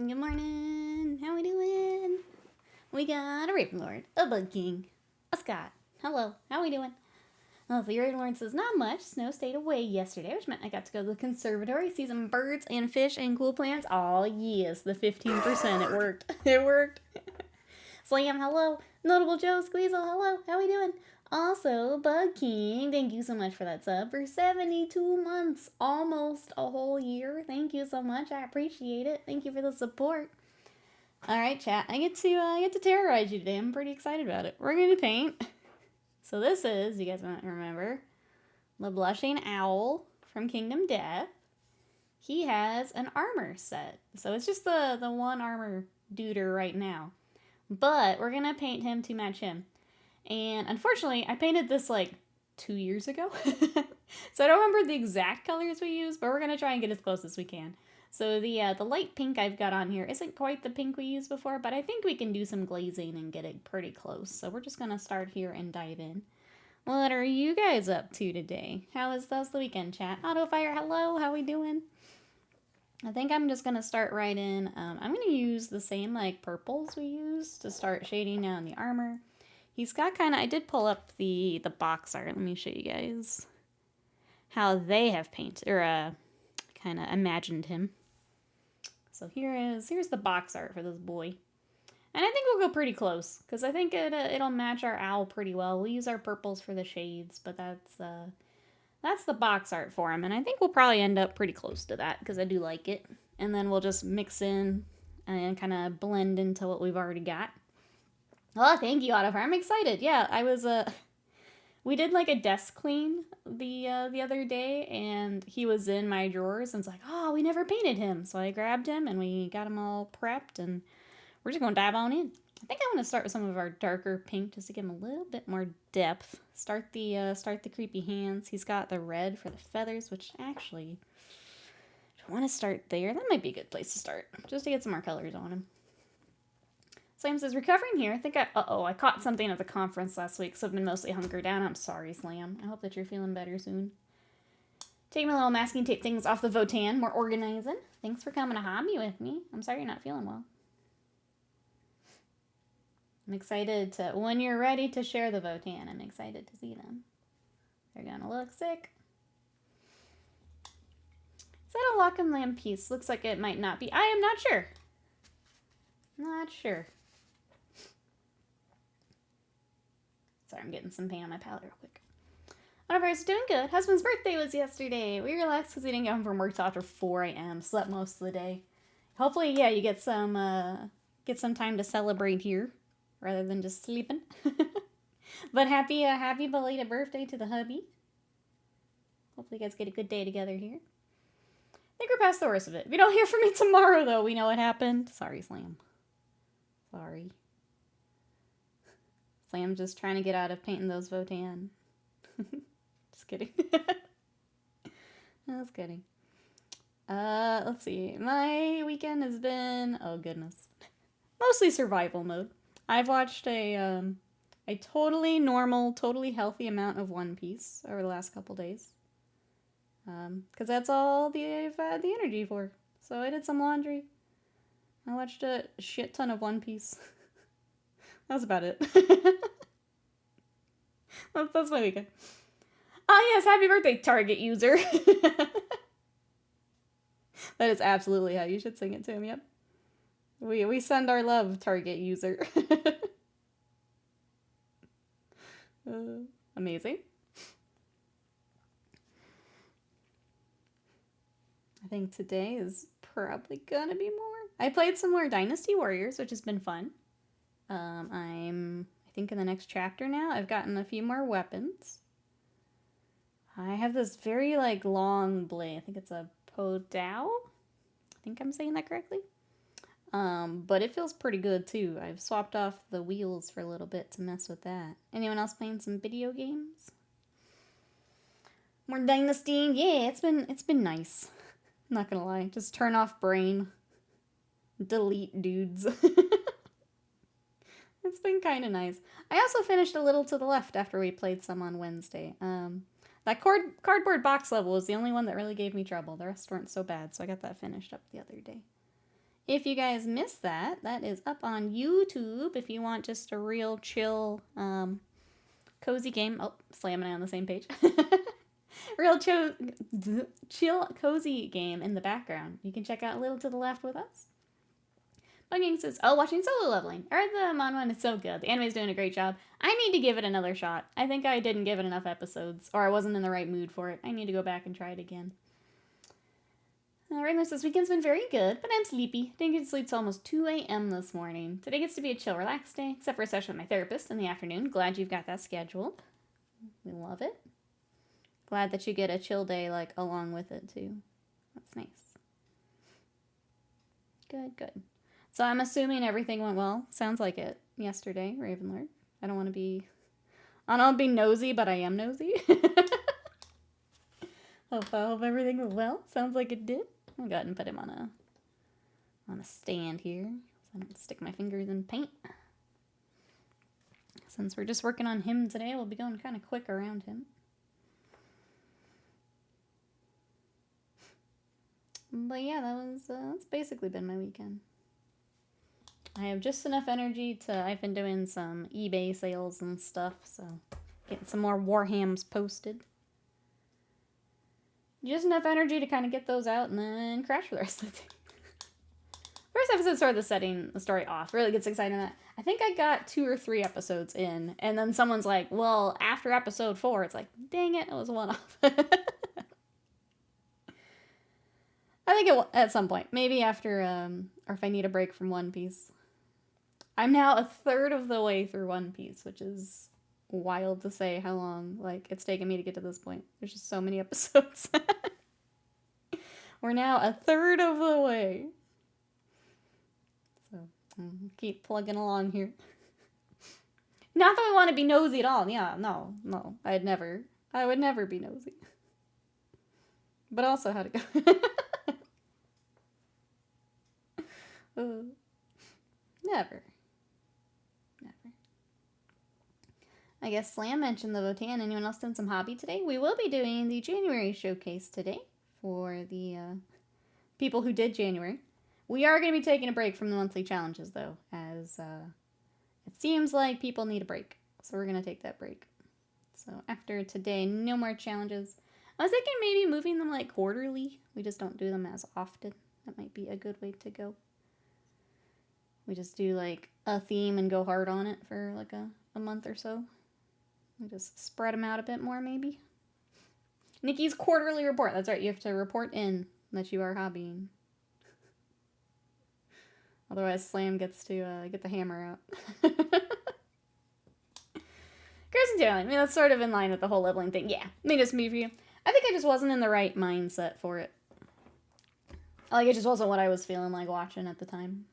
Good morning. How we doing? We got a Ravenlord, a Bug King, a Scott. Hello. How we doing? Well, the Ravenlord says not much. Snow stayed away yesterday, which meant I got to go to the conservatory, see some birds and fish and cool plants. Oh yes, the 15%. It worked. It worked. Slam, hello. Notable Joe Squeezel, hello. How we doing? Also, Bug King, thank you so much for that sub for 72 months, almost a whole year. Thank you so much. I appreciate it. Thank you for the support. All right, chat. I get to terrorize you today. I'm pretty excited about it. We're gonna paint. So this is, you guys might remember, the Blushing Owl from Kingdom Death. He has an armor set, so it's just the one armor duder right now. But we're gonna paint him to match him. And unfortunately, I painted this like 2 years ago. So I don't remember the exact colors we used, but we're going to try and get as close as we can. So the light pink I've got on here isn't quite the pink we used before, but I think we can do some glazing and get it pretty close. So we're just going to start here and dive in. What are you guys up to today? How's the weekend, chat? Autofire, hello, how we doing? I think I'm just going to start right in. I'm going to use the same like purples we used to start shading down the armor. He's got kind of, I did pull up the box art. Let me show you guys how they have painted, or kind of imagined him. So here's the box art for this boy. And I think we'll go pretty close, because I think it'll match our owl pretty well. We'll use our purples for the shades, but that's the box art for him. And I think we'll probably end up pretty close to that, because I do like it. And then we'll just mix in and kind of blend into what we've already got. Oh, thank you, Autofire. I'm excited. Yeah, I was, we did like a desk clean the other day, and he was in my drawers, and it's like, oh, we never painted him. So I grabbed him, and we got him all prepped, and we're just going to dive on in. I think I want to start with some of our darker pink, just to give him a little bit more depth. Start the creepy hands. He's got the red for the feathers, which actually, I want to start there. That might be a good place to start, just to get some more colors on him. Slam says, recovering here. I think I caught something at the conference last week, so I've been mostly hunkered down. I'm sorry, Slam. I hope that you're feeling better soon. Taking my little masking tape things off the Votan. More organizing. Thanks for coming to hobby with me. I'm sorry you're not feeling well. I'm excited to, when you're ready to share the Votan, I'm excited to see them. They're gonna look sick. Is that a lock and lamb piece? Looks like it might not be. I am not sure. Not sure. Sorry, I'm getting some paint on my palette real quick. Otherwise, doing good. Husband's birthday was yesterday. We relaxed because we didn't get home from work till after 4 a.m. Slept most of the day. Hopefully, yeah, you get some time to celebrate here rather than just sleeping. But happy belated birthday to the hubby. Hopefully, you guys get a good day together here. I think we're past the worst of it. If you don't hear from me tomorrow, though, we know what happened. Sorry, Slam. Sorry. Slam's just trying to get out of painting those Votan. Just kidding. I was kidding. Let's see. My weekend has been, oh goodness, mostly survival mode. I've watched a totally normal, totally healthy amount of One Piece over the last couple days. Because that's all I've had the energy for. So I did some laundry. I watched a shit ton of One Piece. That was about it. That's my weekend. Oh yes, happy birthday, Target user. That is absolutely how you should sing it to him, yep. We send our love, Target user. Amazing. I think today is probably gonna be more. I played some more Dynasty Warriors, which has been fun. I think in the next chapter now. I've gotten a few more weapons. I have this very, like, long blade. I think it's a Podao? I think I'm saying that correctly. But it feels pretty good, too. I've swapped off the wheels for a little bit to mess with that. Anyone else playing some video games? More Dynasty? Yeah, it's been nice. I'm not gonna lie. Just turn off brain. Delete dudes. It's been kind of nice. I also finished A Little to the Left after we played some on Wednesday. That cardboard box level was the only one that really gave me trouble. The rest weren't so bad, so I got that finished up the other day. If you guys missed that, that is up on YouTube if you want just a real chill, cozy game. Oh, slamming it on the same page. Real chill, cozy game in the background. You can check out a little to the left with us. Bugging says, oh, watching Solo Leveling. I heard the Mon one is so good. The anime's doing a great job. I need to give it another shot. I think I didn't give it enough episodes, or I wasn't in the right mood for it. I need to go back and try it again. Wrangler says, weekend's been very good, but I'm sleepy. Didn't get to sleep till almost 2 a.m. this morning. Today gets to be a chill, relaxed day, except for a session with my therapist in the afternoon. Glad you've got that scheduled. We love it. Glad that you get a chill day, like, along with it, too. That's nice. Good, good. So I'm assuming everything went well. Sounds like it yesterday, Ravenlord. I don't want to be nosy, but I am nosy. Hope everything went well. Sounds like it did. I'll go ahead and put him on a stand here, so I don't stick my fingers in paint. Since we're just working on him today, we'll be going kind of quick around him. But yeah, that's basically been my weekend. I have just enough energy I've been doing some eBay sales and stuff, so getting some more Warhams posted. Just enough energy to kind of get those out and then crash for the rest of the day. First episode started setting the story off. Really gets excited on that. I think I got 2 or 3 episodes in, and then someone's like, well, after episode 4, it's like, dang it was one off. I think it at some point. Maybe after, or if I need a break from One Piece. I'm now a third of the way through One Piece, which is wild to say how long, like, it's taken me to get to this point. There's just so many episodes. We're now a third of the way. So, keep plugging along here. Not that I want to be nosy at all. Yeah, no. I would never be nosy. But also how to go. Never. I guess Slam mentioned the Votan. Anyone else done some hobby today? We will be doing the January showcase today for the people who did January. We are going to be taking a break from the monthly challenges, though, as it seems like people need a break. So we're going to take that break. So after today, no more challenges. I was thinking maybe moving them like quarterly. We just don't do them as often. That might be a good way to go. We just do like a theme and go hard on it for like a month or so. We just spread them out a bit more, maybe. Nikki's quarterly report. That's right. You have to report in that you are hobbying. Otherwise, Slam gets to get the hammer out. Kirsten Dillon. I mean, that's sort of in line with the whole leveling thing. Yeah, I mean, just me for you. I think I just wasn't in the right mindset for it. Like, it just wasn't what I was feeling like watching at the time.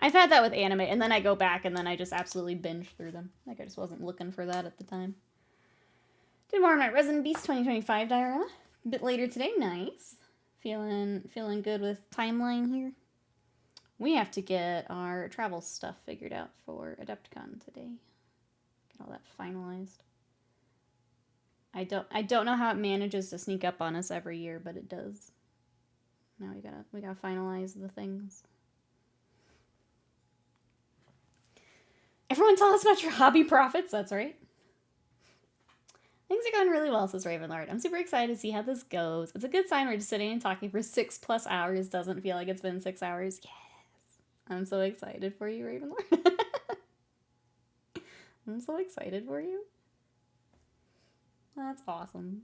I've had that with anime, and then I go back, and then I just absolutely binge through them. Like, I just wasn't looking for that at the time. Did more on my Resident Beast 2025 diorama. A bit later today. Nice. Feeling good with timeline here. We have to get our travel stuff figured out for Adepticon today. Get all that finalized. I don't know how it manages to sneak up on us every year, but it does. Now we gotta finalize the things. Everyone tell us about your hobby profits. That's right. Things are going really well, says Ravenlord. I'm super excited to see how this goes. It's a good sign we're just sitting and talking for 6+ hours. Doesn't feel like it's been 6 hours. Yes. I'm so excited for you, Ravenlord. I'm so excited for you. That's awesome.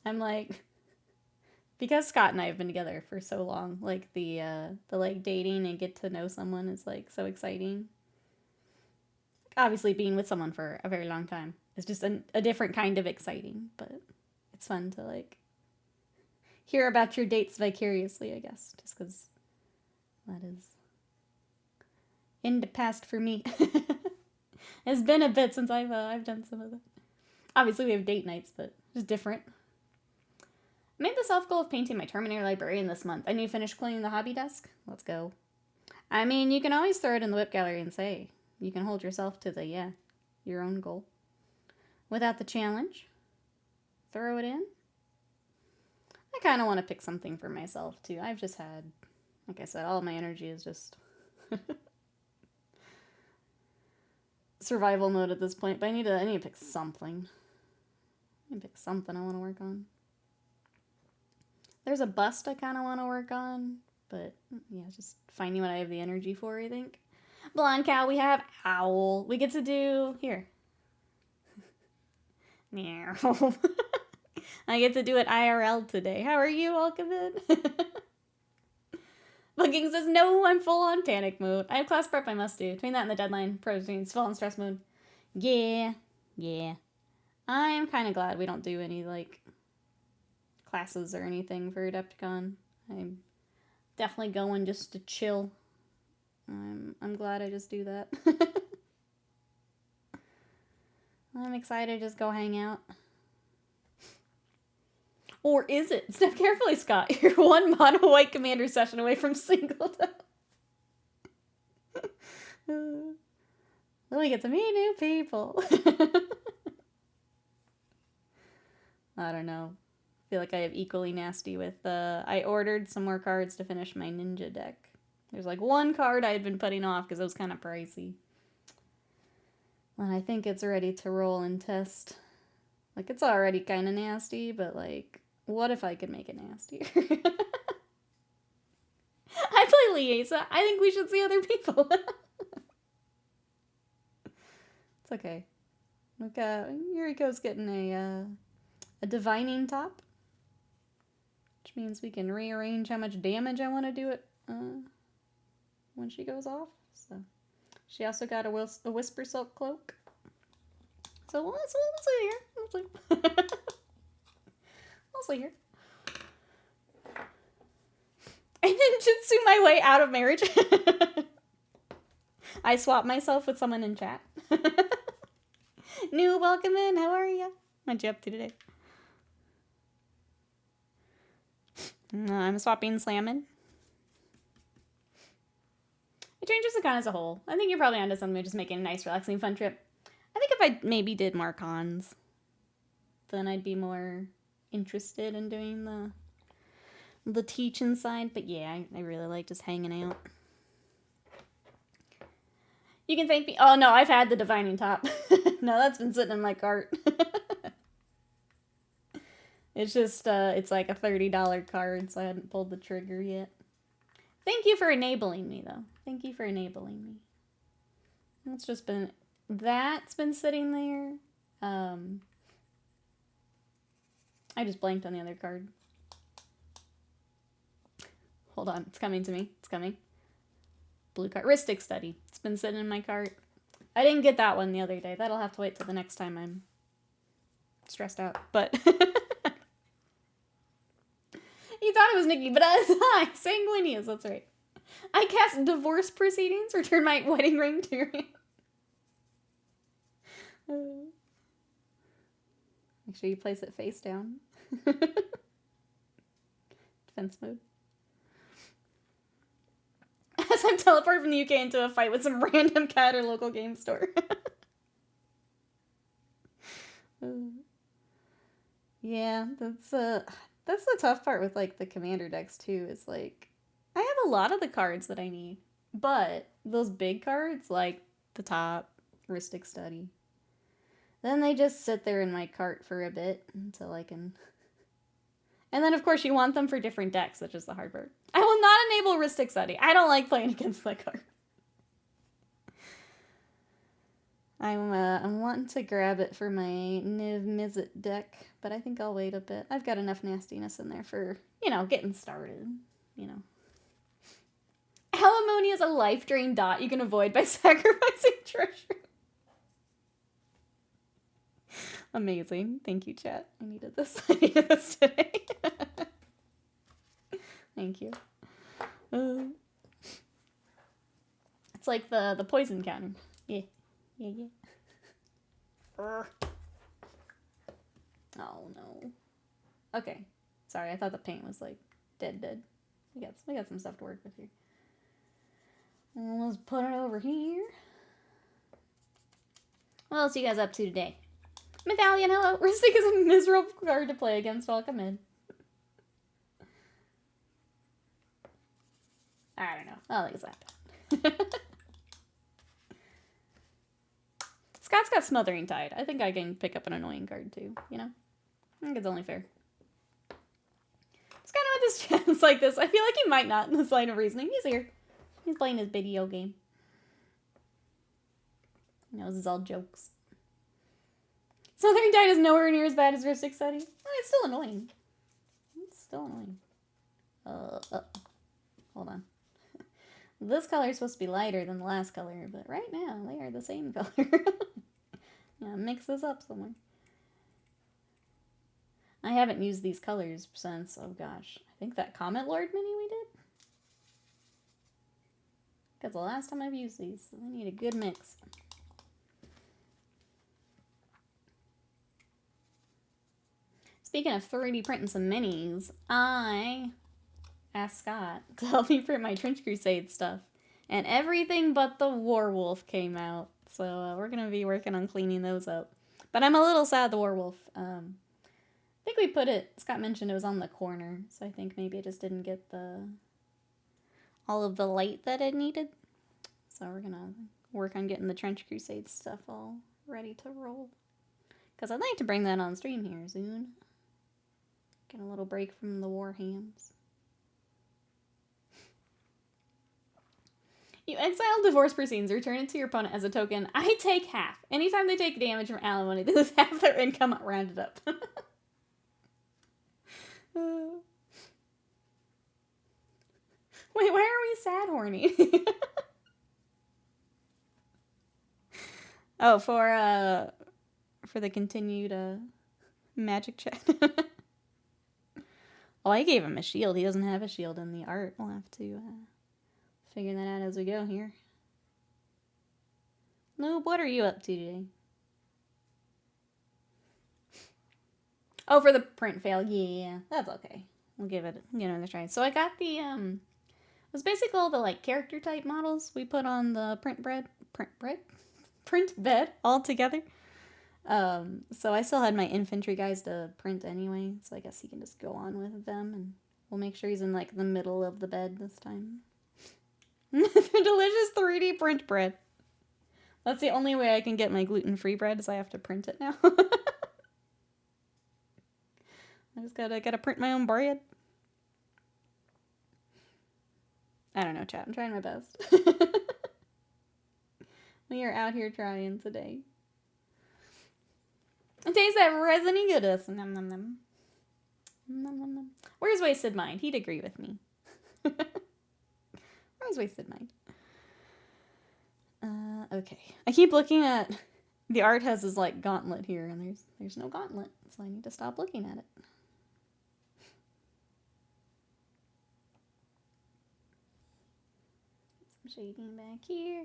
I'm like, because Scott and I have been together for so long, like the like dating and get to know someone is like so exciting. Obviously being with someone for a very long time is just a different kind of exciting, but it's fun to like hear about your dates vicariously, I guess, just because that is in the past for me. It's been a bit since I've done some of that. Obviously we have date nights, but just different. I made the self-goal of painting my Terminator librarian this month. I need to finish cleaning the hobby desk. Let's go. I mean, you can always throw it in the whip gallery and say, you can hold yourself to the, your own goal. Without the challenge, throw it in. kind of want to pick something for myself, too. I've just had, like I said, all of my energy is just survival mode at this point. But I need to pick something. I need to pick something I want to work on. There's a bust I kind of want to work on. But, yeah, just finding what I have the energy for, I think. Blonde cow, we have owl. We get to do, here. I get to do it IRL today. How are you, Alchemid? Booking says, no, I'm full on panic mode. I have class prep I must do. Between that and the deadline, proteins, full on stress mode. Yeah. I'm kind of glad we don't do any, like, classes or anything for Adepticon. I'm definitely going just to chill. I'm glad I just do that. I'm excited to just go hang out. Or is it? Step carefully, Scott. You're one mono white commander session away from singledom. We get to meet new people. I don't know. I feel like I have equally nasty with, I ordered some more cards to finish my ninja deck. There's like one card I had been putting off because it was kind of pricey. And I think it's ready to roll and test. Like, it's already kind of nasty, but like, what if I could make it nastier? I play Liesa. I think we should see other people. It's okay. Look, Yuriko's getting a divining top. Which means we can rearrange how much damage I want to do it when she goes off. So she also got a Whisper Silk Cloak. So we'll see here. We'll see. We'll see here. I ninjutsu my way out of marriage. I swapped myself with someone in chat. New, welcome in. How are you? What you up to today? I'm swapping slamming. It changes the con as a whole. I think you're probably onto something, just making a nice, relaxing, fun trip. I think if I maybe did more cons, then I'd be more interested in doing the teaching side. But yeah, I really like just hanging out. You can thank me. Oh no, I've had the divining top. No, that's been sitting in my cart. It's just, it's like a $30 card, so I hadn't pulled the trigger yet. Thank you for enabling me, though. Thank you for enabling me. It's just been, that's been sitting there. I just blanked on the other card. Hold on, it's coming to me. It's coming. Blue card. Ristic Study. It's been sitting in my cart. I didn't get that one the other day. That'll have to wait till the next time I'm stressed out. But you thought it was Nikki, but I Sanguinius, that's right. I cast Divorce Proceedings. Return my wedding ring to your hand. Make sure you place it face down. Defense mode. As I'm teleported from the UK into a fight with some random cat or local game store. Yeah, that's the tough part with like the commander decks too, is like I have a lot of the cards that I need, but those big cards like the top, Ristic Study, then they just sit there in my cart for a bit until I can. And then of course you want them for different decks, which is the hard part. I will not enable Ristic Study. I don't like playing against that card. I'm wanting to grab it for my Niv Mizzet deck, but I think I'll wait a bit. I've got enough nastiness in there for, getting started, Alimony is a life drain dot you can avoid by sacrificing treasure. Amazing. Thank you, chat. I needed this. I needed this today. Thank you. It's like the poison counter. Yeah. Oh no. Okay. Sorry, I thought the paint was like dead. We got some stuff to work with here. Let's put it over here. What else are you guys up to today? Mythalion, hello. Ristic is a miserable card to play against. Welcome in. I don't know. I don't think it's that bad. Scott's got Smothering Tide. I think I can pick up an annoying card too, you know? I think it's only fair. It's kind of with this chance like this. I feel like he might not in this line of reasoning. He's here. He's playing his video game. You know, this is all jokes. Smothering Tide is nowhere near as bad as Ristic Study. Oh, it's still annoying. It's still annoying. Hold on. This color is supposed to be lighter than the last color, but right now they are the same color. Yeah, mix this up somewhere. I haven't used these colors since, oh gosh, I think that Comet Lord mini we did. That's the last time I've used these, so I need a good mix. Speaking of 3D printing some minis, I asked Scott to help me print my Trench Crusade stuff. And everything but the Warwolf came out. So we're going to be working on cleaning those up. But I'm a little sad the Warwolf. I think we put it, Scott mentioned it was on the corner. So I think maybe it just didn't get all of the light that it needed. So we're going to work on getting the Trench Crusade stuff all ready to roll. Because I'd like to bring that on stream here soon. Get a little break from the Warhams. You exile divorce proceedings, return it to your opponent as a token. I take half. Anytime they take damage from alimony, they lose half their income rounded up. Wait, why are we sad horny? Oh, for the continued magic chat. Oh, I gave him a shield. He doesn't have a shield in the art. We'll have to figure that out as we go here. Noob, what are you up to today? Oh, for the print fail. Yeah, that's okay. We'll give it another try. So I got the it was basically all the like character type models we put on the print bed all together. So I still had my infantry guys to print anyway, so I guess he can just go on with them, and we'll make sure he's in like the middle of the bed this time. The delicious 3D print bread. That's the only way I can get my gluten-free bread, is I have to print it now. I just gotta print my own bread. I don't know, chat. I'm trying my best. We are out here trying today. It tastes that resiny goodness. Nom, nom, nom. Nom, nom, nom. Where's Wasted Mind? He'd agree with me. Where's Wasted Mind? Okay. I keep looking at... The art has this, like, gauntlet here, and there's no gauntlet, so I need to stop looking at it. Some shading back here.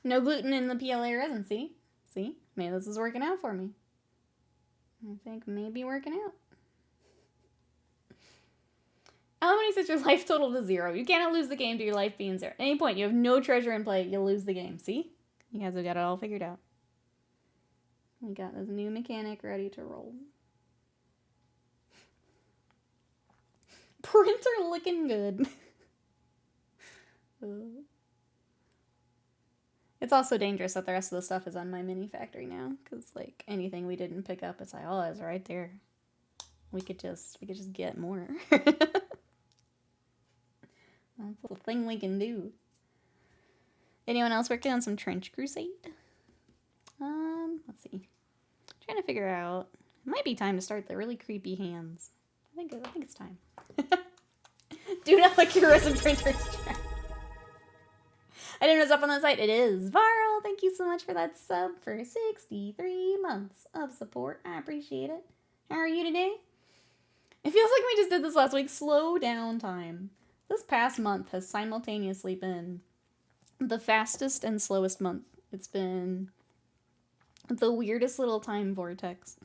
No gluten in the PLA resin, see? See? Maybe this is working out for me. I think maybe working out. Alimony sets your life total to 0. You cannot lose the game to your life being 0. At any point, you have no treasure in play, you'll lose the game. See? You guys have got it all figured out. We got this new mechanic ready to roll. Printer looking good. It's also dangerous that the rest of the stuff is on my mini factory now, because like anything we didn't pick up, it's like, oh, it's right there. We could just get more. That's the thing we can do. Anyone else working on some Trench Crusade? Let's see. Trying to figure out. It might be time to start the really creepy hands. I think it's time. Do not like your resin printers, chat. I didn't know it was up on the site. It is. Varl, thank you so much for that sub for 63 months of support. I appreciate it. How are you today? It feels like we just did this last week. Slow down time. This past month has simultaneously been the fastest and slowest month. It's been the weirdest little time vortex.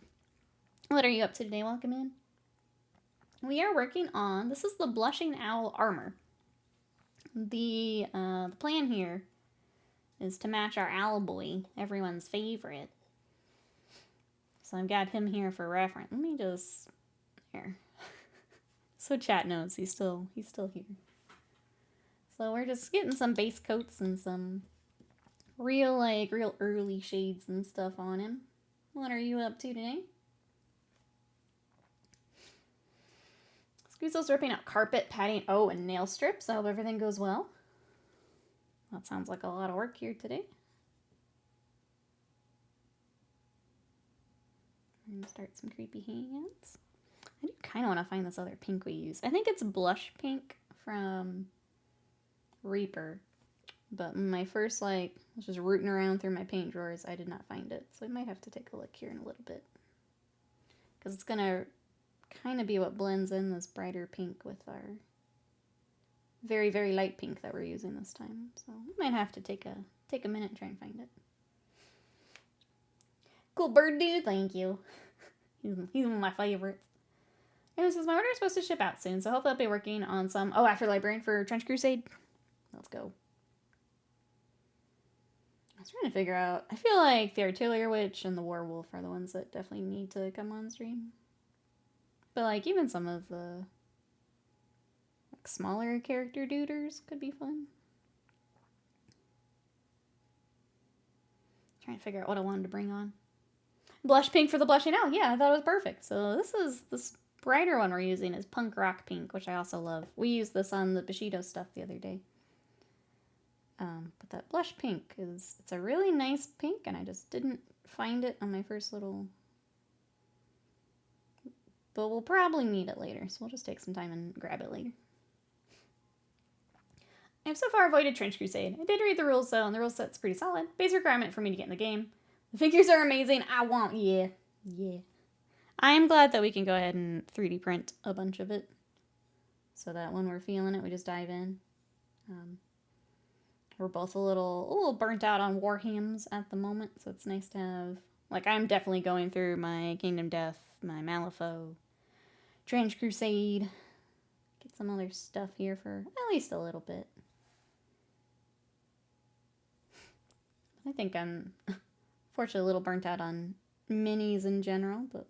What are you up to today? Welcome in. We are working on, this is the Blushing Owl armor. The plan here is to match our owl boy, everyone's favorite. So I've got him here for reference. Let me just, here. So chat knows he's still here. So we're just getting some base coats and some real early shades and stuff on him. What are you up to today? Squeezel's ripping out carpet, padding, and nail strips. I hope everything goes well. That sounds like a lot of work here today. We're going to start some creepy hands. I do kind of want to find this other pink we use. I think it's blush pink from Reaper. But my first, was just rooting around through my paint drawers, I did not find it. So I might have to take a look here in a little bit. Because it's going to kind of be what blends in this brighter pink with our very, very light pink that we're using this time. So we might have to take a minute and try and find it. Cool bird dude, thank you. He's one of my favorites. And this is my order is supposed to ship out soon, so hopefully I'll be working on some After Librarian for Trench Crusade. Let's go. I was trying to figure out, I feel like the Artillery Witch and the Werewolf are the ones that definitely need to come on stream. But even some of the smaller character duders could be fun. Trying to figure out what I wanted to bring on. Blush pink for the blushing out. Yeah, I thought it was perfect. So this brighter one we're using is punk rock pink, which I also love. We used this on the Bushido stuff the other day. But that blush pink it's a really nice pink, and I just didn't find it on my first little. But we'll probably need it later, so we'll just take some time and grab it later. I've so far avoided Trench Crusade. I did read the rules though, and the rule set's pretty solid. Base requirement for me to get in the game. The figures are amazing. Yeah. I am glad that we can go ahead and 3D print a bunch of it. So that when we're feeling it, we just dive in. We're both a little burnt out on Warhams at the moment, so it's nice to have... I'm definitely going through my Kingdom Death, my Malifaux, Trench Crusade. Get some other stuff here for at least a little bit. I think I'm... Fortunately, a little burnt out on minis in general, but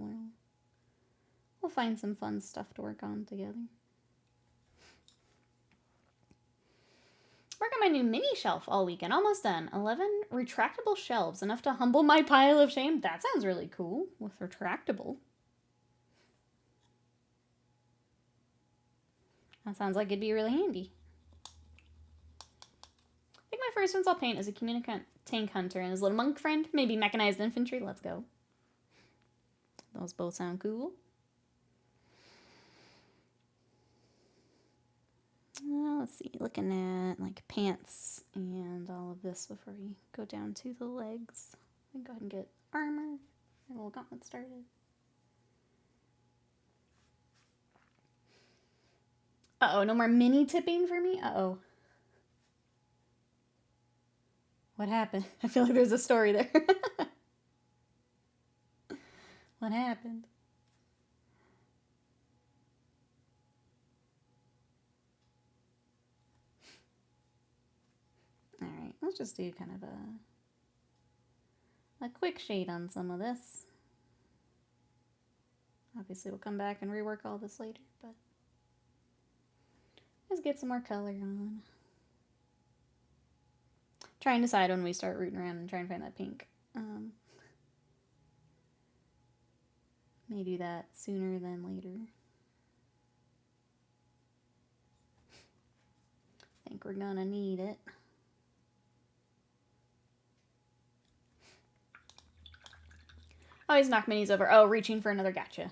we'll find some fun stuff to work on together. Work on my new mini shelf all weekend. Almost done. 11 retractable shelves, enough to humble my pile of shame. That sounds really cool with retractable. That sounds like it'd be really handy. I think my first ones I'll paint is a communicant tank hunter and his little monk friend, maybe mechanized infantry. Let's go. Those both sound cool. Let's see, looking at pants and all of this before we go down to the legs. I can go ahead and get armor and a little gauntlet started. Uh-oh, no more mini tipping for me? Uh-oh. What happened? I feel like there's a story there. What happened? Alright, let's just do kind of a quick shade on some of this. Obviously, we'll come back and rework all this later, but let's get some more color on. Try and decide when we start rooting around and try and find that pink. May do that sooner than later. I think we're gonna need it. Always knock minis over. Oh, reaching for another gotcha.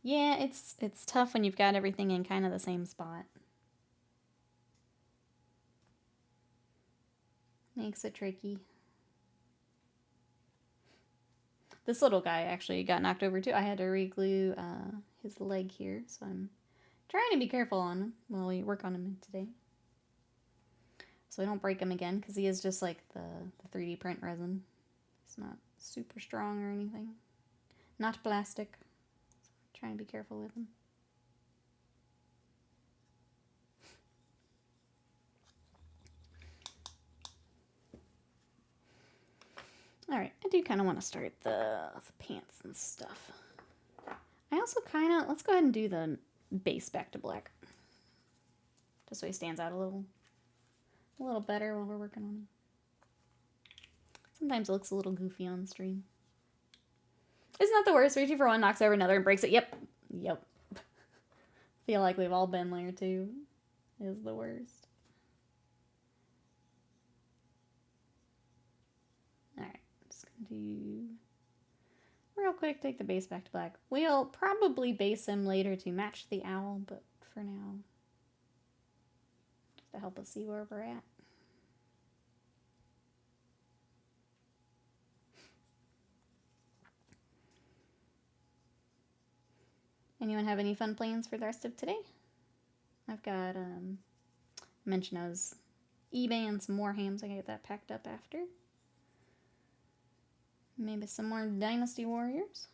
Yeah, it's tough when you've got everything in kind of the same spot. Makes it tricky. This little guy actually got knocked over too. I had to re-glue his leg here, so I'm trying to be careful on him while we work on him today. So I don't break him again, because he is just like the 3D print resin. It's not super strong or anything. Not plastic. So I'm trying to be careful with him. Alright, I do kind of want to start the pants and stuff. I also kind of, let's go ahead and do the base back to black. Just so he stands out a little better while we're working on him. Sometimes it looks a little goofy on stream. Isn't that the worst? Reaching for one, knocks over another, and breaks it. Yep. Feel like we've all been there too. Is the worst. Alright, just gonna do real quick, take the base back to black. We'll probably base him later to match the owl, but for now, just to help us see where we're at. Anyone have any fun plans for the rest of today? I've got, I mentioned I was eBaying some more hams. I gotta get that packed up after. Maybe some more Dynasty Warriors.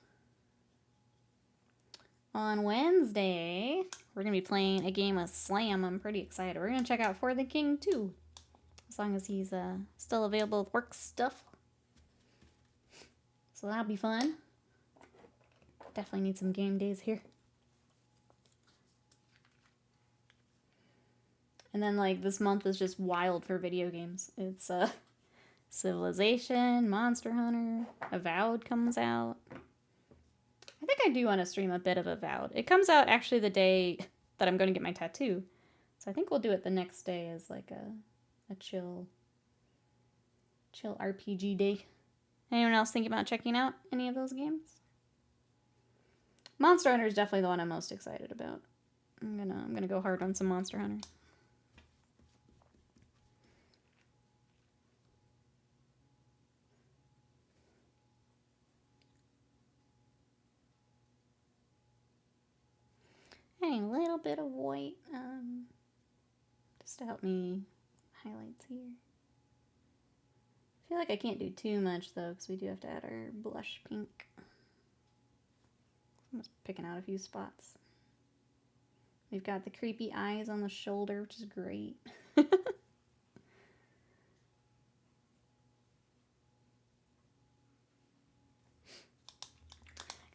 On Wednesday, we're going to be playing a game of Slam. I'm pretty excited. We're going to check out For the King too, as long as he's still available with work stuff. So that'll be fun. Definitely need some game days here. And then, like, this month is just wild for video games. It's Civilization, Monster Hunter, Avowed comes out. I think I do want to stream a bit of Avowed. It comes out actually the day that I'm going to get my tattoo. So I think we'll do it the next day as like a chill RPG day. Anyone else thinking about checking out any of those games? Monster Hunter is definitely the one I'm most excited about. I'm gonna go hard on some Monster Hunter. Hey, a little bit of white, just to help me highlights here. I feel like I can't do too much though, because we do have to add our blush pink. I'm just picking out a few spots. We've got the creepy eyes on the shoulder, which is great.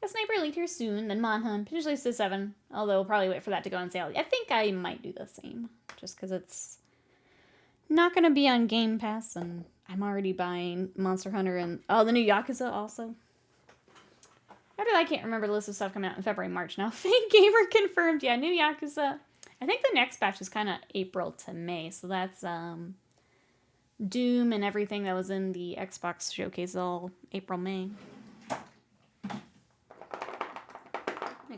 Sniper Elite here soon, then Monhunt, potentially Civ 7, although we'll probably wait for that to go on sale. I think I might do the same, just because it's not going to be on Game Pass, and I'm already buying Monster Hunter and, oh, the new Yakuza also. After that, I can't remember the list of stuff coming out in February, March now. Fake Gamer confirmed, yeah, new Yakuza. I think the next batch is kind of April to May, so that's Doom and everything that was in the Xbox showcase all April, May.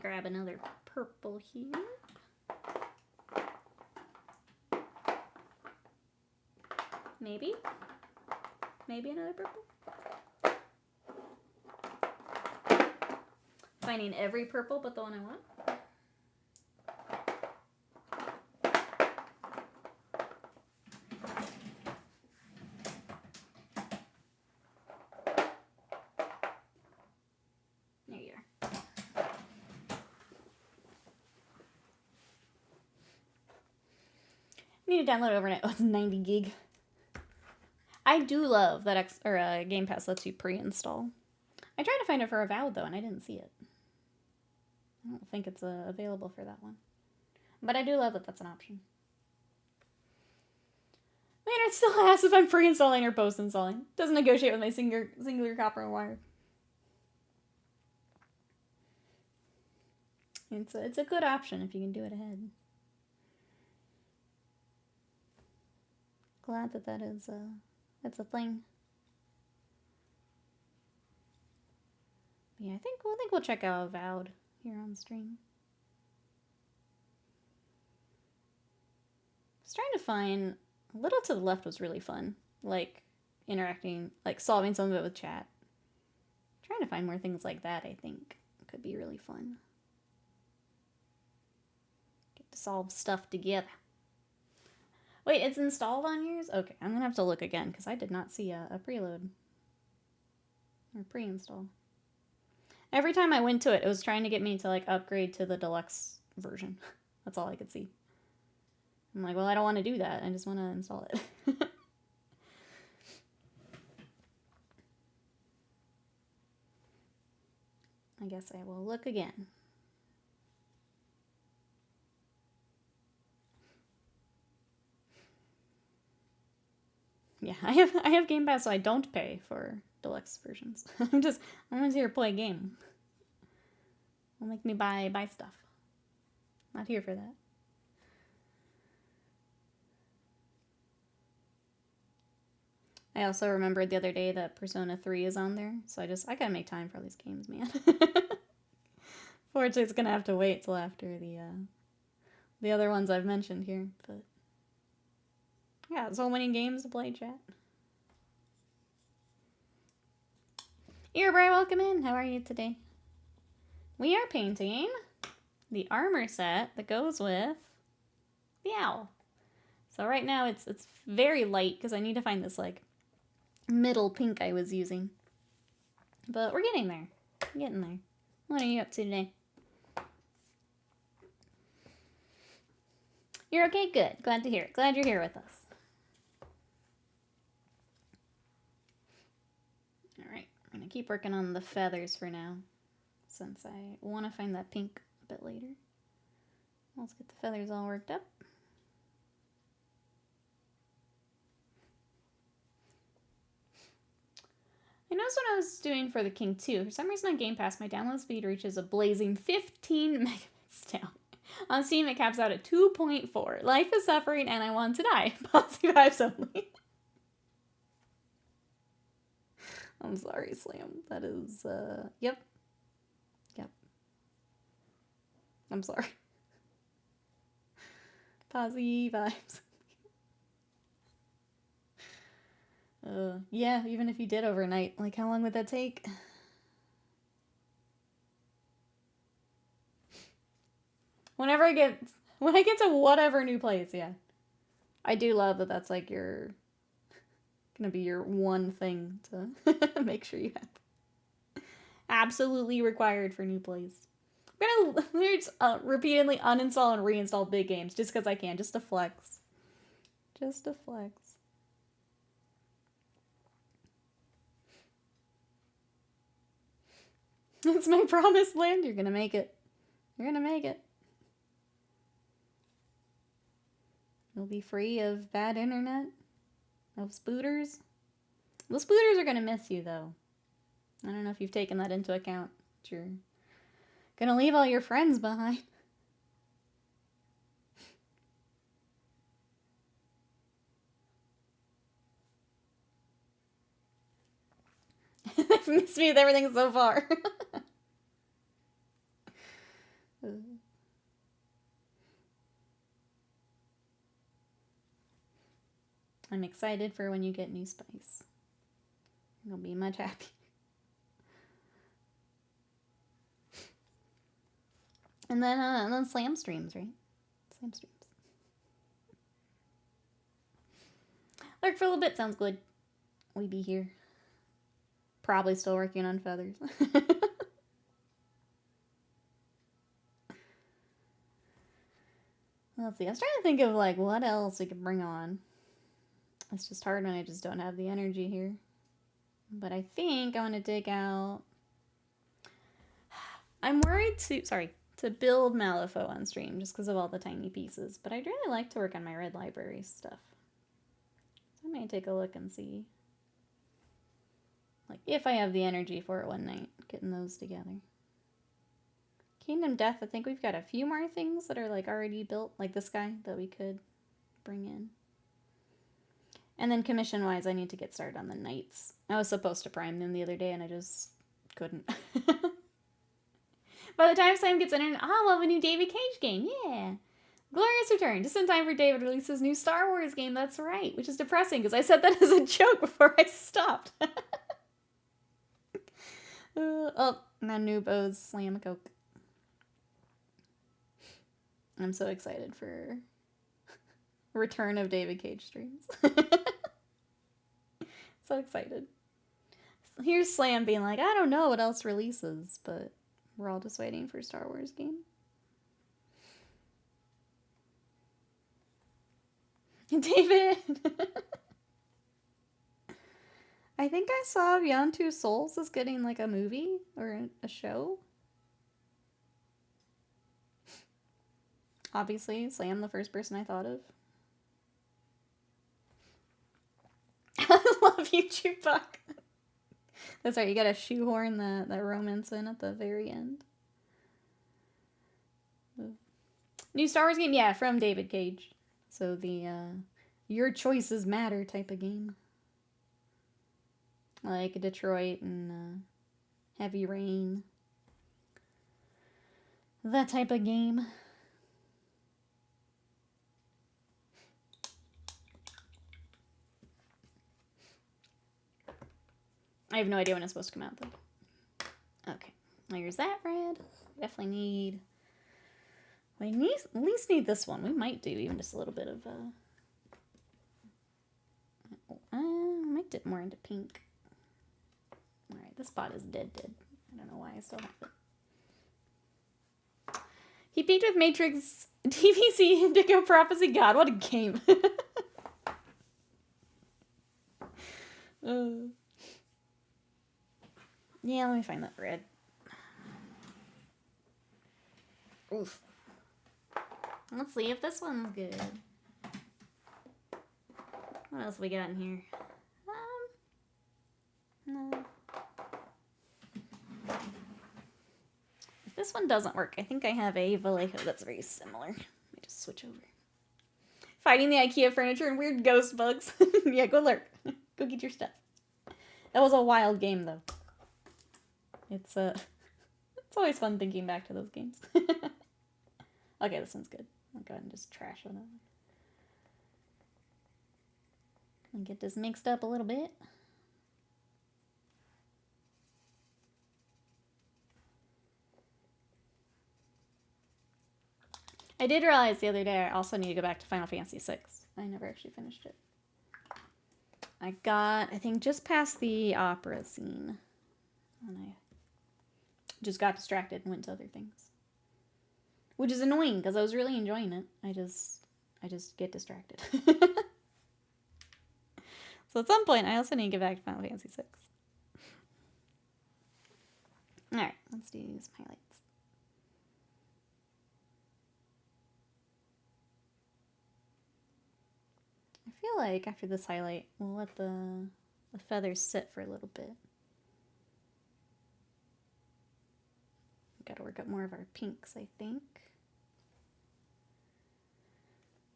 Grab another purple here. Maybe another purple. Finding every purple but the one I want. Need to download overnight. Oh, it's 90 gig. I do love that Game Pass lets you pre-install. I tried to find it for Avowed though, and I didn't see it. I don't think it's available for that one. But I do love that that's an option. Man, it still asks if I'm pre-installing or post-installing. Doesn't negotiate with my singular copper wire. It's a good option if you can do it ahead. Glad that is that's a thing. But yeah, I think we'll check out Avowed here on stream. I was trying to find a little to the left was really fun, like interacting, like solving some of it with chat. Trying to find more things like that, I think could be really fun. Get to solve stuff together. Wait, it's installed on yours? Okay, I'm gonna have to look again because I did not see a preload or pre-install. Every time I went to it, it was trying to get me to like upgrade to the deluxe version. That's all I could see. I'm like, well, I don't want to do that. I just want to install it. I guess I will look again. Yeah, I have Game Pass, so I don't pay for deluxe versions. I'm just here to play a game. Don't make me buy stuff. Not here for that. I also remembered the other day that Persona 3 is on there, so I gotta make time for all these games, man. Fortunately, it's gonna have to wait till after the other ones I've mentioned here, but yeah, so many games to play, chat. Earbray, welcome in. How are you today? We are painting the armor set that goes with the owl. So right now it's very light because I need to find this like middle pink I was using. But we're getting there. Getting there. What are you up to today? You're okay? Good. Glad to hear it. Glad you're here with us. Alright, I'm going to keep working on the feathers for now, since I want to find that pink a bit later. Let's get the feathers all worked up. I noticed what I was doing for the King 2. For some reason on Game Pass, my download speed reaches a blazing 15 megabytes down. On Steam, it caps out at 2.4. Life is suffering and I want to die. Positive vibes only. I'm sorry, Slam. That is, yep. Yep. I'm sorry. Positive vibes. Yeah, even if you did overnight, like how long would that take? When I get to whatever new place, yeah. I do love that that's like gonna be your one thing to make sure you have. Absolutely required for new plays. I'm gonna repeatedly uninstall and reinstall big games just because I can, just to flex. Just to flex. It's my promised land. You're gonna make it. You're gonna make it. You'll be free of bad internet, of spooters. The spooters are gonna miss you, though. I don't know if you've taken that into account. You're gonna leave all your friends behind. They've missed me with everything so far. I'm excited for when you get new spice. You'll be much happier. And then Slam streams, right? Slam streams. Lurk for a little bit sounds good. We be here. Probably still working on feathers. Let's see. I was trying to think of like what else we could bring on. It's just hard when I just don't have the energy here. But I think I want to dig out. I'm worried to build Malifaux on stream just because of all the tiny pieces. But I'd really like to work on my red library stuff. So I may take a look and see. Like if I have the energy for it one night, getting those together. Kingdom Death, I think we've got a few more things that are like already built, like this guy that we could bring in. And then commission-wise, I need to get started on the knights. I was supposed to prime them the other day, and I just couldn't. By the time Sam gets in, I'll love a new David Cage game. Yeah. Glorious Return. Just in time for David to release his new Star Wars game. That's right. Which is depressing, because I said that as a joke before I stopped. Oh, now Nubo's Slam Coke. I'm so excited for return of David Cage streams. So excited. Here's Slam being like, I don't know what else releases, but we're all just waiting for a Star Wars game. David! I think I saw Beyond Two Souls is getting like a movie or a show. Obviously, Slam, the first person I thought of. cute Chewbacca. That's right, you gotta shoehorn the romance in at the very end. New Star Wars game? Yeah, from David Cage. So the your choices matter type of game. Like Detroit and Heavy Rain. That type of game. I have no idea when it's supposed to come out, though. Okay. There's that red. Definitely need... We need, at least need this one. We might do even just a little bit of... I might dip more into pink. Alright, this spot is dead. I don't know why I still have it. He peaked with Matrix, TVC, Indigo Prophecy. God, what a game. Yeah, let me find that red. Oof. Let's see if this one's good. What else we got in here? No. If this one doesn't work, I think I have a Vallejo that's very similar. Let me just switch over. Fighting the IKEA furniture and weird ghost bugs. Yeah, go lurk. Go get your stuff. That was a wild game, though. It's always fun thinking back to those games. Okay, this one's good. I'll go ahead and just trash it up. And get this mixed up a little bit. I did realize the other day I also need to go back to Final Fantasy VI. I never actually finished it. I got, I think, just past the opera scene. And I just got distracted and went to other things. Which is annoying, because I was really enjoying it. I just get distracted. So at some point, I also need to get back to Final Fantasy VI. Alright, let's do some highlights. I feel like after this highlight, we'll let the feathers sit for a little bit. Got to work up more of our pinks, I think.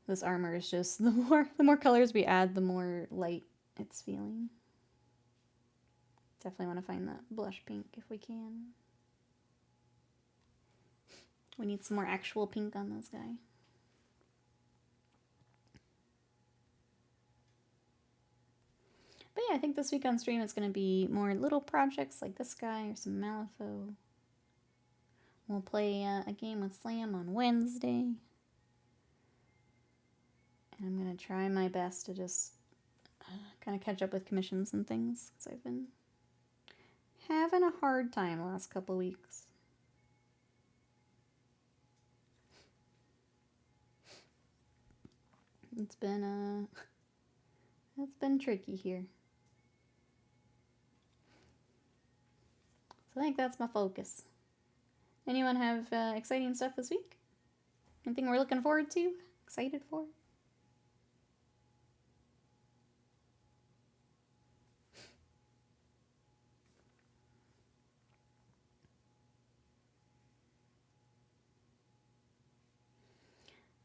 This armor is just, the more colors we add, the more light it's feeling. Definitely want to find that blush pink if we can. We need some more actual pink on this guy. But yeah, I think this week on stream it's going to be more little projects like this guy or some Malifaux. We'll play a game with Slam on Wednesday. And I'm going to try my best to just kind of catch up with commissions and things, because I've been having a hard time the last couple weeks. It's been tricky here. So I think that's my focus. Anyone have exciting stuff this week? Anything we're looking forward to? Excited for?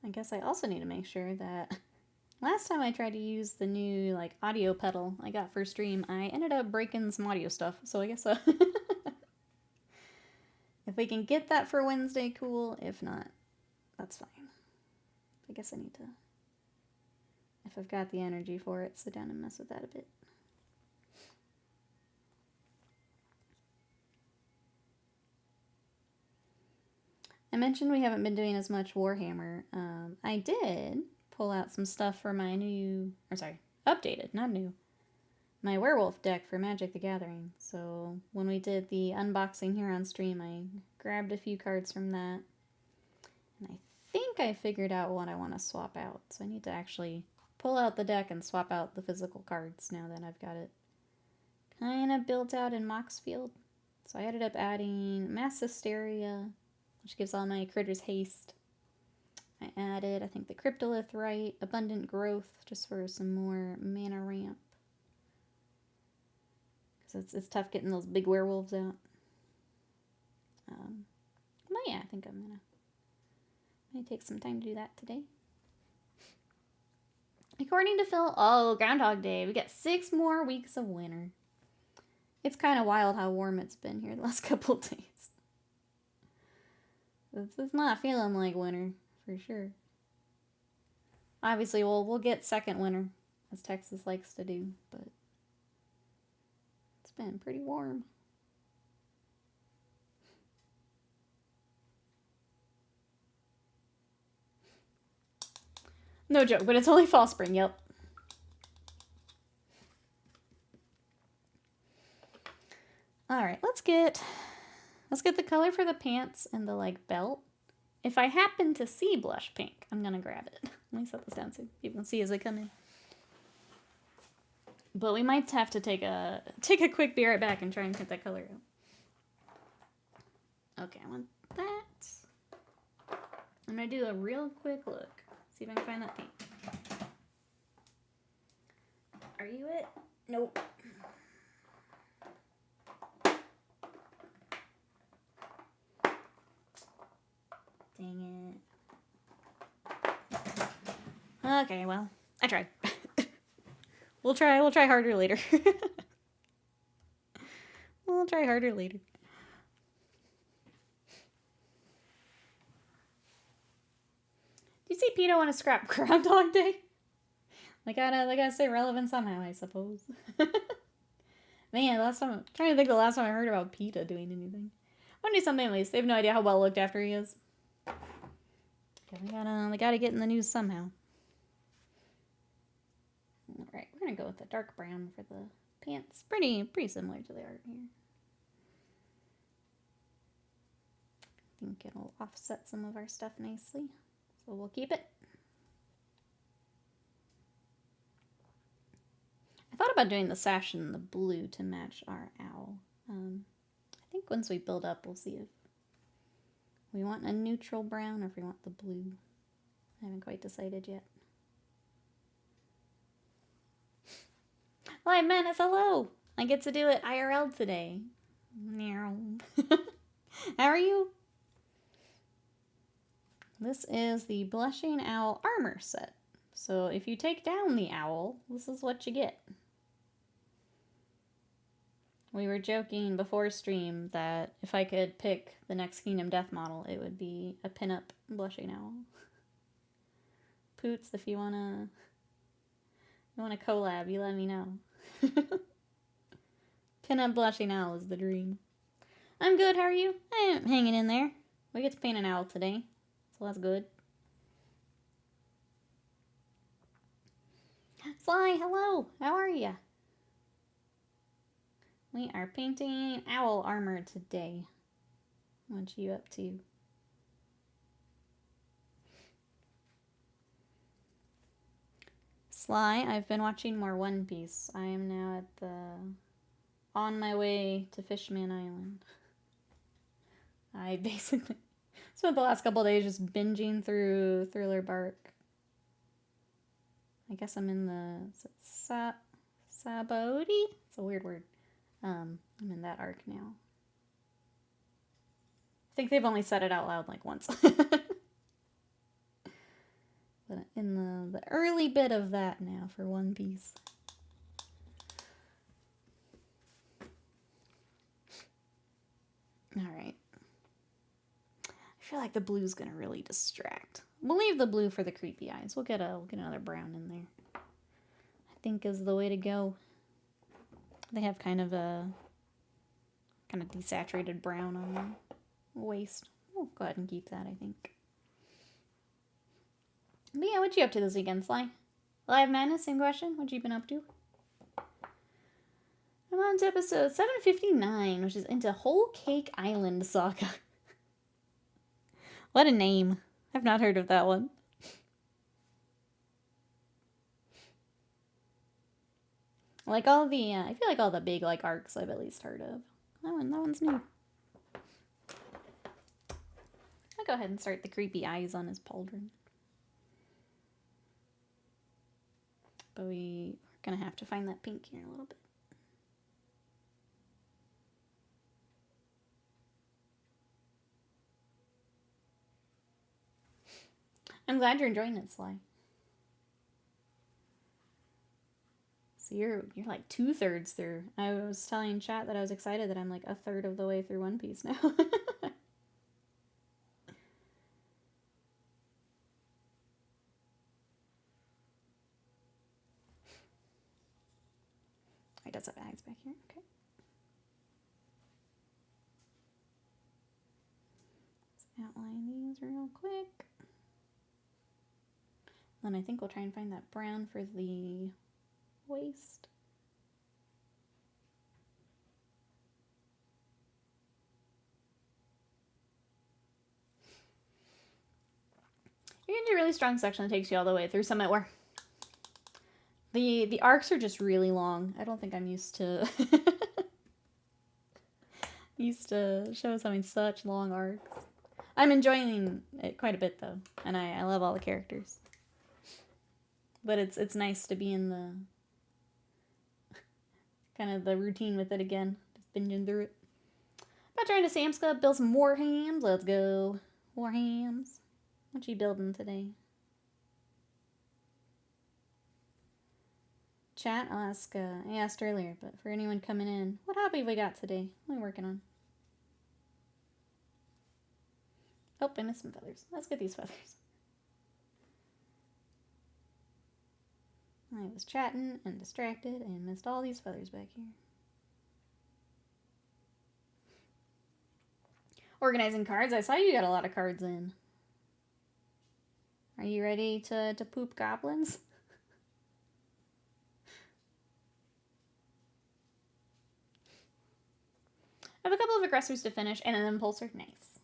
I guess I also need to make sure that last time I tried to use the new like audio pedal I got for stream, I ended up breaking some audio stuff. So I guess if we can get that for Wednesday, cool. If not, that's fine. I guess I need to, if I've got the energy for it, sit down and mess with that a bit. I mentioned we haven't been doing as much Warhammer. I did pull out some stuff for my new, or sorry, updated, not new, my werewolf deck for Magic the Gathering. So when we did the unboxing here on stream, I grabbed a few cards from that. And I think I figured out what I want to swap out. So I need to actually pull out the deck and swap out the physical cards now that I've got it kind of built out in Moxfield. So I ended up adding Mass Hysteria, which gives all my critters haste. I added, I think, the Cryptolith Rite, Abundant Growth, just for some more mana ramp. because it's tough getting those big werewolves out. But yeah, I think I'm gonna take some time to do that today. According to Phil, Groundhog Day. We got 6 more weeks of winter. It's kind of wild how warm it's been here the last couple of days. It's not feeling like winter, for sure. Obviously, we'll get second winter, as Texas likes to do, but it's been pretty warm. No joke, but it's only fall spring, yep. Alright, let's get the color for the pants and the like belt. If I happen to see blush pink, I'm gonna grab it. Let me set this down so people can see as they come in. But we might have to take a quick be right back and try and get that color out. Okay, I want that. I'm gonna do a real quick look. See if I can find that pink. Are you it? Nope. Dang it. Okay, well, I tried. We'll try harder later. We'll try harder later. Do you see PETA want to scrap Groundhog Day? They gotta stay relevant somehow, I suppose. Man, I'm trying to think the last time I heard about PETA doing anything. I want to do something at least. They have no idea how well looked after he is. Okay, they gotta get in the news somehow. Alright, we're gonna go with the dark brown for the pants. Pretty similar to the art here. I think it'll offset some of our stuff nicely. So we'll keep it. I thought about doing the sash in the blue to match our owl. I think once we build up, we'll see if we want a neutral brown or if we want the blue. I haven't quite decided yet. Live Menace, hello! I get to do it IRL today. Meow. How are you? This is the Blushing Owl armor set. So if you take down the owl, this is what you get. We were joking before stream that if I could pick the next Kingdom Death model, it would be a pinup Blushing Owl. Poots, if you wanna collab, you let me know. Pinup Blushing Owl is the dream. I'm good, how are you? I'm hanging in there. We get to paint an owl today, so that's good. Sly, hello, how are ya? We are painting owl armor today. What you up to? Sly, I've been watching more One Piece. I am now on my way to Fishman Island. I basically spent the last couple of days just binging through Thriller Bark. I guess I'm in the Sabaody? It's a weird word. I'm in that arc now. I think they've only said it out loud like once. But in the early bit of that now for One Piece. Alright. I feel like the blue's gonna really distract. We'll leave the blue for the creepy eyes. We'll get another brown in there. I think is the way to go. They have kind of desaturated brown on the waist. We'll go ahead and keep that, I think. But yeah, what you up to this weekend, Sly? Live Madness, same question. What you been up to? I'm on to episode 759, which is into Whole Cake Island Saga. What a name. I've not heard of that one. Like all the, I feel like all the big arcs I've at least heard of. That one's new. I'll go ahead and start the creepy eyes on his pauldron. But we're gonna have to find that pink here in a little bit. I'm glad you're enjoying it, Sly. So you're like 2/3 through. I was telling chat that I was excited that I'm like 1/3 of the way through One Piece now. It does have bags back here. Okay. Let's outline these real quick. Then I think we'll try and find that brown for the waist. You're gonna do a really strong section that takes you all the way through Summit War. The arcs are just really long. I don't think I'm used to shows having such long arcs. I'm enjoying it quite a bit though, and I love all the characters. But it's nice to be in the kind of the routine with it again, just binging through it. About trying to Sam's Club, build some warhams. Let's go, warhams. What you building today? Chat, I'll ask, I asked earlier, but for anyone coming in, what hobby have we got today? What are we working on? Oh, I missed some feathers. Let's get these feathers. I was chatting and distracted and missed all these feathers back here. Organizing cards. I saw you got a lot of cards in. Are you ready to poop goblins? I have a couple of aggressors to finish and an impulsor. Nice.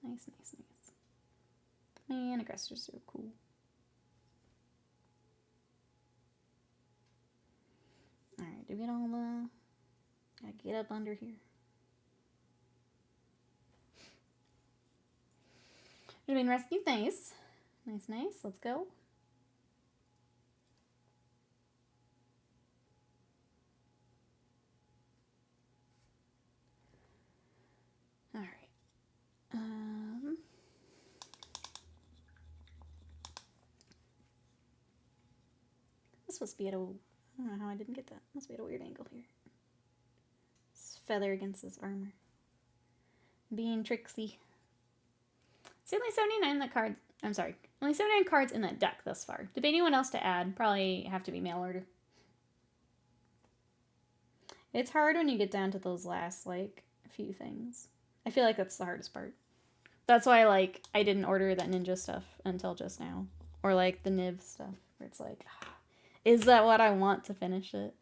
Nice, nice, nice. Man, aggressors are cool. Alright, do we get all the... Gotta get up under here. Should have been rescued. Nice. Nice, nice. Let's go. Alright. This must be at a... I don't know how I didn't get that. Must be at a weird angle here. It's feather against his armor. Being tricksy. See, only 79 that cards. I'm sorry. Only 79 cards in that deck thus far. Debating what else to add. Probably have to be mail order. It's hard when you get down to those last, like, few things. I feel like that's the hardest part. That's why, like, I didn't order that ninja stuff until just now. Or, like, the Niv stuff. Where it's like, is that what I want to finish it?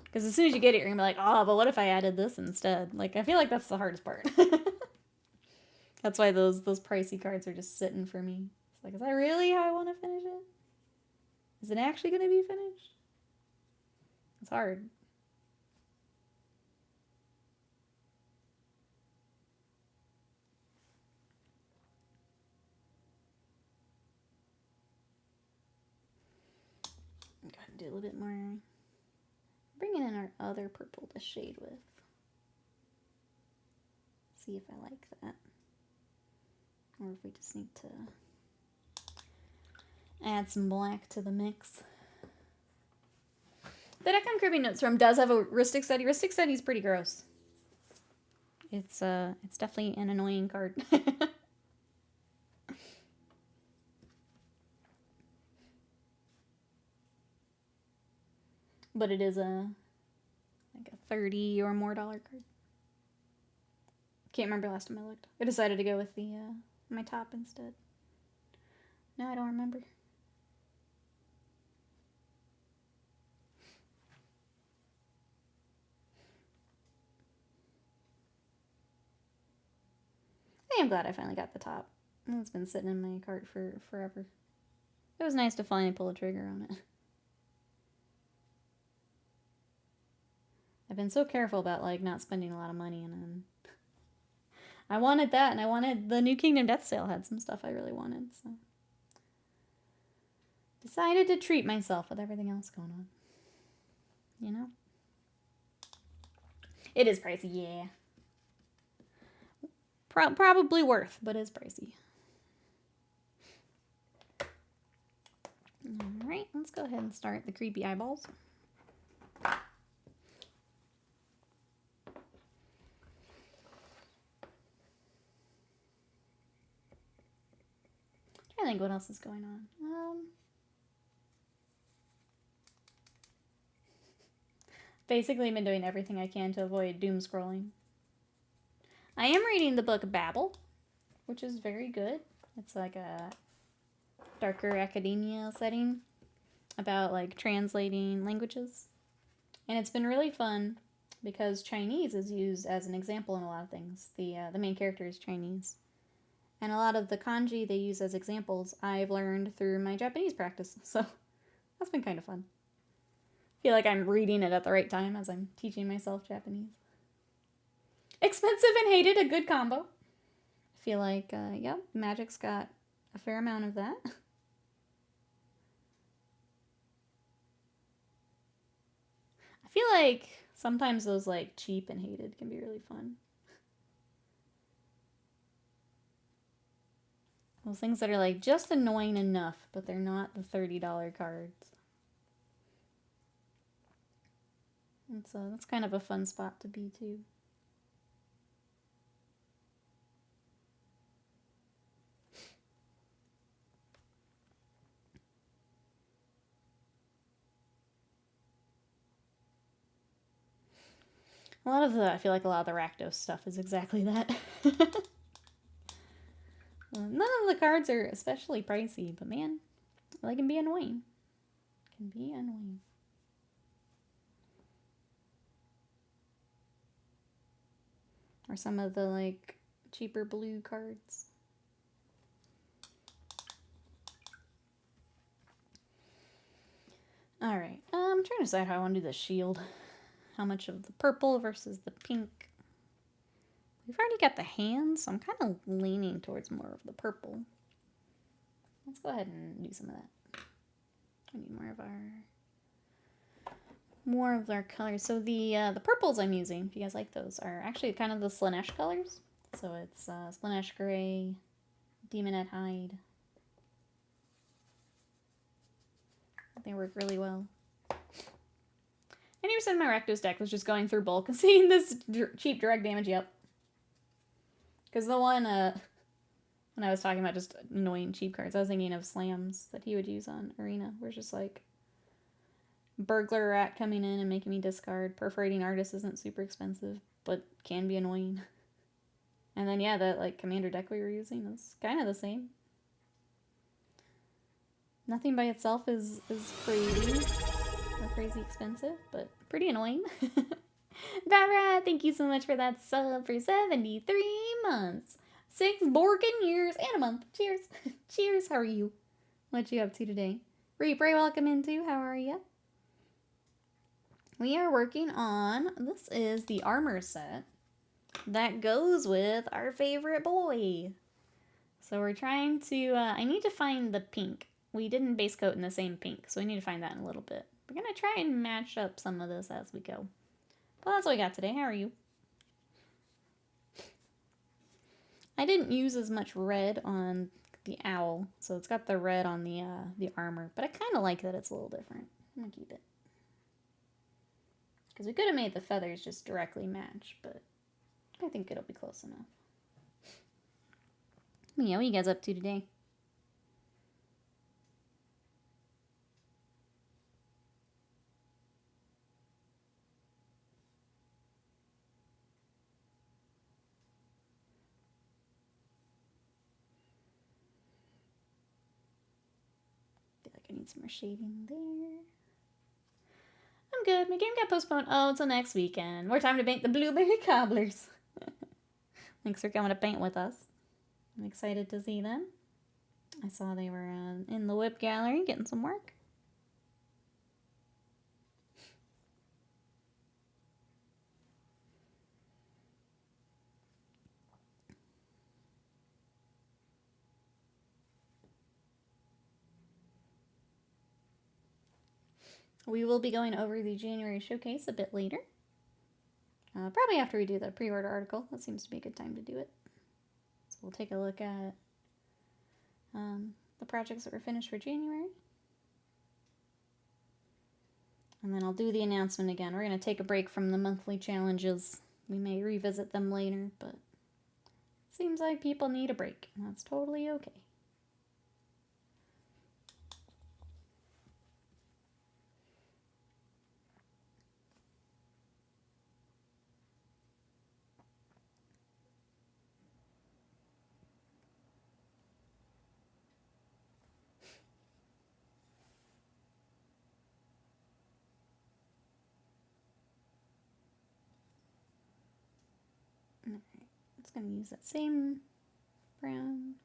Because as soon as you get it, you're going to be like, oh, but what if I added this instead? Like, I feel like that's the hardest part. That's why those pricey cards are just sitting for me. It's like, is that really how I want to finish it? Is it actually going to be finished? It's hard. Go ahead and do a little bit more. Bringing in our other purple to shade with. See if I like that. Or if we just need to add some black to the mix. The deck I'm cribbing notes from does have a Ristic Study. Ristic Study is pretty gross. It's definitely an annoying card. But it is like a $30 or more card. Can't remember last time I looked. I decided to go with the my top instead. No, I don't remember. I am glad I finally got the top. It's been sitting in my cart for forever. It was nice to finally pull a trigger on it. I've been so careful about, like, not spending a lot of money, and then I wanted that, and I wanted the New Kingdom Death Sale had some stuff I really wanted, so decided to treat myself with everything else going on. You know? It is pricey, yeah. Probably worth, but it's pricey. Alright, let's go ahead and start the creepy eyeballs. I think what else is going on. Basically, I've been doing everything I can to avoid doom scrolling. I am reading the book Babel, which is very good. It's like a darker academia setting about like translating languages. And it's been really fun because Chinese is used as an example in a lot of things. The main character is Chinese. And a lot of the kanji they use as examples I've learned through my Japanese practice. So that's been kind of fun. I feel like I'm reading it at the right time as I'm teaching myself Japanese. Expensive and hated, a good combo. I feel like, yep, Magic's got a fair amount of that. I feel like sometimes those like cheap and hated can be really fun. Those things that are like just annoying enough, but they're not the $30 cards. And so that's kind of a fun spot to be too. I feel like a lot of the Rakdos stuff is exactly that. None of the cards are especially pricey, but man, they can be annoying. Can be annoying. Or some of the like cheaper blue cards. Alright, I'm trying to decide how I want to do the shield. How much of the purple versus the pink. We've already got the hands, so I'm kind of leaning towards more of the purple. Let's go ahead and do some of that. I need more of our colors. So the purples I'm using, if you guys like those, are actually kind of the Slanesh colors. So it's Slanesh Gray, Demonette Hide. They work really well. 90% of my Rakdos deck was just going through bulk and seeing this cheap direct damage, yep. Because the one, when I was talking about just annoying cheap cards, I was thinking of slams that he would use on Arena, where it's just like Burglar Rat coming in and making me discard. Perforating Artist isn't super expensive, but can be annoying. And then, yeah, that like Commander deck we were using is kind of the same. Nothing by itself is crazy or crazy expensive, but pretty annoying. Barbara, thank you so much for that sub for 73 months. 6 Borkin years and a month. Cheers. Cheers. How are you? What you up to today? Reaper, welcome in too. How are you? We are working on, this is the armor set that goes with our favorite boy. So we're trying to, I need to find the pink. We didn't base coat in the same pink, so we need to find that in a little bit. We're going to try and match up some of this as we go. Well, that's what we got today. How are you? I didn't use as much red on the owl, so it's got the red on the armor, but I kind of like that it's a little different. I'm going to keep it. Because we could have made the feathers just directly match, but I think it'll be close enough. Yeah, what are you guys up to today? I feel like I need some more shading there. I'm good. My game got postponed. Oh, until next weekend. More time to paint the blueberry cobblers. Thanks for coming to paint with us. I'm excited to see them. I saw they were in the whip gallery getting some work. We will be going over the January showcase a bit later. Probably after we do the pre-order article. That seems to be a good time to do it. So we'll take a look at the projects that were finished for January. And then I'll do the announcement again. We're going to take a break from the monthly challenges. We may revisit them later, but it seems like people need a break. And that's totally okay. Alright, it's going to use that same brown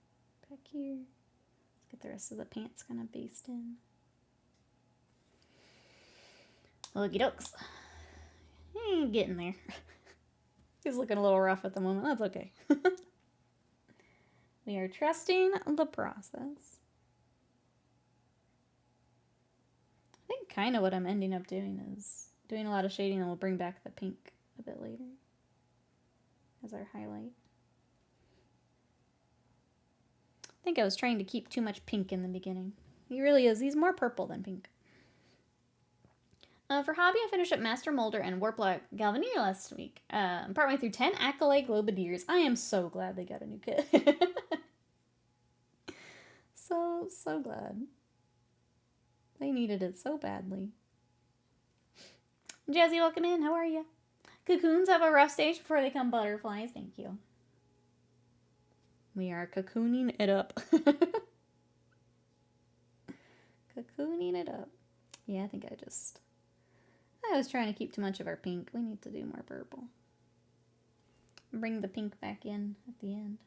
back here. Let's get the rest of the pants kind of based in. Okie dokes. Getting there. He's looking a little rough at the moment. That's okay. We are trusting the process. I think kind of what I'm ending up doing is doing a lot of shading, and we'll bring back the pink a bit later as our highlight. I think I was trying to keep too much pink in the beginning. He really is. He's more purple than pink. For hobby, I finished up Master Molder and Warplock Galvanier last week. I'm partway through 10 Acolyte Globadiers. I am so glad they got a new kit. So glad. They needed it so badly. Jazzy, welcome in. How are you? Cocoons have a rough stage before they become butterflies. Thank you. We are cocooning it up. Cocooning it up. Yeah, I think I was trying to keep too much of our pink. We need to do more purple. Bring the pink back in at the end.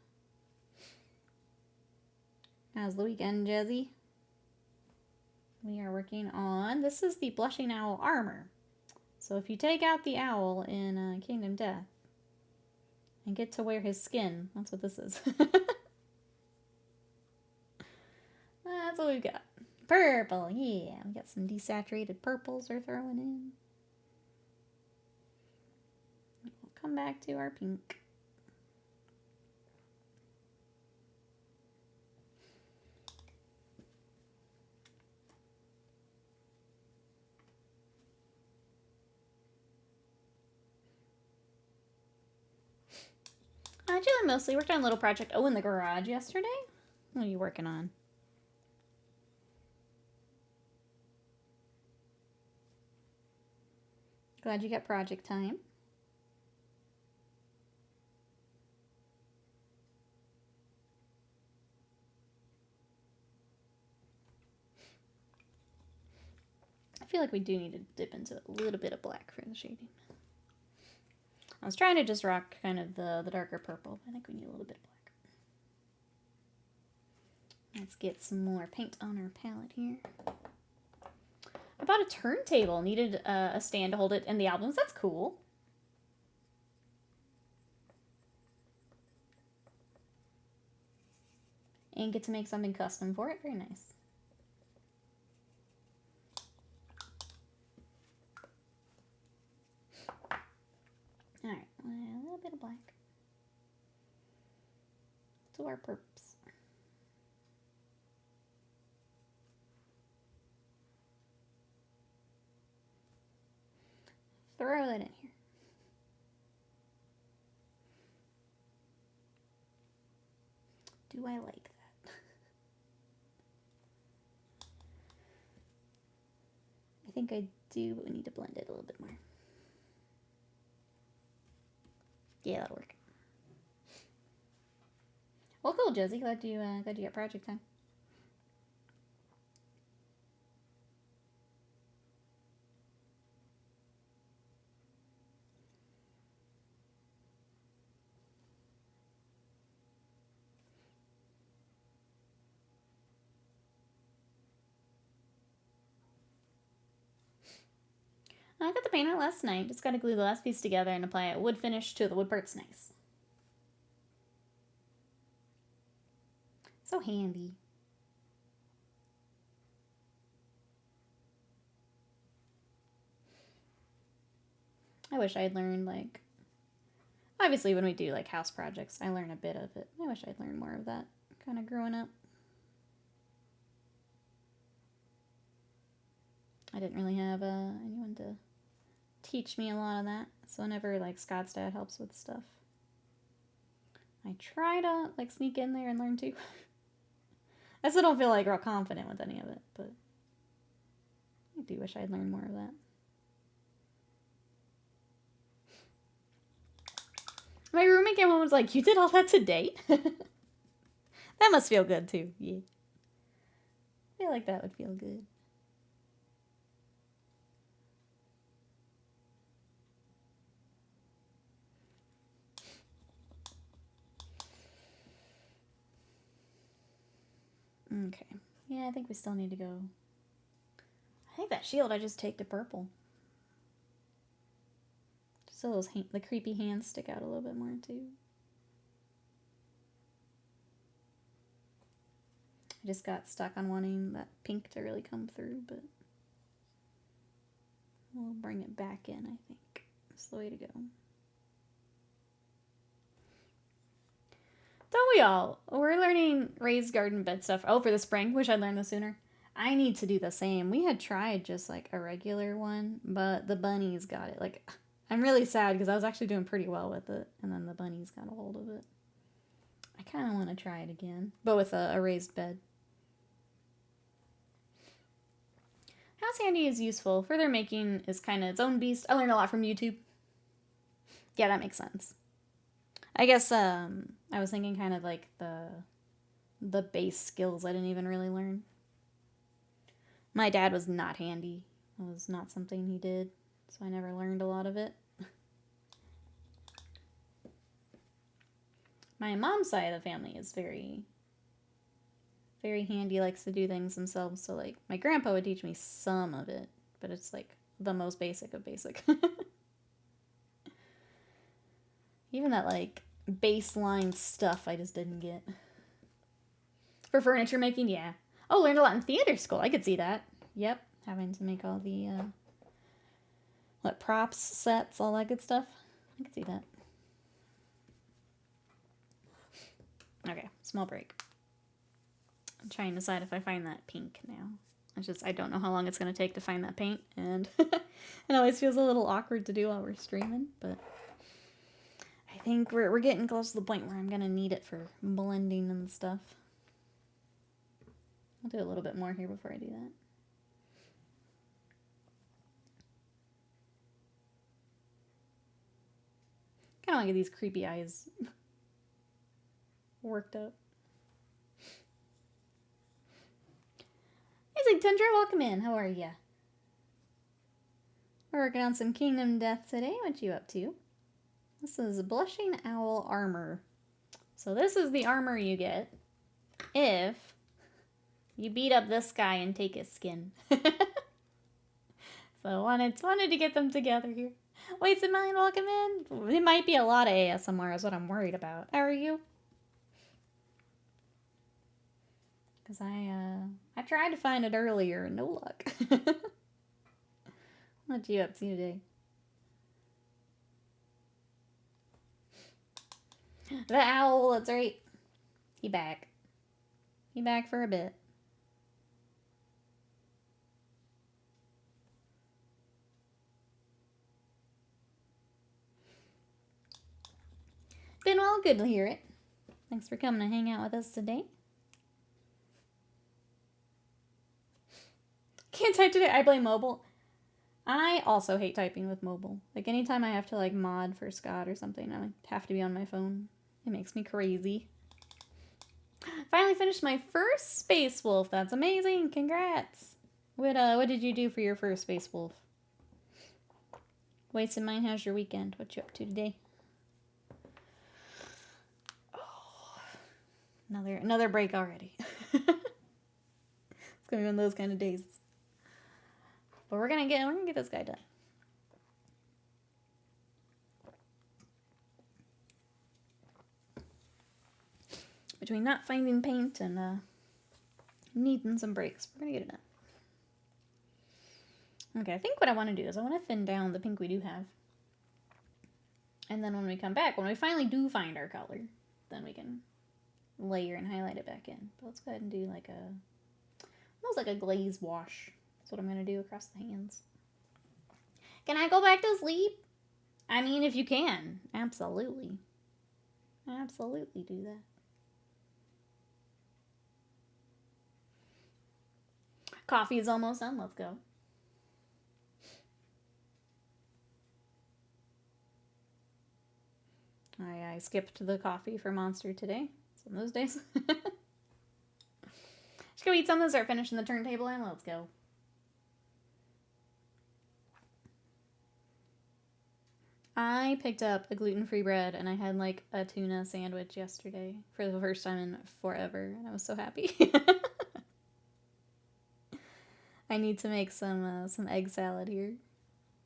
How's the weekend, Jazzy? We are working on, this is the Blushing Owl armor. So if you take out the owl in Kingdom Death and get to wear his skin, that's what this is. That's what we've got. Purple, yeah. We got some desaturated purples we're throwing in. We'll come back to our pink. Actually, mostly worked on a little project. Oh, in the garage yesterday? What are you working on? Glad you got project time. I feel like we do need to dip into a little bit of black for the shading. I was trying to just rock kind of the darker purple, but I think we need a little bit of black. Let's get some more paint on our palette here. I bought a turntable. Needed a stand to hold it in the albums. That's cool. And get to make something custom for it. Very nice. Alright, a little bit of black. To our purps. Throw that in here. Do I like that? I think I do, but we need to blend it a little bit more. Yeah, that'll work. Well, cool, Josie. Glad you got project time. I got the painter last night. Just gotta glue the last piece together and apply a wood finish to the wood part's nice. So handy. I wish I'd learned, like, obviously when we do, like, house projects, I learn a bit of it. I wish I'd learned more of that kind of growing up. I didn't really have anyone to teach me a lot of that. So whenever like Scott's dad helps with stuff, I try to like sneak in there and learn too. I still don't feel like real confident with any of it, but I do wish I'd learned more of that. My roommate came home and was like, "You did all that today?" That must feel good too. Yeah. I feel like that would feel good. Okay. Yeah, I think we still need to go. I think that shield I just take to purple. Just so those the creepy hands stick out a little bit more too. I just got stuck on wanting that pink to really come through, but we'll bring it back in, I think. That's the way to go. We're learning raised garden bed stuff. Oh, for the spring. Wish I'd learned this sooner. I need to do the same. We had tried just like a regular one, but the bunnies got it. Like, I'm really sad because I was actually doing pretty well with it, and then the bunnies got a hold of it. I kind of want to try it again, but with a raised bed. House handy is useful. Further making is kind of its own beast. I learned a lot from YouTube. Yeah, that makes sense. I guess I was thinking kind of like the base skills I didn't even really learn. My dad was not handy. It was not something he did, so I never learned a lot of it. My mom's side of the family is very, very handy, likes to do things themselves, so like my grandpa would teach me some of it, but it's like the most basic of basic. Even that like baseline stuff I just didn't get. For furniture making, yeah. Oh, learned a lot in theater school. I could see that. Yep, having to make all the props, sets, all that good stuff. I could see that. Okay, small break. I'm trying to decide if I find that pink now. It's just I don't know how long it's gonna take to find that paint, and it always feels a little awkward to do while we're streaming, but I think we're getting close to the point where I'm gonna need it for blending and stuff. I'll do a little bit more here before I do that. Kind of want to get these creepy eyes worked up. Hey, Tundra, welcome in. How are ya? We're working on some Kingdom Death today. What you up to? This is Blushing Owl Armor. So this is the armor you get if you beat up this guy and take his skin. So I wanted to get them together here. Wait, Simone, welcome in. It might be a lot of ASMR is what I'm worried about. How are you? Because I tried to find it earlier and no luck. What you up to today? The owl, that's right. He back. He back for a bit. Been well, good to hear it. Thanks for coming to hang out with us today. Can't type today. I blame mobile. I also hate typing with mobile. Like anytime I have to like mod for Scott or something, I have to be on my phone. It makes me crazy. Finally finished my first Space Wolf. That's amazing. Congrats. What did you do for your first Space Wolf? Wasted mine. How's your weekend? What you up to today? Oh, another break already. It's gonna be one of those kind of days. But we're gonna get this guy done. Between not finding paint and needing some breaks, we're gonna get it done. Okay, I think what I want to do is I want to thin down the pink we do have. And then when we come back, when we finally do find our color, then we can layer and highlight it back in. But let's go ahead and do like almost like a glaze wash. That's what I'm going to do across the hands. Can I go back to sleep? I mean, if you can. Absolutely. Absolutely do that. Coffee is almost done. Let's go. I skipped the coffee for Monster today. Some of those days. Just go eat something, start finishing the turntable, and let's go. I picked up a gluten-free bread, and I had like a tuna sandwich yesterday for the first time in forever, and I was so happy. I need to make some egg salad here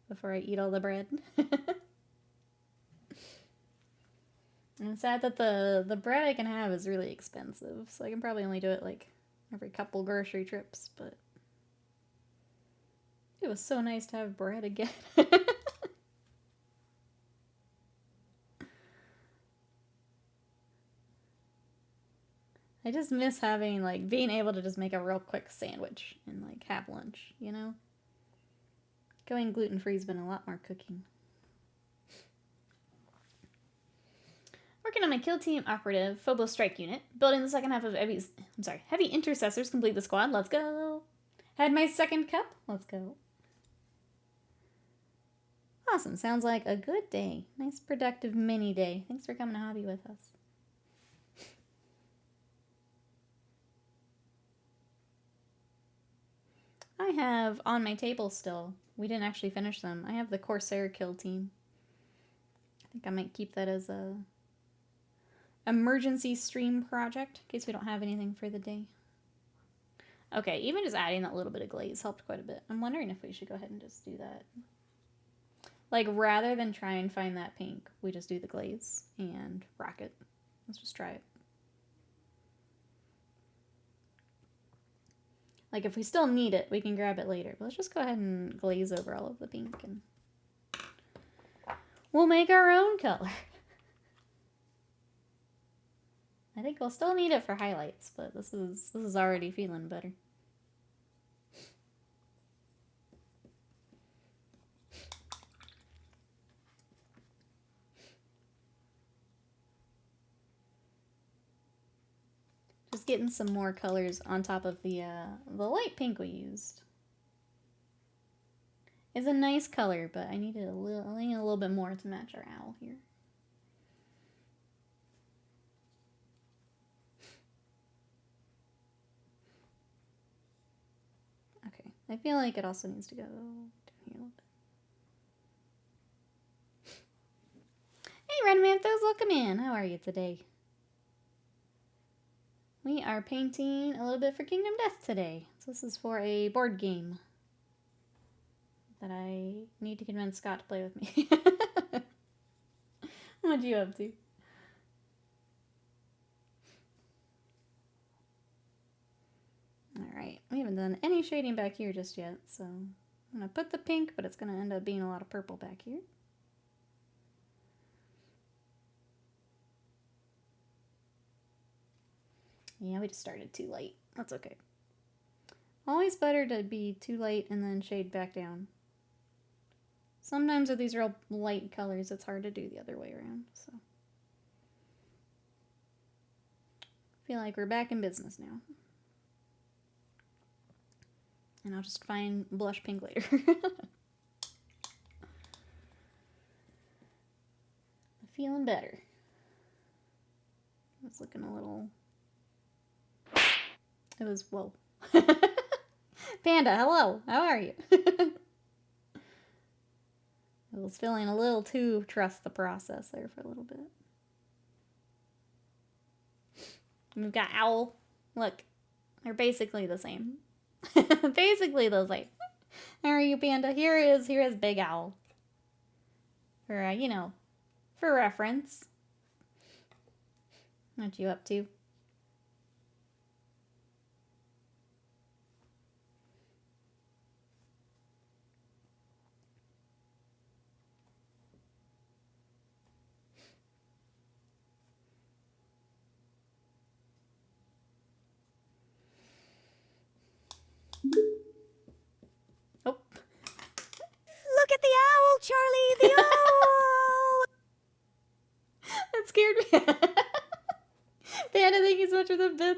before I eat all the bread. I'm sad that the bread I can have is really expensive, so I can probably only do it like every couple grocery trips, but it was so nice to have bread again. I just miss having, like, being able to just make a real quick sandwich and, like, have lunch, you know? Going gluten-free has been a lot more cooking. Working on my kill team operative, Phobos strike unit. Building the second half of heavy intercessors complete the squad. Let's go. Had my second cup. Let's go. Awesome. Sounds like a good day. Nice productive mini day. Thanks for coming to hobby with us. I have on my table still. We didn't actually finish them. I have the Corsair kill team. I think I might keep that as a emergency stream project in case we don't have anything for the day. Okay, even just adding that little bit of glaze helped quite a bit. I'm wondering if we should go ahead and just do that. Like, rather than try and find that pink, we just do the glaze and rock it. Let's just try it. Like, if we still need it, we can grab it later. But let's just go ahead and glaze over all of the pink, and we'll make our own color. I think we'll still need it for highlights, but this is already feeling better. Just getting some more colors on top of the light pink we used. It's a nice color, but I need a little bit more to match our owl here. Okay, I feel like it also needs to go down here a little bit. Hey, Red Manthos, welcome in. How are you today? We are painting a little bit for Kingdom Death today. So this is for a board game that I need to convince Scott to play with me. What you up to? Alright, we haven't done any shading back here just yet, so I'm going to put the pink, but it's going to end up being a lot of purple back here. Yeah, we just started too light. That's okay. Always better to be too light and then shade back down. Sometimes with these real light colors, it's hard to do the other way around, so. Feel like we're back in business now. And I'll just find blush pink later. Feeling better. It's looking a little... It was, whoa. Panda, hello. How are you? I was feeling a little too trust the process there for a little bit. We've got owl. Look, they're basically the same. Basically the same. How are you, Panda? Here is Big Owl. For, you know, for reference. What you up to?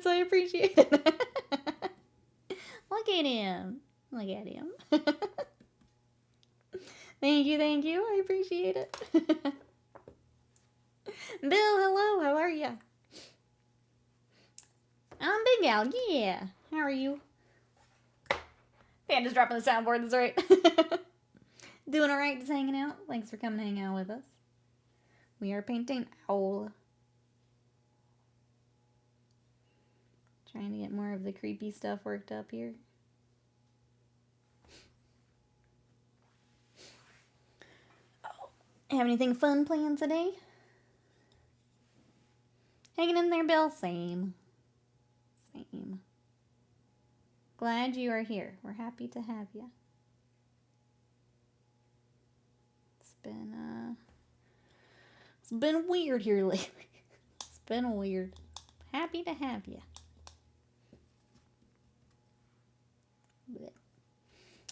I appreciate it. Look at him. Look at him. Thank you. I appreciate it. Bill, hello. How are you? I'm Big Al. Yeah. How are you? Panda's dropping the soundboard. That's right. Doing all right, just hanging out. Thanks for coming to hang out with us. We are painting Owl. Trying to get more of the creepy stuff worked up here. Oh. Have anything fun planned today? Hanging in there, Bill? Same. Glad you are here. We're happy to have you. It's been weird here lately. It's been weird. Happy to have you.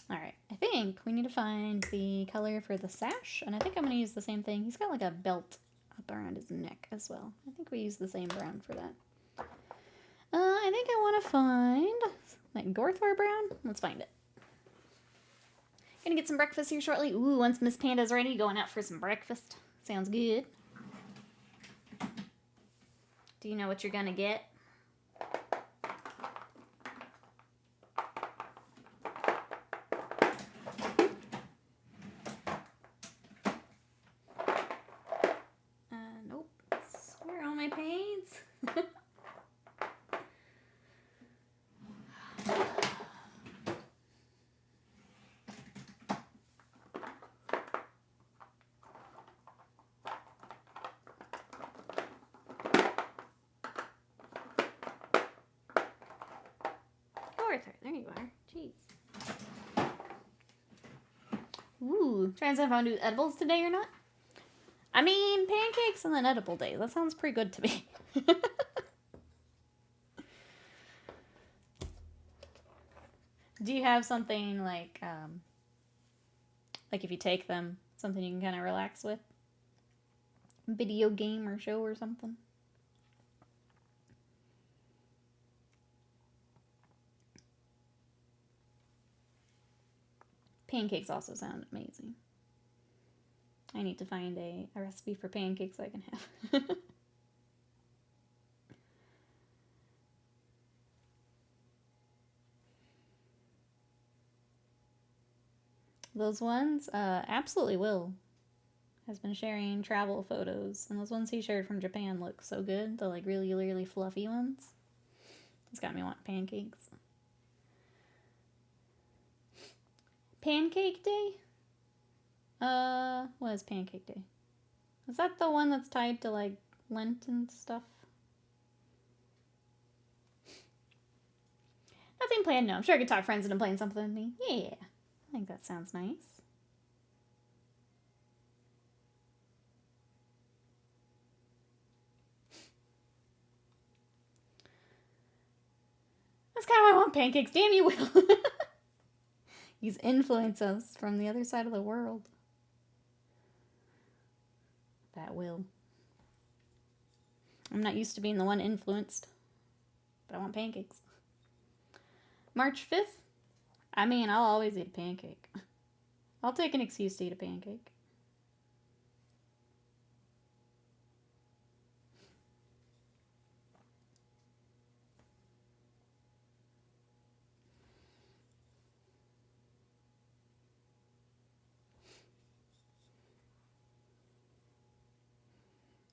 Alright, I think we need to find the color for the sash, and I think I'm going to use the same thing. He's got like a belt up around his neck as well. I think we use the same brown for that. I think I want to find like Gorthor brown. Let's find it. Gonna get some breakfast here shortly. Ooh, once Miss Panda's ready, going out for some breakfast. Sounds good. Do you know what you're gonna get? Nope. Where are all my paints? There you are. Jeez. Ooh, trying to see if I want to do edibles today or not. I mean, pancakes and then edible day. That sounds pretty good to me. Do you have something like if you take them, something you can kind of relax with? Video game or show or something? Pancakes also sound amazing. I need to find a recipe for pancakes I can have. Those ones, absolutely will. Has been sharing travel photos, and those ones he shared from Japan look so good. The like really, really fluffy ones. It's got me wanting pancakes. Pancake Day? What is Pancake Day? Is that the one that's tied to, like, Lent and stuff? Nothing planned, no. I'm sure I could talk friends into playing something with me. Yeah, I think that sounds nice. That's kind of why I want pancakes. Damn you, Will. He's influenced us from the other side of the world. That Will. I'm not used to being the one influenced, but I want pancakes. March 5th? I mean, I'll always eat a pancake. I'll take an excuse to eat a pancake.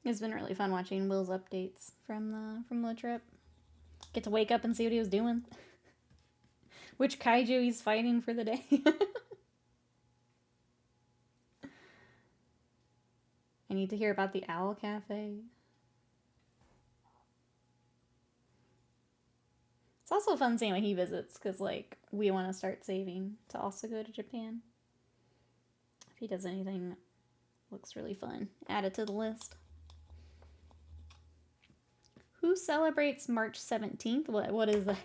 It's been really fun watching Will's updates from the trip. Get to wake up and see what he was doing. Which kaiju he's fighting for the day. I need to hear about the Owl Cafe. It's also fun seeing what he visits, because, like, we want to start saving to also go to Japan. If he does anything that looks really fun, add it to the list. Who celebrates March 17th? What is that?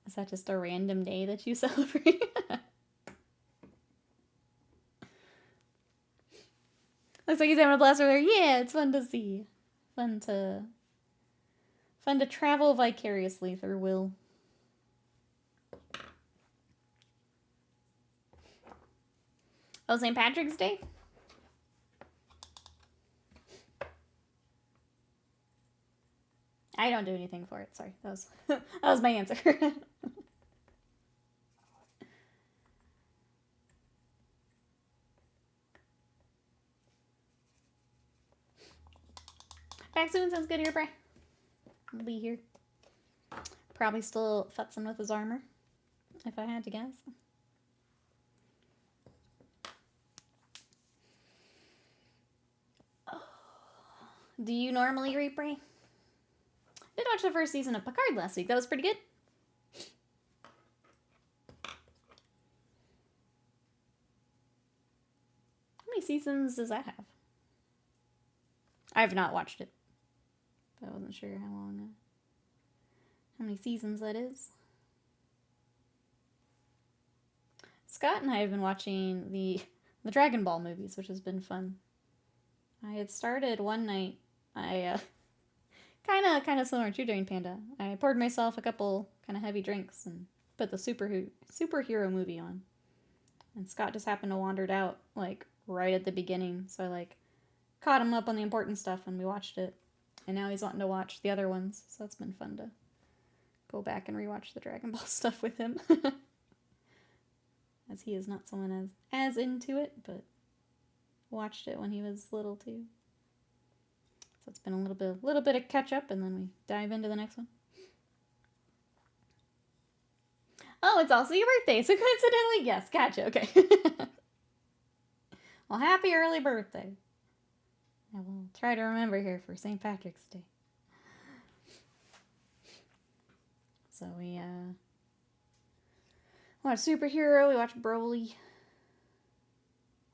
Is that just a random day that you celebrate? Looks like he's having a blast over there. Yeah, it's fun to see. Fun to Fun to travel vicariously through Will. Oh, St. Patrick's Day? I don't do anything for it. Sorry. That was my answer. Back soon sounds good here, Bray. I'll be here. Probably still futzing with his armor, if I had to guess. Oh. Do you normally read, Bray? Did watch the first season of Picard last week. That was pretty good. How many seasons does that have? I have not watched it. I wasn't sure how many seasons that is. Scott and I have been watching the Dragon Ball movies, which has been fun. I had started one night. I kind of similar to Jane Panda. I poured myself a couple kind of heavy drinks and put the superhero movie on. And Scott just happened to wander out like right at the beginning, so I like caught him up on the important stuff and we watched it. And now he's wanting to watch the other ones, so it's been fun to go back and rewatch the Dragon Ball stuff with him. As he is not someone as into it, but watched it when he was little too. So it's been a little bit of catch up, and then we dive into the next one. Oh, it's also your birthday, so coincidentally, yes, gotcha, okay. Well, happy early birthday. I will try to remember here for St. Patrick's Day. So we watched Superhero, we watched Broly.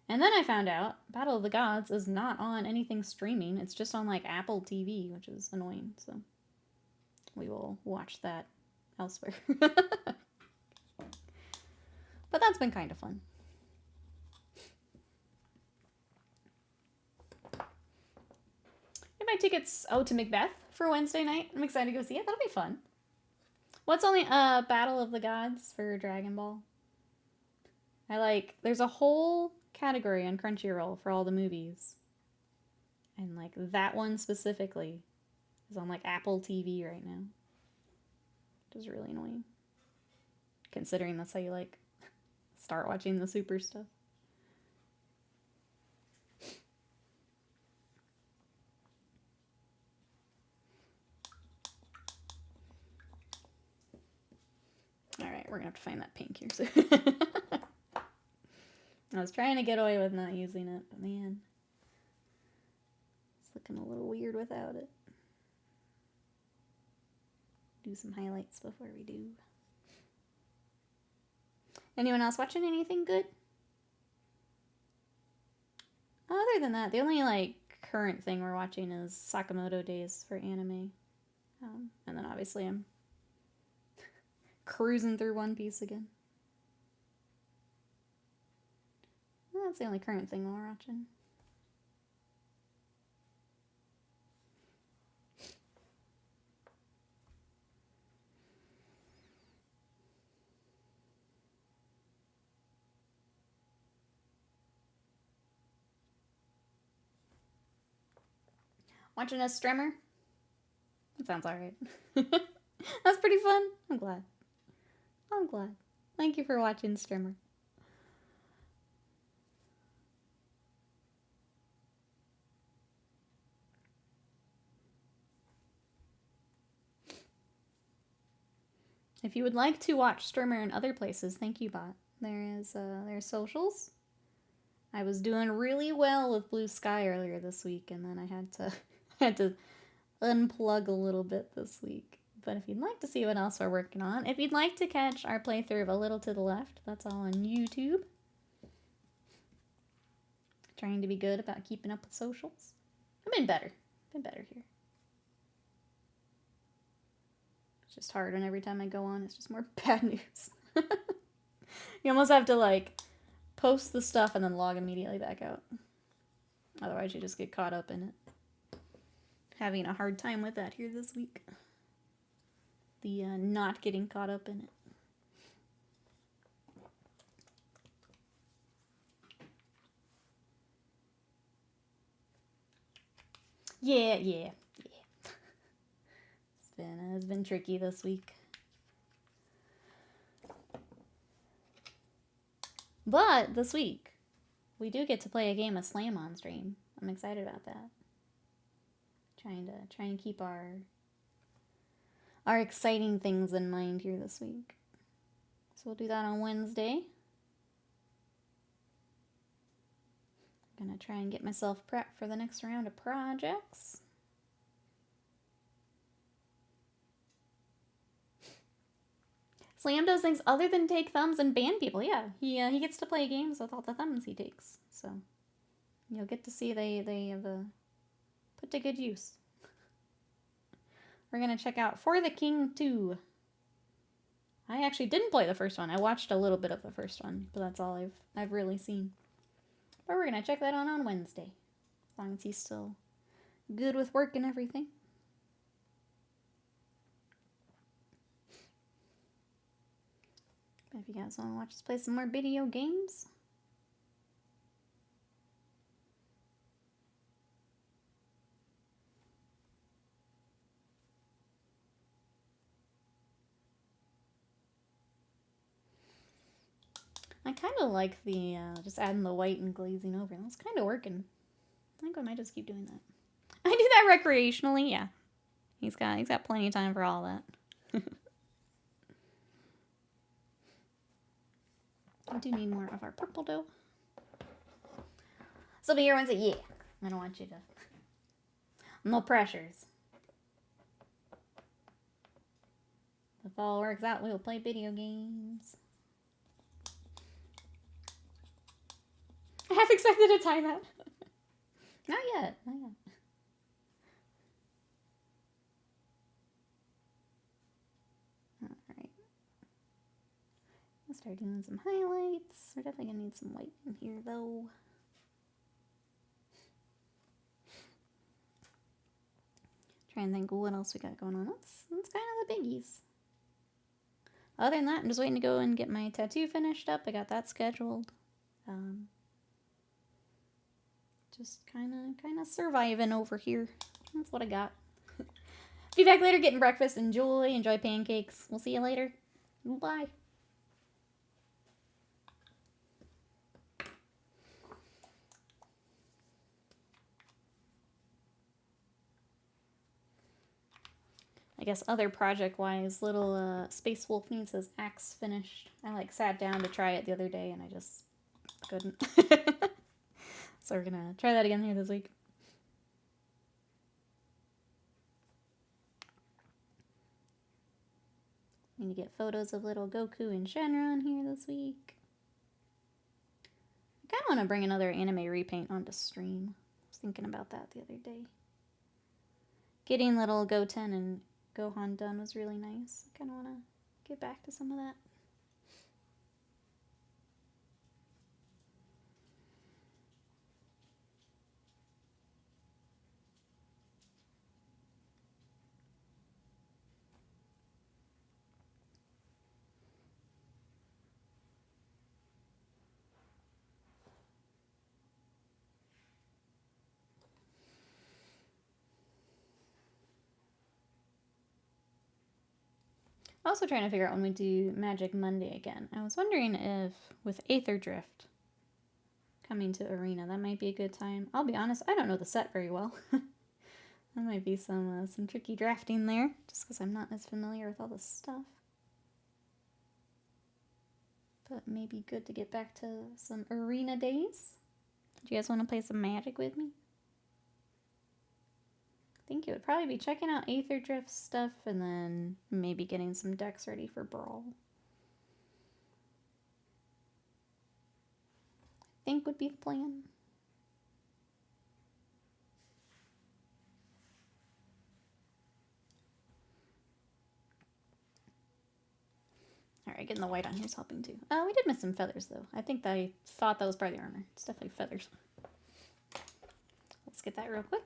And then I found out Battle of the Gods is not on anything streaming. It's just on like Apple TV, which is annoying. So we will watch that elsewhere. But that's been kind of fun. My tickets to Macbeth for Wednesday night. I'm excited to go see it. That'll be fun. What's only Battle of the Gods for Dragon Ball? There's a whole category on Crunchyroll for all the movies. And like that one specifically is on like Apple TV right now. Which is really annoying. Considering that's how you like start watching the super stuff. Alright, we're gonna have to find that pink here soon. I was trying to get away with not using it, but man, it's looking a little weird without it. Do some highlights before we do. Anyone else watching anything good? Other than that, the only like current thing we're watching is Sakamoto Days for anime. And then obviously I'm cruising through One Piece again. That's the only current thing we're watching. Watching a strimmer? That sounds alright. That's pretty fun. I'm glad. Thank you for watching, Strimmer. If you would like to watch Strimmer in other places, thank you, bot. There's socials. I was doing really well with Blue Sky earlier this week, and then I had to unplug a little bit this week. But if you'd like to see what else we're working on, if you'd like to catch our playthrough of A Little to the Left, that's all on YouTube. Trying to be good about keeping up with socials. I've been better here. It's just hard, and every time I go on, it's just more bad news. You almost have to, like, post the stuff and then log immediately back out. Otherwise, you just get caught up in it. Having a hard time with that here this week. the not getting caught up in it. Yeah. It's been tricky this week. But this week, we do get to play a game of Slam on stream. I'm excited about that. Trying to keep our exciting things in mind here this week. So we'll do that on Wednesday. I'm gonna try and get myself prepped for the next round of projects. Slam does things other than take thumbs and ban people. Yeah, he gets to play games with all the thumbs he takes. So you'll get to see they have put to good use. We're gonna check out For the King 2. I actually didn't play the first one. I watched a little bit of the first one, but that's all I've really seen. But we're gonna check that out on Wednesday, as long as he's still good with work and everything. But if you guys want to watch us play some more video games, I kind of like the just adding the white and glazing over. That's kind of working. I think I might just keep doing that. I do that recreationally, yeah. He's got plenty of time for all that. I do need more of our purple dough. So be here Wednesday, yeah. I don't want you to. No pressures. If all works out, we'll play video games. I half expected a timeout. Not yet. Alright. I'll start doing some highlights. We're definitely gonna need some white in here though. Try and think what else we got going on. That's kind of the biggies. Other than that, I'm just waiting to go and get my tattoo finished up. I got that scheduled. Just kind of surviving over here. That's what I got. Be back later getting breakfast. Enjoy pancakes. We'll see you later. Bye. I guess other project-wise, little Space Wolf needs his axe finished. I sat down to try it the other day and I just couldn't. So we're gonna try that again here this week. Need to get photos of little Goku and Shenron here this week. I kind of want to bring another anime repaint onto stream. I was thinking about that the other day. Getting little Goten and Gohan done was really nice. I kind of want to get back to some of that. Also trying to figure out when we do Magic Monday again. I was wondering if with Aether Drift coming to Arena, that might be a good time. I'll be honest, I don't know the set very well. There might be some tricky drafting there, just because I'm not as familiar with all this stuff. But maybe good to get back to some Arena days. Do you guys want to play some Magic with me? I think it would probably be checking out Aether Drift stuff and then maybe getting some decks ready for Brawl. I think would be the plan. Alright, getting the white on here is helping too. We did miss some feathers though. I think I thought that was part of the armor. It's definitely feathers. Let's get that real quick.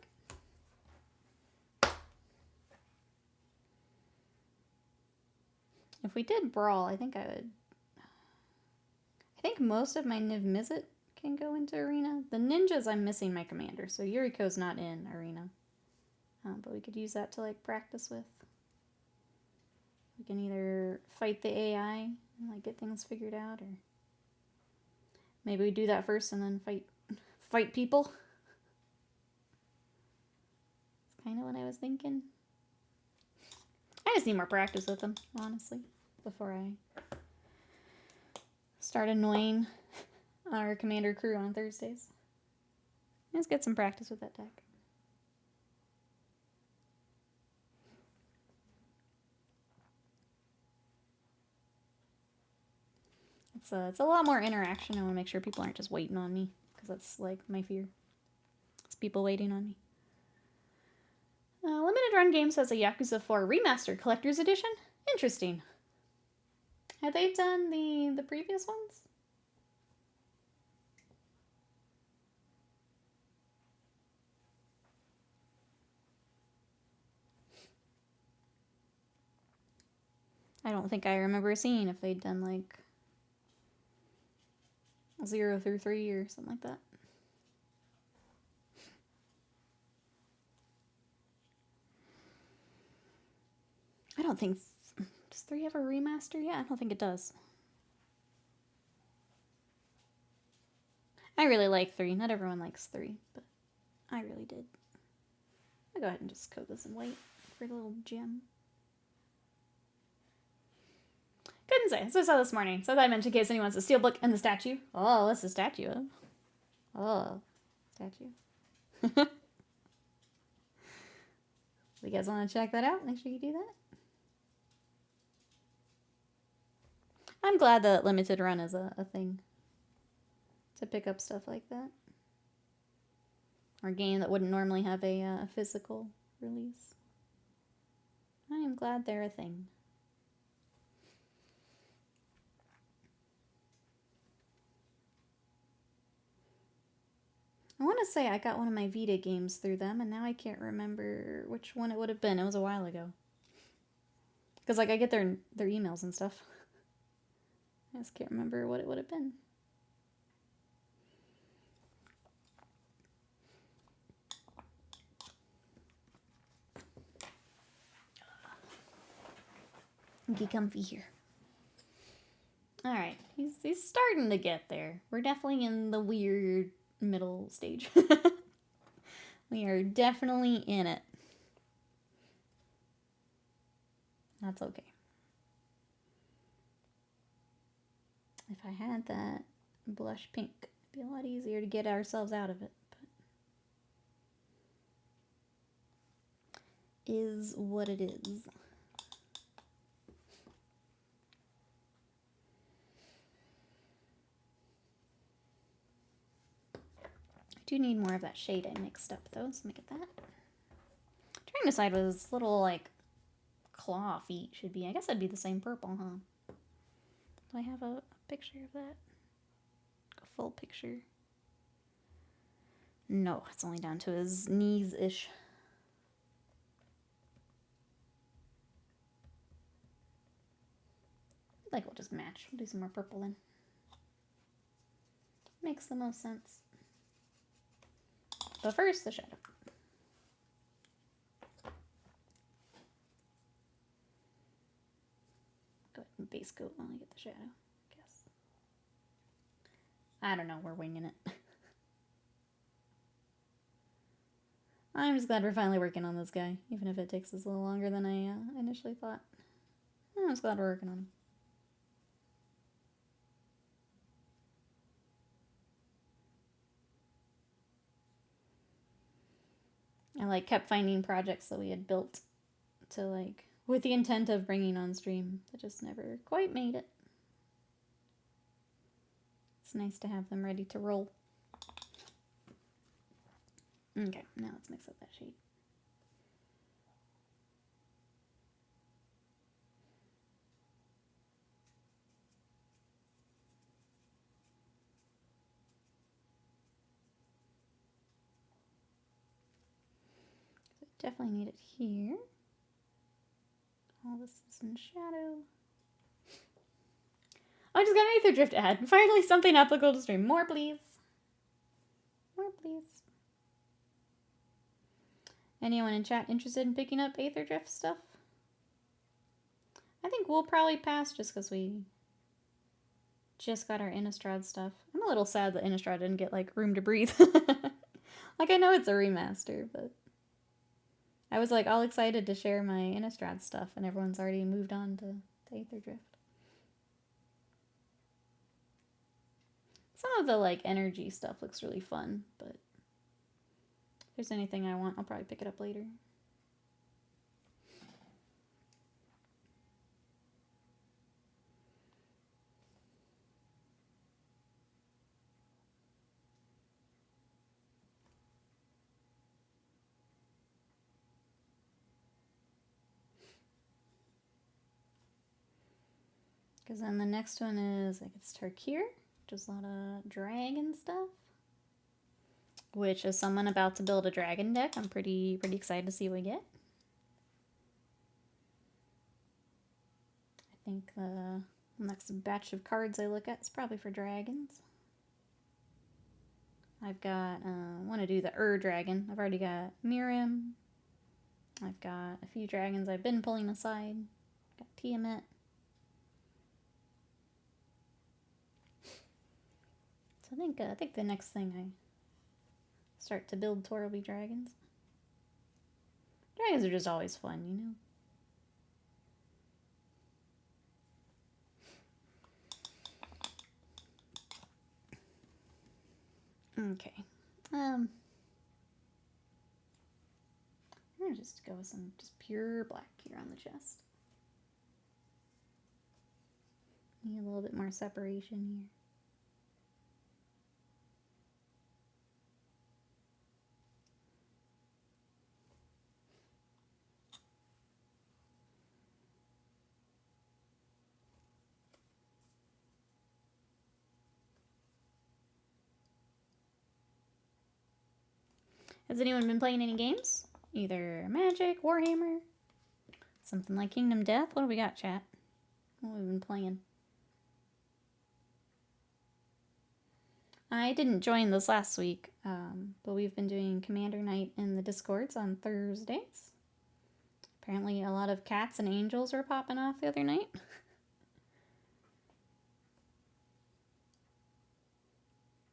If we did Brawl, I think I would... I think most of my Niv Mizzet can go into Arena. The ninjas, I'm missing my commander, so Yuriko's not in Arena. But we could use that to, like, practice with. We can either fight the AI and, like, get things figured out, or... Maybe we do that first and then fight people. That's kind of what I was thinking. I just need more practice with them, honestly, before I start annoying our commander crew on Thursdays. Let's get some practice with that deck. It's a lot more interaction. I want to make sure people aren't just waiting on me, because that's like my fear. It's people waiting on me. Limited Run Games has a Yakuza 4 Remastered Collector's Edition. Interesting. Have they done the previous ones? I don't think I remember seeing if they'd done like 0 through 3 or something like that. I don't think... Does 3 have a remaster? Yeah, I don't think it does. I really like 3. Not everyone likes 3, but I really did. I'll go ahead and just coat this in white for the little gem. Couldn't say. So I saw this morning. So I mentioned in case anyone wants a steelbook and the statue. Oh, what's the statue of? Oh, statue. If you guys want to check that out, make sure you do that. I'm glad that limited run is a thing to pick up stuff like that. Or a game that wouldn't normally have a physical release. I am glad they're a thing. I want to say I got one of my Vita games through them, and now I can't remember which one it would have been. It was a while ago. Because, like, I get their emails and stuff. I just can't remember what it would have been. Get comfy here. Alright, he's starting to get there. We're definitely in the weird middle stage. We are definitely in it. That's okay. If I had that blush pink, it'd be a lot easier to get ourselves out of it. But is what it is. I do need more of that shade I mixed up though, so let me get that. I'm trying to decide what this little like claw feet should be. I guess that'd be the same purple, huh? Do I have a picture of that? A full picture? No, it's only down to his knees-ish. I think we'll just match. We'll do some more purple then. Makes the most sense. But first, the shadow. Go ahead and base coat while I get the shadow, I guess. I don't know, we're winging it. I'm just glad we're finally working on this guy, even if it takes us a little longer than I initially thought. I'm just glad we're working on him. I like kept finding projects that we had built to like with the intent of bringing on stream that just never quite made it. It's nice to have them ready to roll. Okay, now let's mix up that shade. Definitely need it here. All this is in shadow. I just got an Aether Drift ad. Finally something applicable to stream. More, please. More, please. Anyone in chat interested in picking up Aether Drift stuff? I think we'll probably pass just because we just got our Innistrad stuff. I'm a little sad that Innistrad didn't get, like, Room to Breathe. Like, I know it's a remaster, but I was, like, all excited to share my Innistrad stuff, and everyone's already moved on to Aether Drift. Some of the, like, energy stuff looks really fun, but if there's anything I want, I'll probably pick it up later. Because then the next one is, I guess, Tarkir, which is a lot of dragon stuff. Which, as someone about to build a dragon deck, I'm pretty excited to see what we get. I think the next batch of cards I look at is probably for dragons. I've got, want to do the dragon. I've already got Mirim. I've got a few dragons I've been pulling aside. Got Tiamat. So I think the next thing I start to build toward will be dragons. Dragons are just always fun, you know? Okay. I'm gonna just go with some just pure black here on the chest. Need a little bit more separation here. Has anyone been playing any games? Either Magic, Warhammer, something like Kingdom Death? What do we got, chat? What have we been playing? I didn't join this last week, but we've been doing Commander Night in the Discords on Thursdays. Apparently a lot of cats and angels were popping off the other night.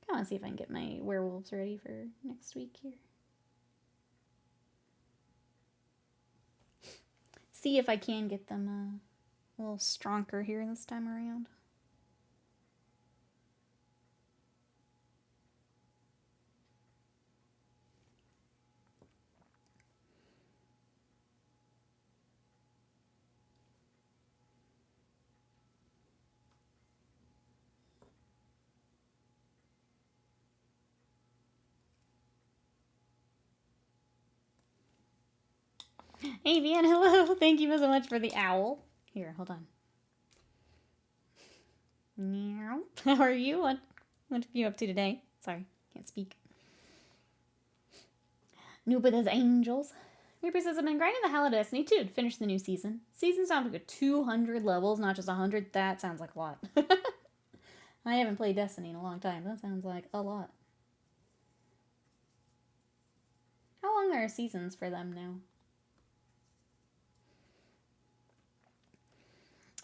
I want to see if I can get my werewolves ready for next week here. See if I can get them a little stronger here this time around. Avian, hello. Thank you so much for the owl. Here, hold on. Meow. How are you? What are you up to today? Sorry, can't speak. Nubida's Angels. Reaper says, I've been grinding the hell out of Destiny 2 to finish the new season. Season sounds like 200 levels, not just 100. That sounds like a lot. I haven't played Destiny in a long time. That sounds like a lot. How long are seasons for them now?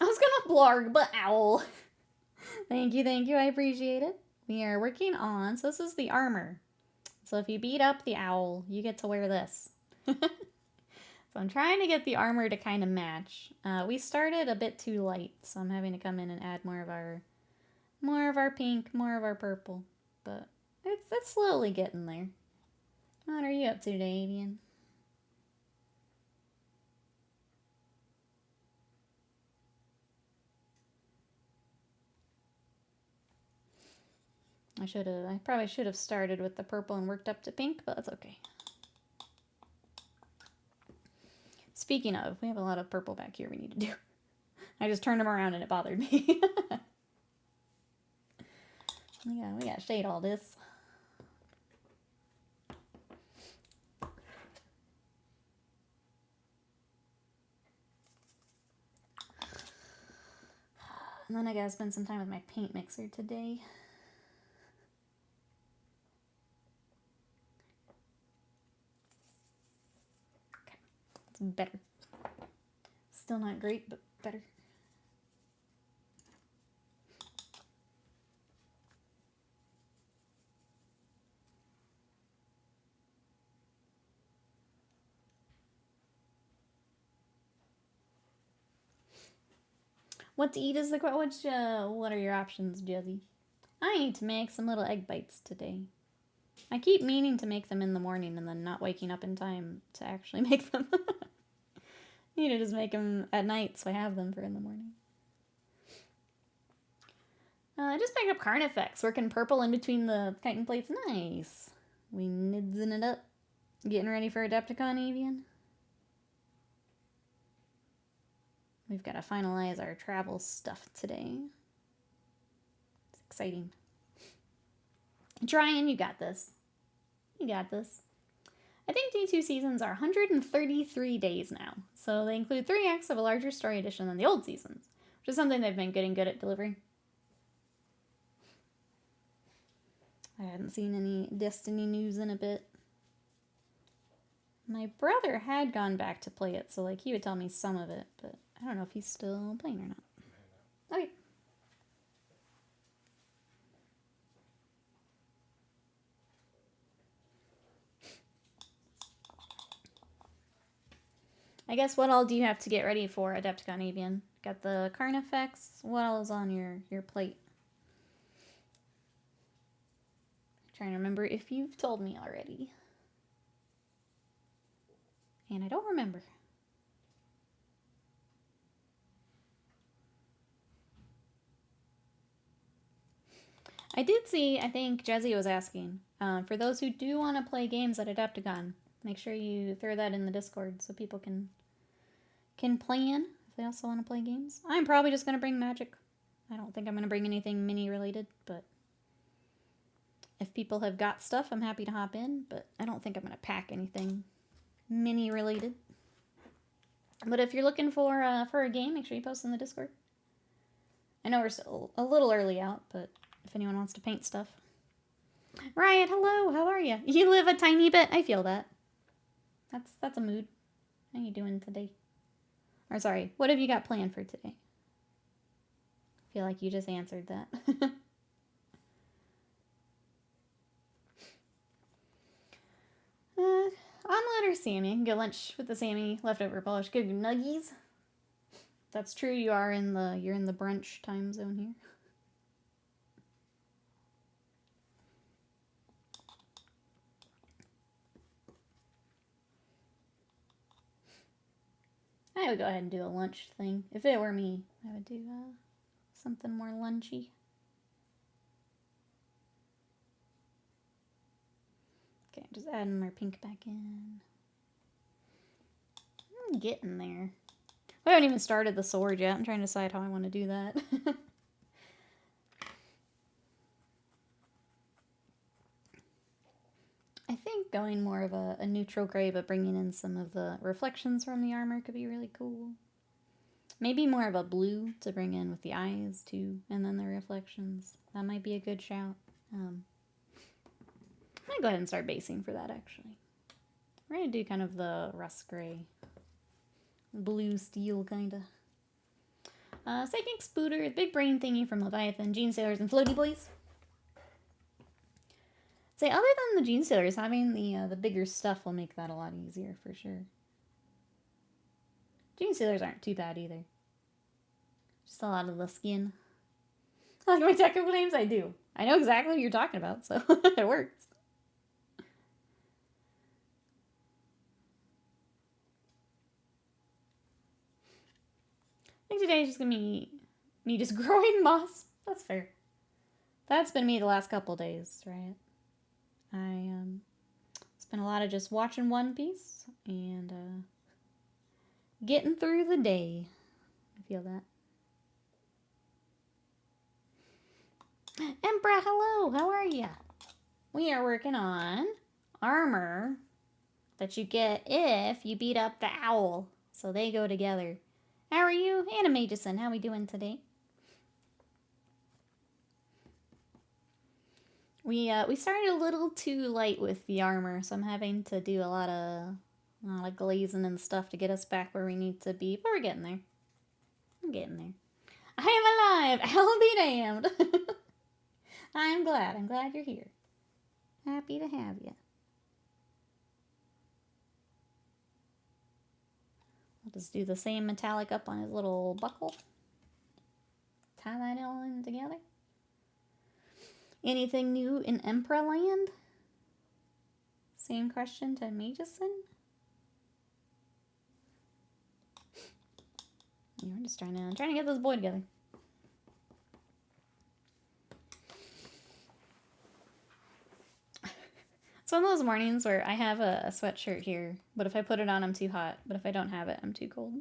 I was gonna blarg, but owl. Thank you, I appreciate it. We are working on, so this is the armor. So if you beat up the owl, you get to wear this. So I'm trying to get the armor to kind of match. We started a bit too light, so I'm having to come in and add more of our pink, more of our purple. But it's slowly getting there. What are you up to today, Avian? I probably should have started with the purple and worked up to pink, but that's okay. Speaking of, we have a lot of purple back here we need to do. I just turned them around and it bothered me. We got shade all this. And then then I gotta spend some time with my paint mixer today. Okay, it's better. Still not great, but better. What to eat is the question. What are your options, Jezzy? I need to make some little egg bites today. I keep meaning to make them in the morning and then not waking up in time to actually make them. Need to just make them at night so I have them for in the morning. I just picked up Carnifex, working purple in between the chitin plates. Nice. We nidzing it up. Getting ready for Adepticon Avian. We've got to finalize our travel stuff today. It's exciting. Ryan, you got this. You got this. I think D2 seasons are 133 days now, so they include 3 acts of a larger story edition than the old seasons, which is something they've been getting good at delivering. I hadn't seen any Destiny news in a bit. My brother had gone back to play it, so like he would tell me some of it, but I don't know if he's still playing or not. Okay. I guess what all do you have to get ready for Adepticon Avian? Got the Carnifex. What else is on your plate? I'm trying to remember if you've told me already. And I don't remember. I did see, I think Jezzy was asking, for those who do want to play games at Adepticon, make sure you throw that in the Discord so people can play in if they also want to play games. I'm probably just going to bring Magic. I don't think I'm going to bring anything mini related, but if people have got stuff, I'm happy to hop in, but I don't think I'm going to pack anything mini related. But if you're looking for a game, make sure you post in the Discord. I know we're still a little early out, but if anyone wants to paint stuff. Riot, hello, how are you? You live a tiny bit. I feel that. That's a mood. How you doing today? Or sorry, what have you got planned for today? I feel like you just answered that. Omelet or Sammy? I can get lunch with the Sammy, leftover polish, good nuggies. That's true, you're in the brunch time zone here. I would go ahead and do a lunch thing. If it were me, I would do something more lunchy. Okay, just adding our pink back in. I'm getting there. I haven't even started the sword yet. I'm trying to decide how I want to do that. I think going more of a neutral gray, but bringing in some of the reflections from the armor could be really cool. Maybe more of a blue to bring in with the eyes, too, and then the reflections. That might be a good shout. I'm going to go ahead and start basing for that, actually. We're going to do kind of the rust gray. Blue steel, kind of. Psychic Spooter, Big Brain Thingy from Leviathan, Gene Sailors, and Floaty Boys. Say, other than the Gene Sailors, having the bigger stuff will make that a lot easier, for sure. Gene Sailors aren't too bad, either. Just a lot of the skin. I like my technical names? I do. I know exactly what you're talking about, so it works. I think today is just going to be me just growing moss. That's fair. That's been me the last couple days, right? It's been a lot of just watching One Piece and getting through the day. I feel that. Emperor, hello, how are ya? We are working on armor that you get if you beat up the owl. So they go together. How are you? Anna Magison, how we doing today? We started a little too light with the armor, so I'm having to do a lot of glazing and stuff to get us back where we need to be, but we're getting there. I'm getting there. I am alive! I'll be damned! I'm glad. I'm glad you're here. Happy to have you. I'll just do the same metallic up on his little buckle. Tie that all in together. Anything new in Emperor Land? Same question to Mageson. We're just trying to get this boy together. It's one of those mornings where I have a sweatshirt here, but if I put it on, I'm too hot. But if I don't have it, I'm too cold.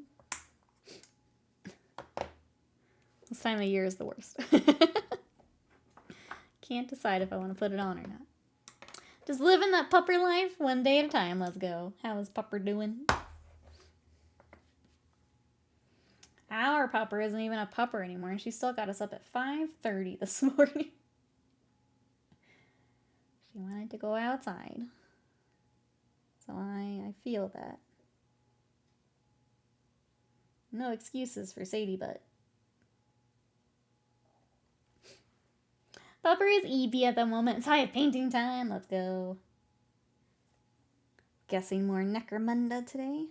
This time of year is the worst. Can't decide if I want to put it on or not. Just living that pupper life one day at a time. Let's go. How is Pupper doing? Our Pupper isn't even a pupper anymore, and she still got us up at 5:30 this morning. She wanted to go outside. So I feel that. No excuses for Sadie Butt. Pupper is EP at the moment, so I have painting time. Let's go. Guessing more Necromunda today.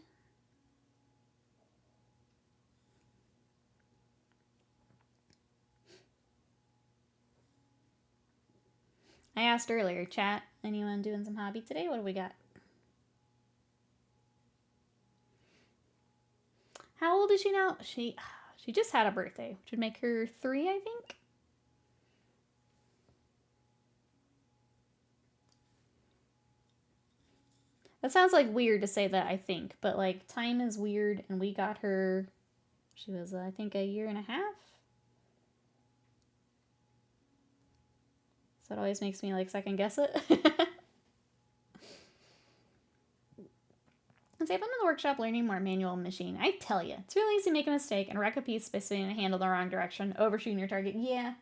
I asked earlier, chat, anyone doing some hobby today? What do we got? How old is she now? She just had a birthday, which would make her 3, I think. That sounds like weird to say that, I think, but like time is weird, and we got her, she was, I think, 1.5 years. So it always makes me like second guess it. Let's say I'm in the workshop learning more manual machine. I tell you, it's really easy to make a mistake and wreck a piece by spinning a handle the wrong direction, overshooting your target. Yeah,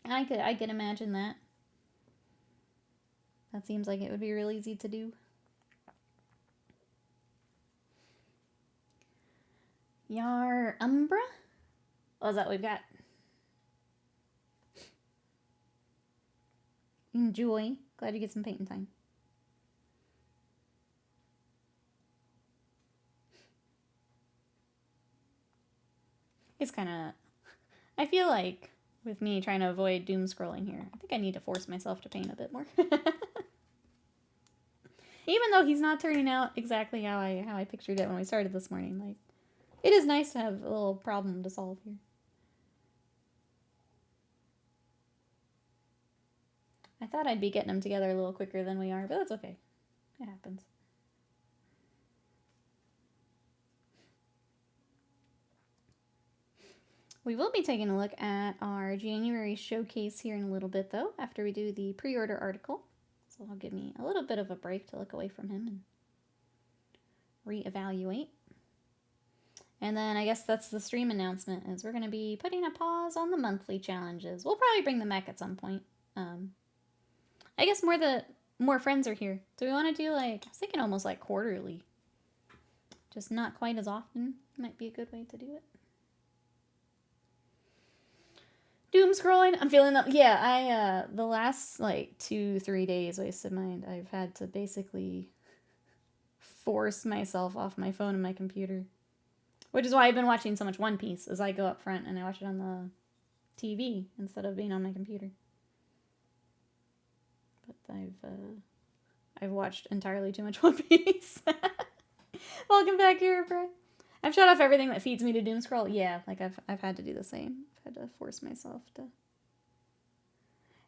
I could imagine that. That seems like it would be real easy to do. Yar Umbra? What is that we've got? Enjoy. Glad you get some painting time. It's kind of... I feel like, with me trying to avoid doom scrolling here, I think I need to force myself to paint a bit more. Even though he's not turning out exactly how I pictured it when we started this morning. Like, it is nice to have a little problem to solve here. I thought I'd be getting them together a little quicker than we are, but that's okay. It happens. We will be taking a look at our January showcase here in a little bit, though, after we do the pre-order article. So it'll give me a little bit of a break to look away from him and reevaluate. And then I guess that's the stream announcement, is we're going to be putting a pause on the monthly challenges. We'll probably bring them back at some point. I guess more friends are here. Do we want to do, like, I was thinking almost like quarterly. Just not quite as often. Might be a good way to do it. Doom scrolling. I'm feeling that. Yeah, the last, like, 2-3 days, wasted mind, I've had to basically force myself off my phone and my computer. Which is why I've been watching so much One Piece, as I go up front and I watch it on the TV instead of being on my computer. But I've watched entirely too much One Piece. Welcome back here, Brett. I've shut off everything that feeds me to doom scroll. Yeah, like I've had to do the same. I've had to force myself to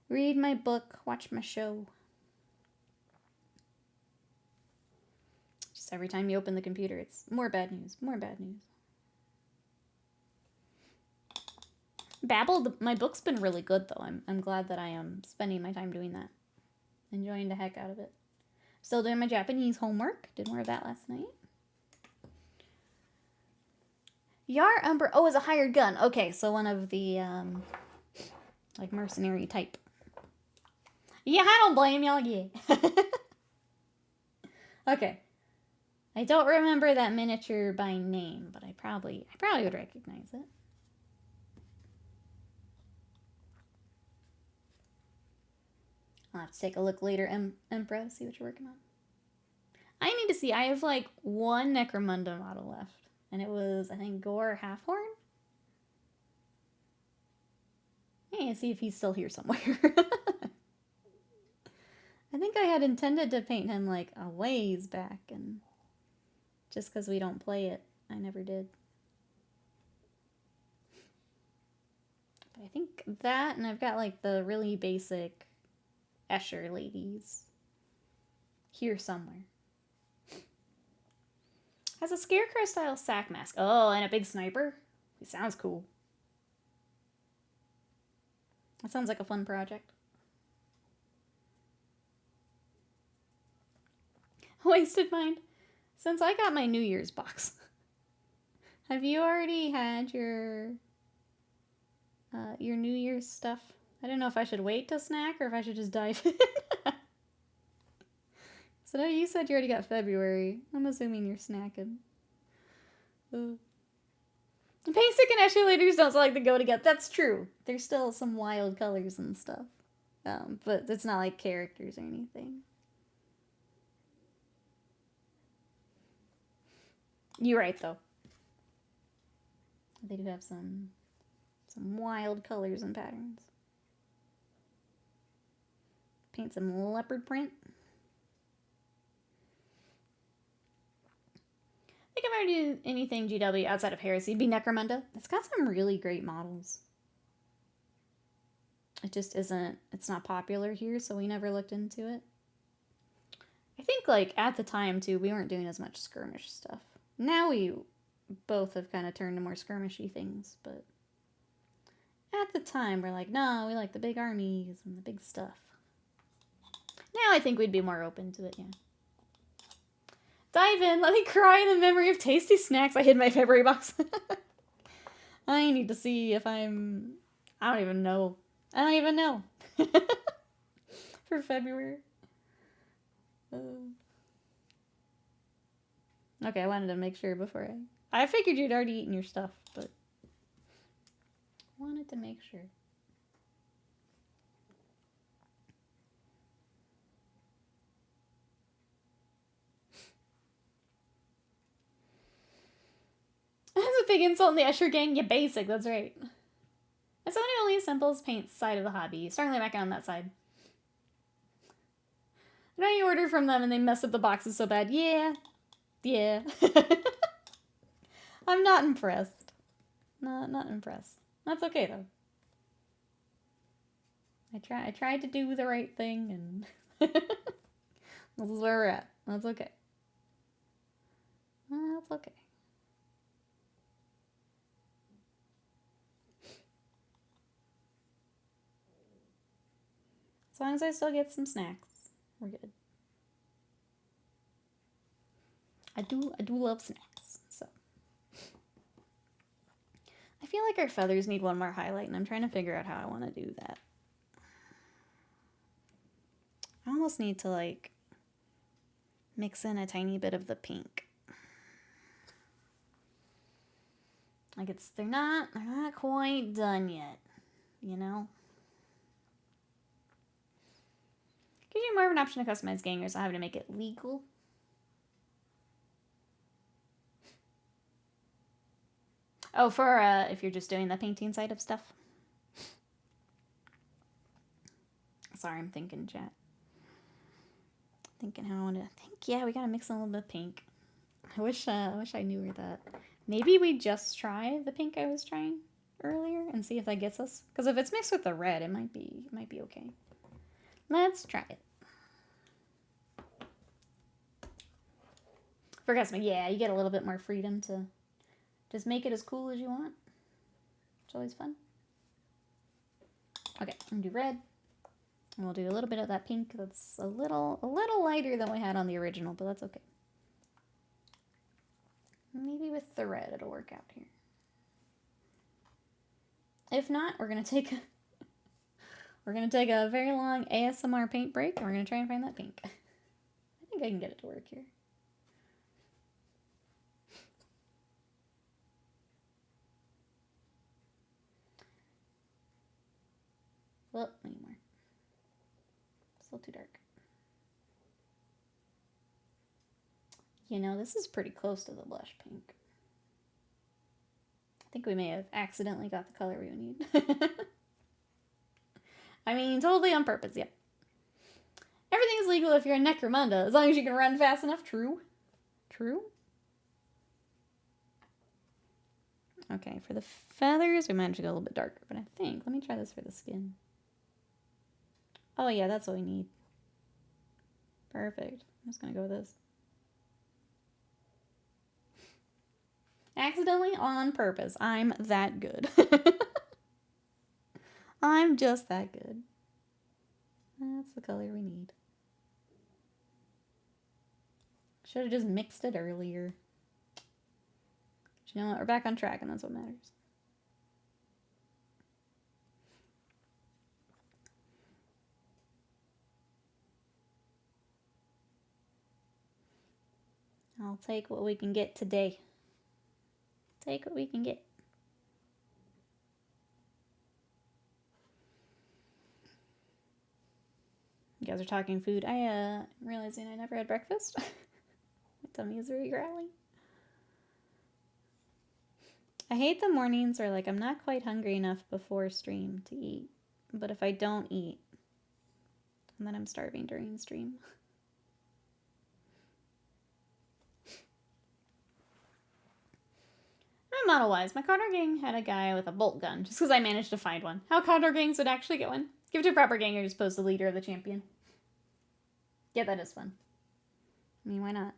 read my book, watch my show. Just every time you open the computer, it's more bad news, more bad news. Babel, my book's been really good, though. I'm glad that I am spending my time doing that. Enjoying the heck out of it. Still doing my Japanese homework. Did more of that last night. Yar Umber. Oh, is a hired gun. Okay, so one of the, like, mercenary type. Yeah, I don't blame y'all, yeah. Okay. I don't remember that miniature by name, but I probably would recognize it. I'll have to take a look later, Emperor, see what you're working on. I need to see. I have like one Necromunda model left. And it was, I think, Gore Halfhorn? I need to see if he's still here somewhere. I think I had intended to paint him like a ways back, and just because we don't play it, I never did. But I think that, and I've got like the really basic Escher ladies here somewhere. Has a scarecrow style sack mask. Oh, and a big sniper. He sounds cool. That sounds like a fun project. Wasted Mind. Since I got my New Year's box, have you already had your New Year's stuff? I don't know if I should wait to snack or if I should just dive in. So no, you said you already got February. I'm assuming you're snacking. Basic and emulators don't like to go together. That's true. There's still some wild colors and stuff. But it's not like characters or anything. You're right, though. They do have some wild colors and patterns. Paint some leopard print. I think if I were to do anything GW outside of Heresy, it'd be Necromunda. It's got some really great models. It just isn't, it's not popular here, so we never looked into it. I think, like, at the time, too, we weren't doing as much skirmish stuff. Now we both have kind of turned to more skirmishy things, but at the time, we're like, no, we like the big armies and the big stuff. Now I think we'd be more open to it, yeah. Dive in, let me cry in the memory of tasty snacks. I hid my February box. I need to see if I don't even know. I don't even know. For February. Okay, I wanted to make sure before I figured you'd already eaten your stuff, but wanted to make sure. That's a big insult in the Escher gang. You basic, that's right. As someone who only assembles paint side of the hobby, starting back on that side. I know you order from them and they mess up the boxes so bad. Yeah. Yeah. I'm not impressed. Not impressed. That's okay though. I tried to do the right thing, and this is where we're at. That's okay. That's okay. As long as I still get some snacks, we're good. I do love snacks, so. I feel like our feathers need one more highlight, and I'm trying to figure out how I want to do that. I almost need to, like, mix in a tiny bit of the pink. Like, they're not quite done yet, you know? Gives you more of an option to customize gangers, not having to make it legal. Oh, for if you're just doing the painting side of stuff. Sorry, I'm thinking, chat. Thinking how I want to think. Yeah, we gotta mix in a little bit of pink. I wish I knew where that. Maybe we just try the pink I was trying earlier and see if that gets us. Because if it's mixed with the red, it might be okay. Let's try it. For custom, yeah, you get a little bit more freedom to just make it as cool as you want. It's always fun. Okay, I'm gonna do red. And we'll do a little bit of that pink that's a little lighter than we had on the original, but that's okay. Maybe with the red it'll work out here. If not, we're gonna take We're going to take a very long ASMR paint break, and we're going to try and find that pink. I think I can get it to work here. Well, need more. Still too dark. You know, this is pretty close to the blush pink. I think we may have accidentally got the color we need. I mean, totally on purpose, yep. Everything is legal if you're in Necromunda, as long as you can run fast enough. True. True. Okay, for the feathers, we managed to go a little bit darker, but I think, let me try this for the skin. Oh yeah, that's what we need. Perfect. I'm just gonna go with this. Accidentally on purpose. I'm that good. I'm just that good. That's the color we need. Should have just mixed it earlier. But you know what? We're back on track, and that's what matters. I'll take what we can get today. Take what we can get. You guys are talking food. I'm realizing I never had breakfast. My tummy is very growly. I hate the mornings where, like, I'm not quite hungry enough before stream to eat. But if I don't eat, and then I'm starving during stream. I'm model-wise. My Condor gang had a guy with a bolt gun, just because I managed to find one. How Condor gangs would actually get one. Give it to a proper ganger as opposed to the leader of the champion. Yeah, that is fun. I mean, why not?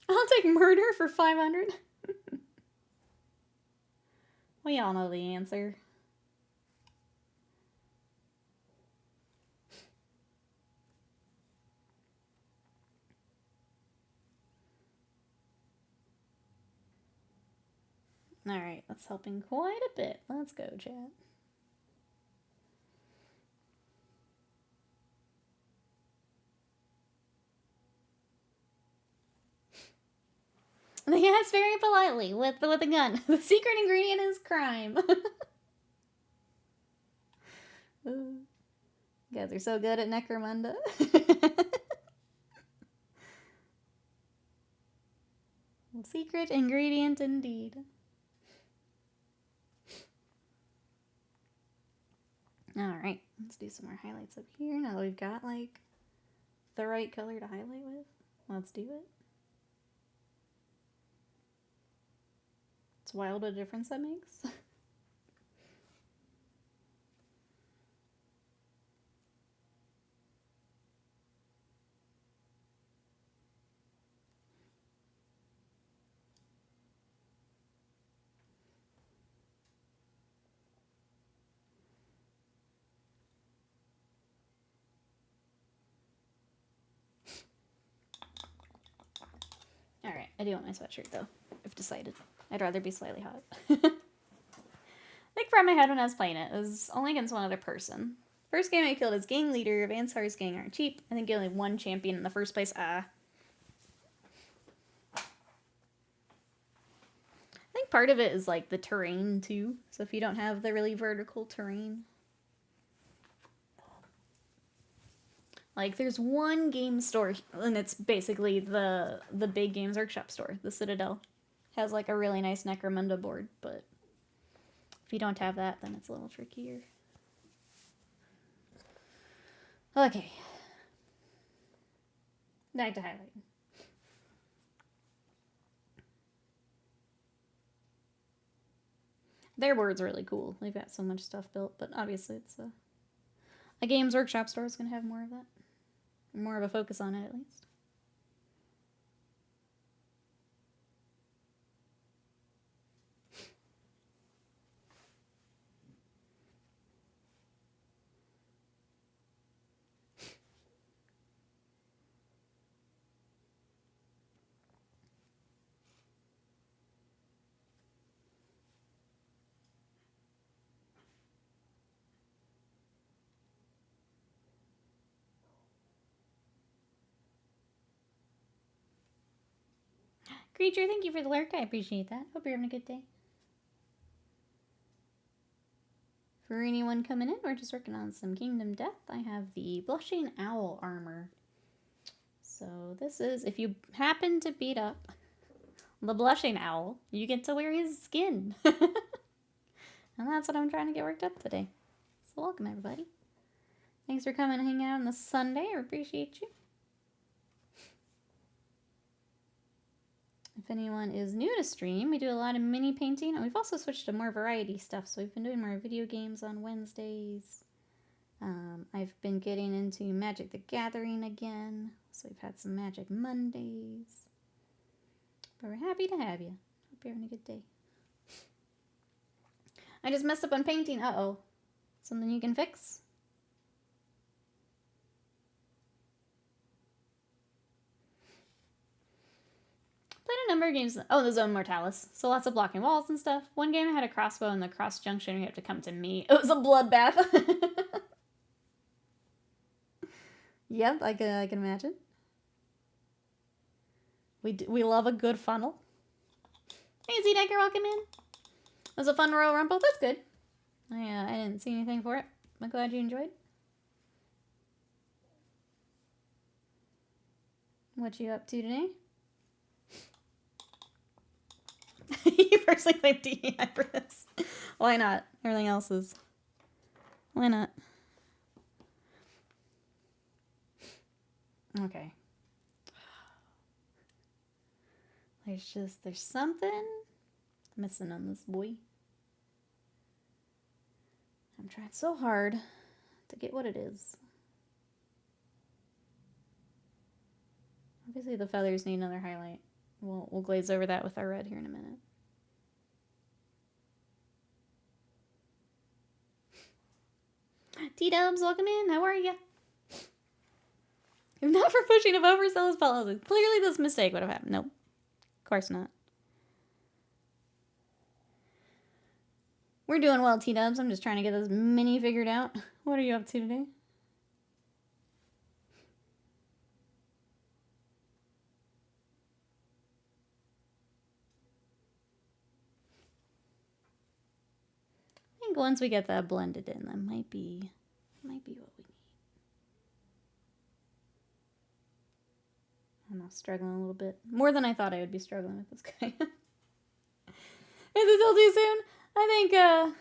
I'll take murder for 500. We all know the answer. Alright, that's helping quite a bit. Let's go, chat. They asked very politely with a gun. The secret ingredient is crime. You guys are so good at Necromunda. Secret ingredient indeed. Alright, let's do some more highlights up here now that we've got, like, the right color to highlight with. Let's do it. It's wild what a difference that makes. Alright, I do want my sweatshirt though. I've decided. I'd rather be slightly hot. Like from my head when I was playing it, it was only against one other person. First game I killed as gang leader. Vansar's gang aren't cheap. I think you only one champion in the first place. I think part of it is like the terrain too. So if you don't have the really vertical terrain. Like, there's one game store, and it's basically the big Games Workshop store, the Citadel. Has, like, a really nice Necromunda board, but if you don't have that, then it's a little trickier. Okay. Back to highlighting. Their board's really cool. They've got so much stuff built, but obviously it's a Games Workshop store is going to have more of that. More of a focus on it, at least. Creature, thank you for the lurk. I appreciate that. Hope you're having a good day. For anyone coming in, we're just working on some Kingdom Death. I have the Blushing Owl armor. So this is, if you happen to beat up the Blushing Owl, you get to wear his skin. And that's what I'm trying to get worked up today. So welcome, everybody. Thanks for coming and hanging out on this Sunday. I appreciate you. If anyone is new to stream, we do a lot of mini painting, and we've also switched to more variety stuff. So we've been doing more video games on Wednesdays. I've been getting into Magic the Gathering again, so we've had some Magic Mondays. But we're happy to have you. Hope you're having a good day. I just messed up on painting. Uh-oh. Something you can fix? Played a number of games. Oh, the Zone Mortalis. So lots of blocking walls and stuff. One game I had a crossbow in the cross junction. You have to come to me. It was a bloodbath. Yep, I can imagine. We love a good funnel. Hey, Z-Decker, welcome in. It was a fun Royal Rumble. That's good. I didn't see anything for it. I'm glad you enjoyed. What you up to today? You personally claim DEI for this. Why not? Everything else is. Why not? Okay. There's something missing on this boy. I'm trying so hard to get what it is. Obviously the feathers need another highlight. We'll glaze over that with our red here in a minute. T-Dubs, welcome in. How are you? If not for pushing of overzealous policies, clearly this mistake would have happened. Nope. Of course not. We're doing well, T-Dubs. I'm just trying to get this mini figured out. What are you up to today? I think once we get that blended in, that might be what we need. I'm struggling a little bit. More than I thought I would be struggling with this guy. Is it still too soon? I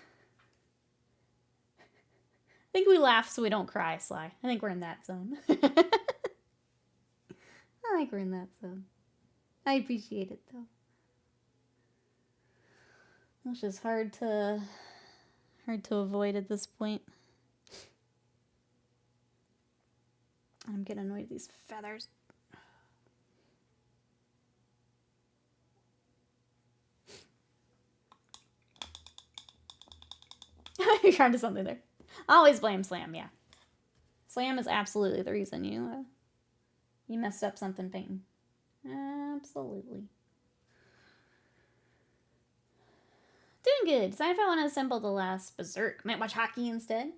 think we laugh so we don't cry, Sly. I think we're in that zone. I think we're in that zone. I appreciate it, though. It's just hard to avoid at this point. I'm getting annoyed with these feathers. You're trying to do something there. I always blame Slam, yeah. Slam is absolutely the reason you messed up something painting. Absolutely. Doing good. Decide if I want to assemble the last Berserk. Might watch hockey instead.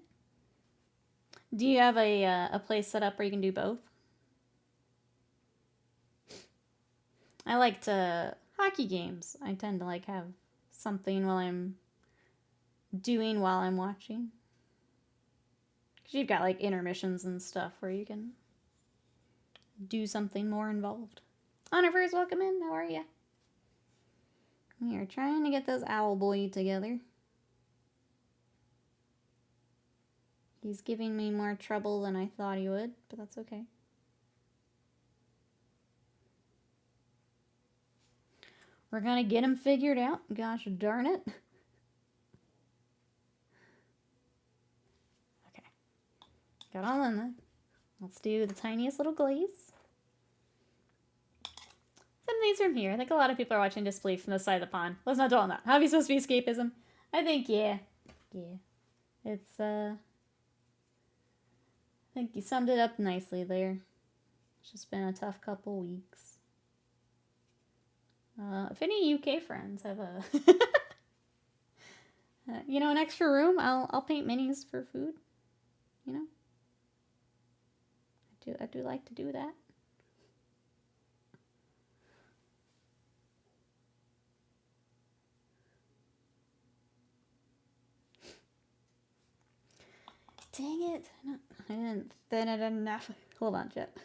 Do you have a place set up where you can do both? I like to hockey games. I tend to like have something while I'm watching. Because you've got like intermissions and stuff where you can do something more involved. Honor welcome in. How are you? We are trying to get this owl boy together. He's giving me more trouble than I thought he would, but that's okay. We're gonna get him figured out. Gosh darn it. Okay. Got all in there. Let's do the tiniest little glaze. Some things from here. I think a lot of people are watching Disbelief from the side of the pond. Let's not dwell on that. How are we supposed to be escapism? I think, yeah. Yeah. It's, I think you summed it up nicely there. It's just been a tough couple weeks. If any UK friends have a, an extra room, I'll paint minis for food. I do like to do that. Dang it. No, I didn't enough. Hold on, chat.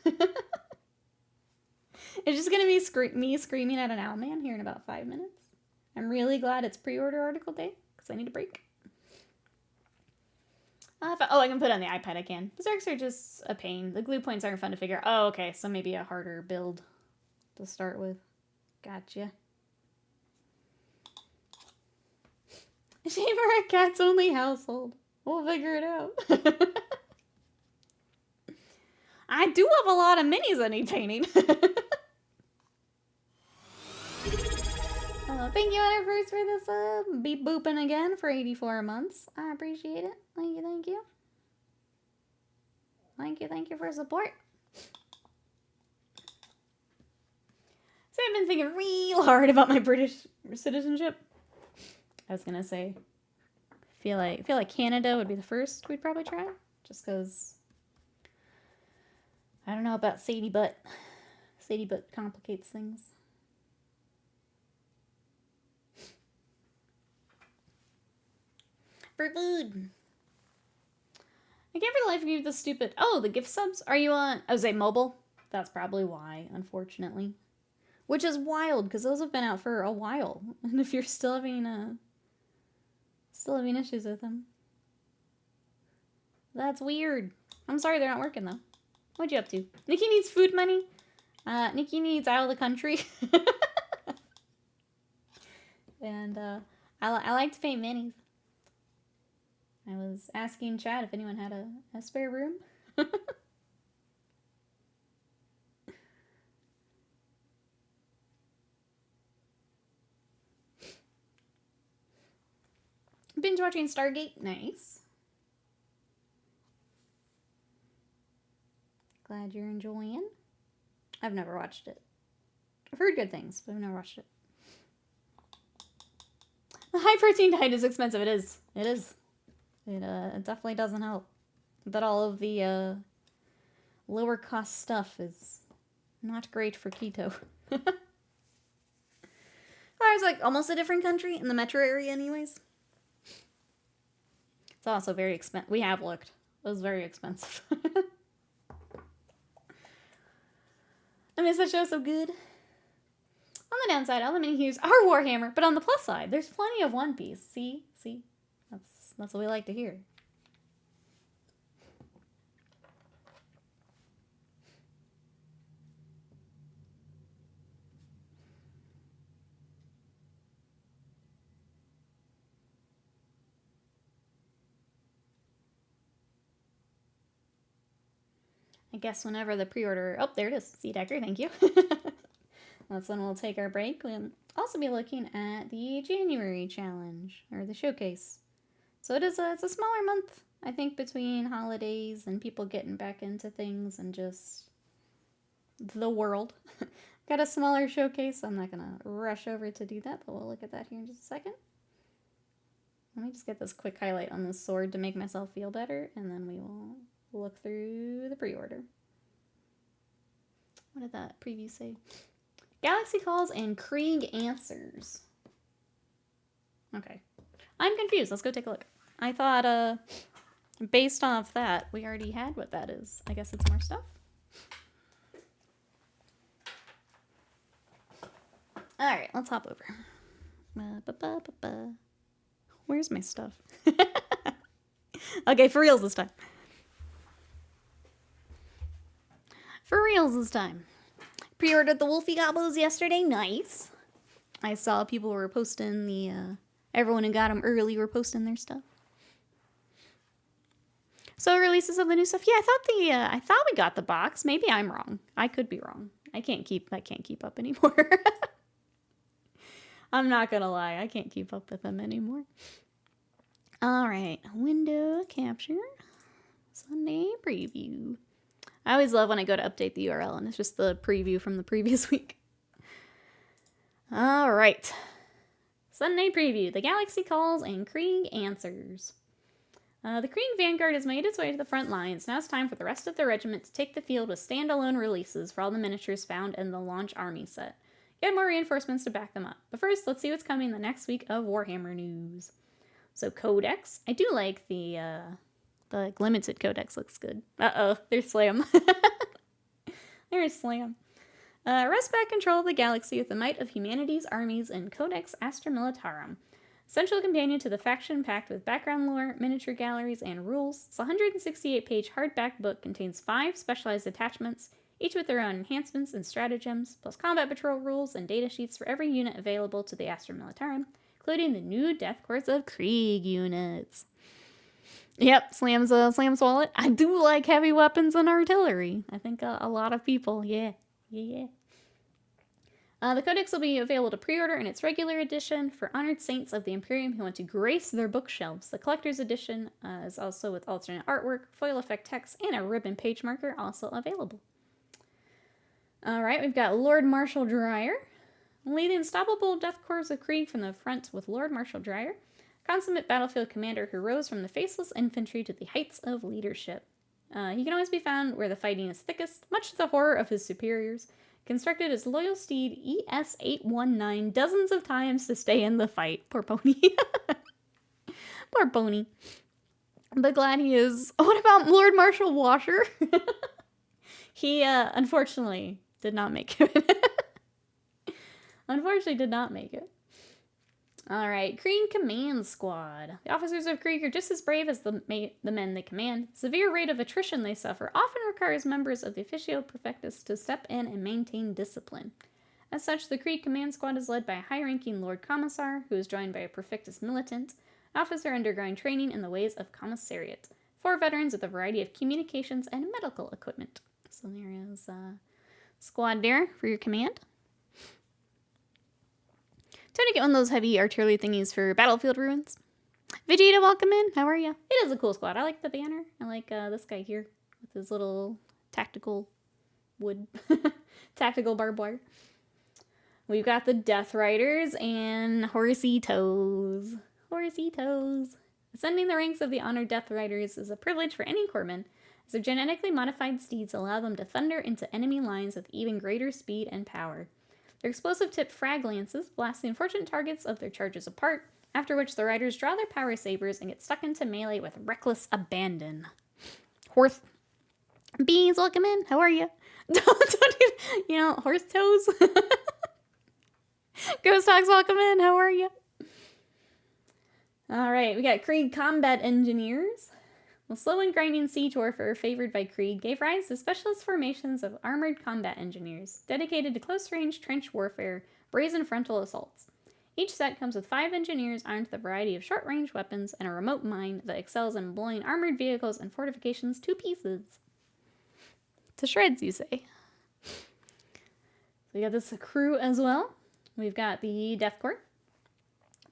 It's just going to be me screaming at an owlman here in about 5 minutes. I'm really glad it's pre-order article day, because I need a break. I can put it on the iPad, I can. Berserks are just a pain. The glue points aren't fun to figure out. Oh, okay, so maybe a harder build to start with. Gotcha. Shame for a cat's only household. We'll figure it out. I do have a lot of minis that need painting. Thank you, Universe, for this beep booping again for 84 months. I appreciate it. Thank you, thank you. Thank you for support. So I've been thinking real hard about my British citizenship. I was gonna say, feel like Canada would be the first we'd probably try, just because I don't know about Sadie Butt. Sadie Butt complicates things. For food. I can't for the life of you the stupid. Oh, the gift subs. Are you on? I was say mobile. That's probably why, unfortunately. Which is wild because those have been out for a while, and if you're still having issues with them, that's weird. I'm sorry they're not working though. What'd you up to? Nikki needs food money. Nikki needs out of the country. And I like to paint minis. I was asking Chad if anyone had a spare room. Binge watching Stargate. Nice. Glad you're enjoying. I've never watched it. I've heard good things, but I've never watched it. The high protein diet is expensive. It is. It is. It definitely doesn't help. But all of the lower cost stuff is not great for keto. It's like almost a different country in the metro area anyways. It's also very expensive. We have looked. It was very expensive. I miss that show so good. On the downside, all the mini hues are Warhammer, but on the plus side, there's plenty of One Piece. See? That's what we like to hear. I guess whenever the pre-order... Oh, there it is. Sea Decker, thank you. That's when we'll take our break. We'll also be looking at the January challenge, or the showcase. So it's a smaller month, I think, between holidays and people getting back into things and just the world. Got a smaller showcase, so I'm not going to rush over to do that, but we'll look at that here in just a second. Let me just get this quick highlight on this sword to make myself feel better, and then we will look through the pre-order. What did that preview say? Galaxy Calls and Krieg Answers. Okay. I'm confused. Let's go take a look. I thought, based off that, we already had what that is. I guess it's more stuff. Alright, let's hop over. Where's my stuff? Okay, for reals this time. For reals this time. Pre-ordered the Wolfie Gobbos yesterday. Nice. I saw people were posting the, everyone who got them early were posting their stuff. So releases of the new stuff. Yeah, I thought we got the box. Maybe I'm wrong. I could be wrong. I can't keep up anymore. I'm not gonna lie. I can't keep up with them anymore. All right, window capture. Sunday preview. I always love when I go to update the URL and it's just the preview from the previous week. All right. Sunday preview. The Galaxy Calls and Krieg Answers. The Krieg Vanguard has made its way to the front lines. Now it's time for the rest of the regiment to take the field with standalone releases for all the miniatures found in the Launch Army set. Get more reinforcements to back them up. But first, let's see what's coming the next week of Warhammer news. So Codex. I do like the The like, limited codex looks good. Uh-oh, there's Slam. There's Slam. Wrest back control of the galaxy with the might of humanity's armies in Codex Astra Militarum. Essential companion to the faction packed with background lore, miniature galleries, and rules. This 168-page hardback book contains 5 specialized attachments, each with their own enhancements and stratagems, plus combat patrol rules and data sheets for every unit available to the Astra Militarum, including the new Death Corps of Krieg units. Yep, Slam's wallet. I do like heavy weapons and artillery. I think a lot of people, yeah. The Codex will be available to pre-order in its regular edition for honored saints of the Imperium who want to grace their bookshelves. The collector's edition is also with alternate artwork, foil effect text, and a ribbon page marker also available. Alright, we've got Lord Marshal Dreyer. Lead the unstoppable Death Corps of Krieg from the front with Lord Marshal Dreyer, consummate battlefield commander who rose from the faceless infantry to the heights of leadership. He can always be found where the fighting is thickest, much to the horror of his superiors. Constructed his loyal steed ES-819 dozens of times to stay in the fight. Poor pony. Poor pony. But glad he is. What about Lord Marshal Washer? He, unfortunately, did not make it. Unfortunately, did not make it. Alright, Krieg Command Squad. The officers of Krieg are just as brave as the men they command. Severe rate of attrition they suffer often requires members of the Officio Perfectus to step in and maintain discipline. As such, the Krieg Command Squad is led by a high-ranking Lord Commissar, who is joined by a Perfectus Militant, an officer undergoing training in the ways of commissariat, 4 veterans with a variety of communications and medical equipment. So there is a squad there for your command. Time to get one of those heavy artillery thingies for battlefield ruins. Vegeta, welcome in. How are you? It is a cool squad. I like the banner. I like this guy here with his little tactical wood, tactical barbed wire. We've got the Death Riders and Horsey Toes. Horsey Toes. Ascending the ranks of the honored Death Riders is a privilege for any corpsman, as their genetically modified steeds allow them to thunder into enemy lines with even greater speed and power. Their explosive-tipped frag lances blast the unfortunate targets of their charges apart, after which the riders draw their power sabers and get stuck into melee with reckless abandon. Horse bees, welcome in. How are you? Horse toes. Ghost Dogs, welcome in. How are you? All right, we got Krieg Combat Engineers. The slow and grinding siege warfare favored by Krieg gave rise to specialist formations of armored combat engineers, dedicated to close-range trench warfare, brazen frontal assaults. Each set comes with 5 engineers armed with a variety of short-range weapons and a remote mine that excels in blowing armored vehicles and fortifications to pieces. To shreds, you say. So we got this crew as well. We've got the Death Corps.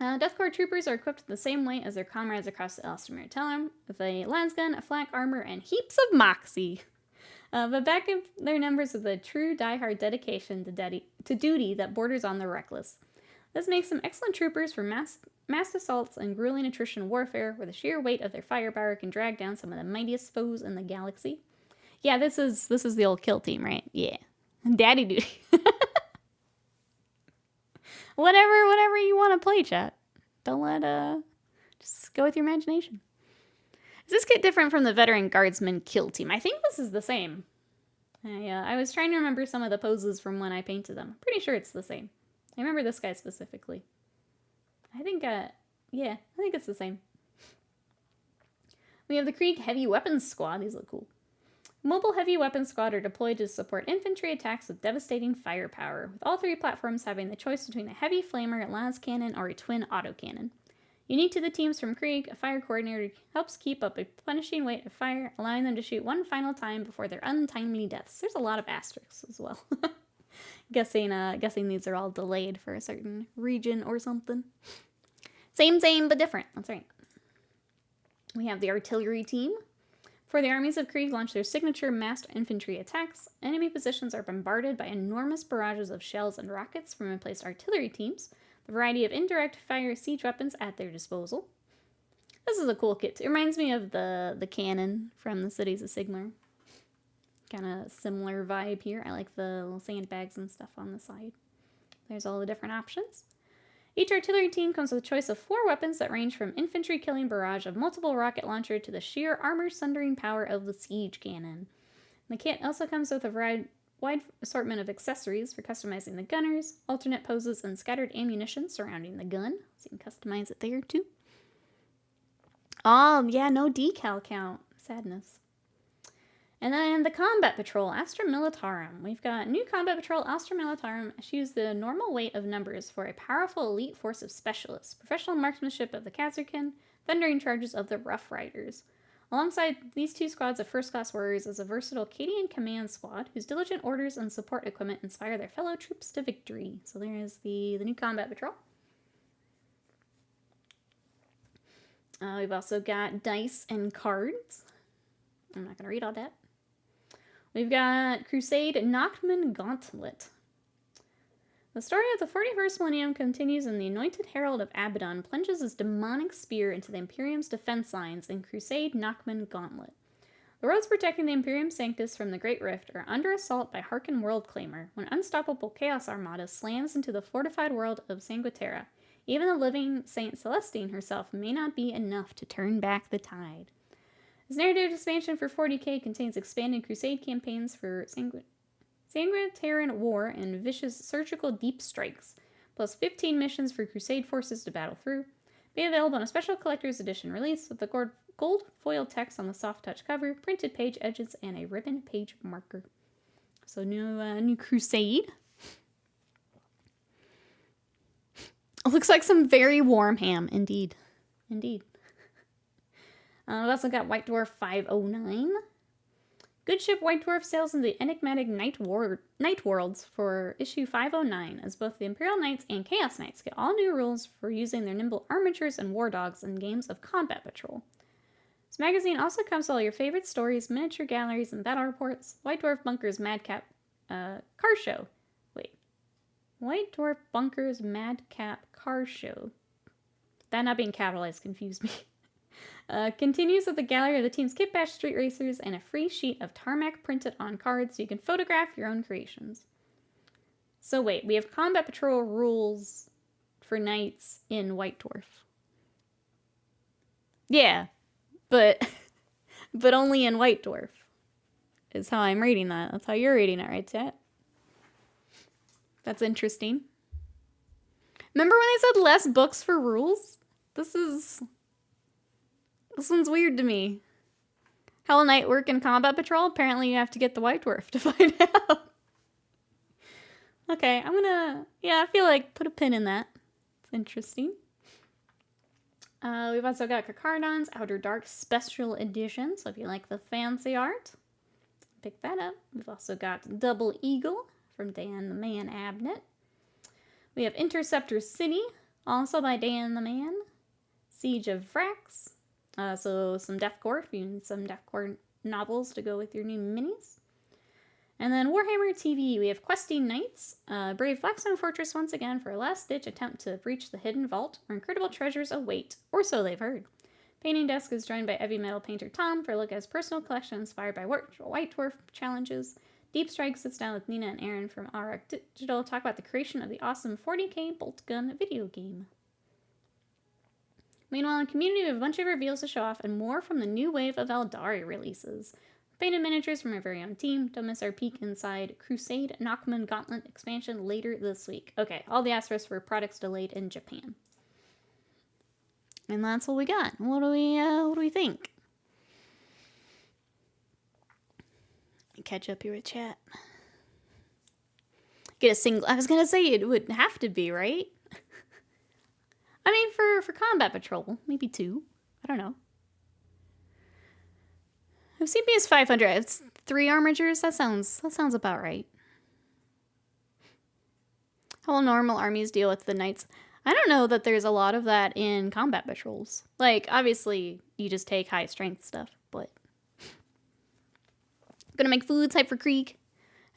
Death Corps troopers are equipped the same way as their comrades across the Astra Militarum, with a lasgun, a flak armor, and heaps of moxie. But back up their numbers with a true die-hard dedication to duty that borders on the reckless. This makes them excellent troopers for mass assaults and grueling attrition warfare, where the sheer weight of their firepower can drag down some of the mightiest foes in the galaxy. Yeah, this is the old kill team, right? Yeah. Daddy duty. Whatever you want to play, chat. Don't let, just go with your imagination. Is this kit different from the veteran guardsman kill team? I think this is the same. I was trying to remember some of the poses from when I painted them. I'm pretty sure it's the same. I remember this guy specifically. I think it's the same. We have the Krieg Heavy Weapons Squad. These look cool. Mobile Heavy Weapons Squad are deployed to support infantry attacks with devastating firepower, with all 3 platforms having the choice between a heavy flamer, las cannon, or a twin autocannon. Unique to the teams from Krieg, a fire coordinator helps keep up a punishing weight of fire, allowing them to shoot one final time before their untimely deaths. There's a lot of asterisks as well. Guessing these are all delayed for a certain region or something. Same, but different. That's right. We have the artillery team. Before the armies of Krieg launch their signature massed infantry attacks, enemy positions are bombarded by enormous barrages of shells and rockets from emplaced artillery teams, the variety of indirect fire siege weapons at their disposal. This is a cool kit. It reminds me of the cannon from the Cities of Sigmar. Kind of similar vibe here. I like the little sandbags and stuff on the side. There's all the different options. Each artillery team comes with a choice of 4 weapons that range from infantry-killing barrage of multiple rocket launcher to the sheer armor-sundering power of the siege cannon. The kit also comes with a wide assortment of accessories for customizing the gunners, alternate poses, and scattered ammunition surrounding the gun. So you can customize it there, too. Oh, yeah, no decal count. Sadness. And then the Combat Patrol, Astra Militarum. We've got new Combat Patrol, Astra Militarum. She used the normal weight of numbers for a powerful elite force of specialists, professional marksmanship of the Kazarkin, thundering charges of the Rough Riders. Alongside these 2 squads of first-class warriors is a versatile Cadian command squad, whose diligent orders and support equipment inspire their fellow troops to victory. So there is the new Combat Patrol. We've also got dice and cards. I'm not going to read all that. We've got Crusade Nockman Gauntlet. The story of the 41st millennium continues in the Anointed Herald of Abaddon plunges his demonic spear into the Imperium's defense lines in Crusade Nockman Gauntlet. The roads protecting the Imperium Sanctus from the Great Rift are under assault by Harkin Worldclaimer when unstoppable Chaos Armada slams into the fortified world of Sanguiterra. Even the living Saint Celestine herself may not be enough to turn back the tide. This narrative expansion for 40k contains expanded Crusade campaigns for Sanguiterran War and Vicious Surgical Deep Strikes, plus 15 missions for Crusade forces to battle through. Be available on a special collector's edition release with the gold foil text on the soft touch cover, printed page edges, and a ribbon page marker. So new Crusade. It looks like some very warm ham, indeed. Indeed. We've also got White Dwarf 509. Good ship White Dwarf sails into the enigmatic Night Worlds for issue 509, as both the Imperial Knights and Chaos Knights get all new rules for using their nimble armatures and war dogs in games of Combat Patrol. This magazine also comes with all your favorite stories, miniature galleries, and battle reports. White Dwarf Bunker's Madcap Car Show. Wait. White Dwarf Bunker's Madcap Car Show. That not being capitalized confused me. Continues with the gallery of the team's Kit Bash Street Racers and a free sheet of tarmac printed on cards so you can photograph your own creations. So wait, we have Combat Patrol rules for Knights in White Dwarf. Yeah, but only in White Dwarf is how I'm reading that. That's how you're reading it, right, Chat? That's interesting. Remember when they said less books for rules? This one's weird to me. How will Night work in Combat Patrol? Apparently you have to get the White Dwarf to find out. Okay, I feel like put a pin in that. It's interesting. We've also got Kakardon's Outer Dark Special Edition, so if you like the fancy art, pick that up. We've also got Double Eagle from Dan the Man Abnett. We have Interceptor City, also by Dan the Man. Siege of Vrax. So some Deathcore, if you need some Deathcore novels to go with your new minis. And then Warhammer TV, we have Questing Knights, brave Blackstone Fortress once again for a last-ditch attempt to breach the hidden vault, where incredible treasures await, or so they've heard. Painting Desk is joined by heavy metal painter Tom for a look at his personal collection inspired by White Dwarf challenges. Deep Strike sits down with Nina and Aaron from Arak Digital to talk about the creation of the awesome 40k bolt gun video game. Meanwhile, in Community, we have a bunch of reveals to show off and more from the new wave of Eldari releases. Painted miniatures from our very own team. Don't miss our peek inside Crusade Nockman Gauntlet expansion later this week. Okay, all the asterisks were products delayed in Japan. And that's what we got. What do we think? Catch up here with chat. Get a single. I was gonna say it would have to be, right? I mean, for Combat Patrol, maybe 2. I don't know. If CPS 500, it's 3 armatures. That sounds about right. How will normal armies deal with the knights? I don't know that there's a lot of that in Combat Patrols. Like, obviously, you just take high strength stuff, but gonna make food type for Krieg.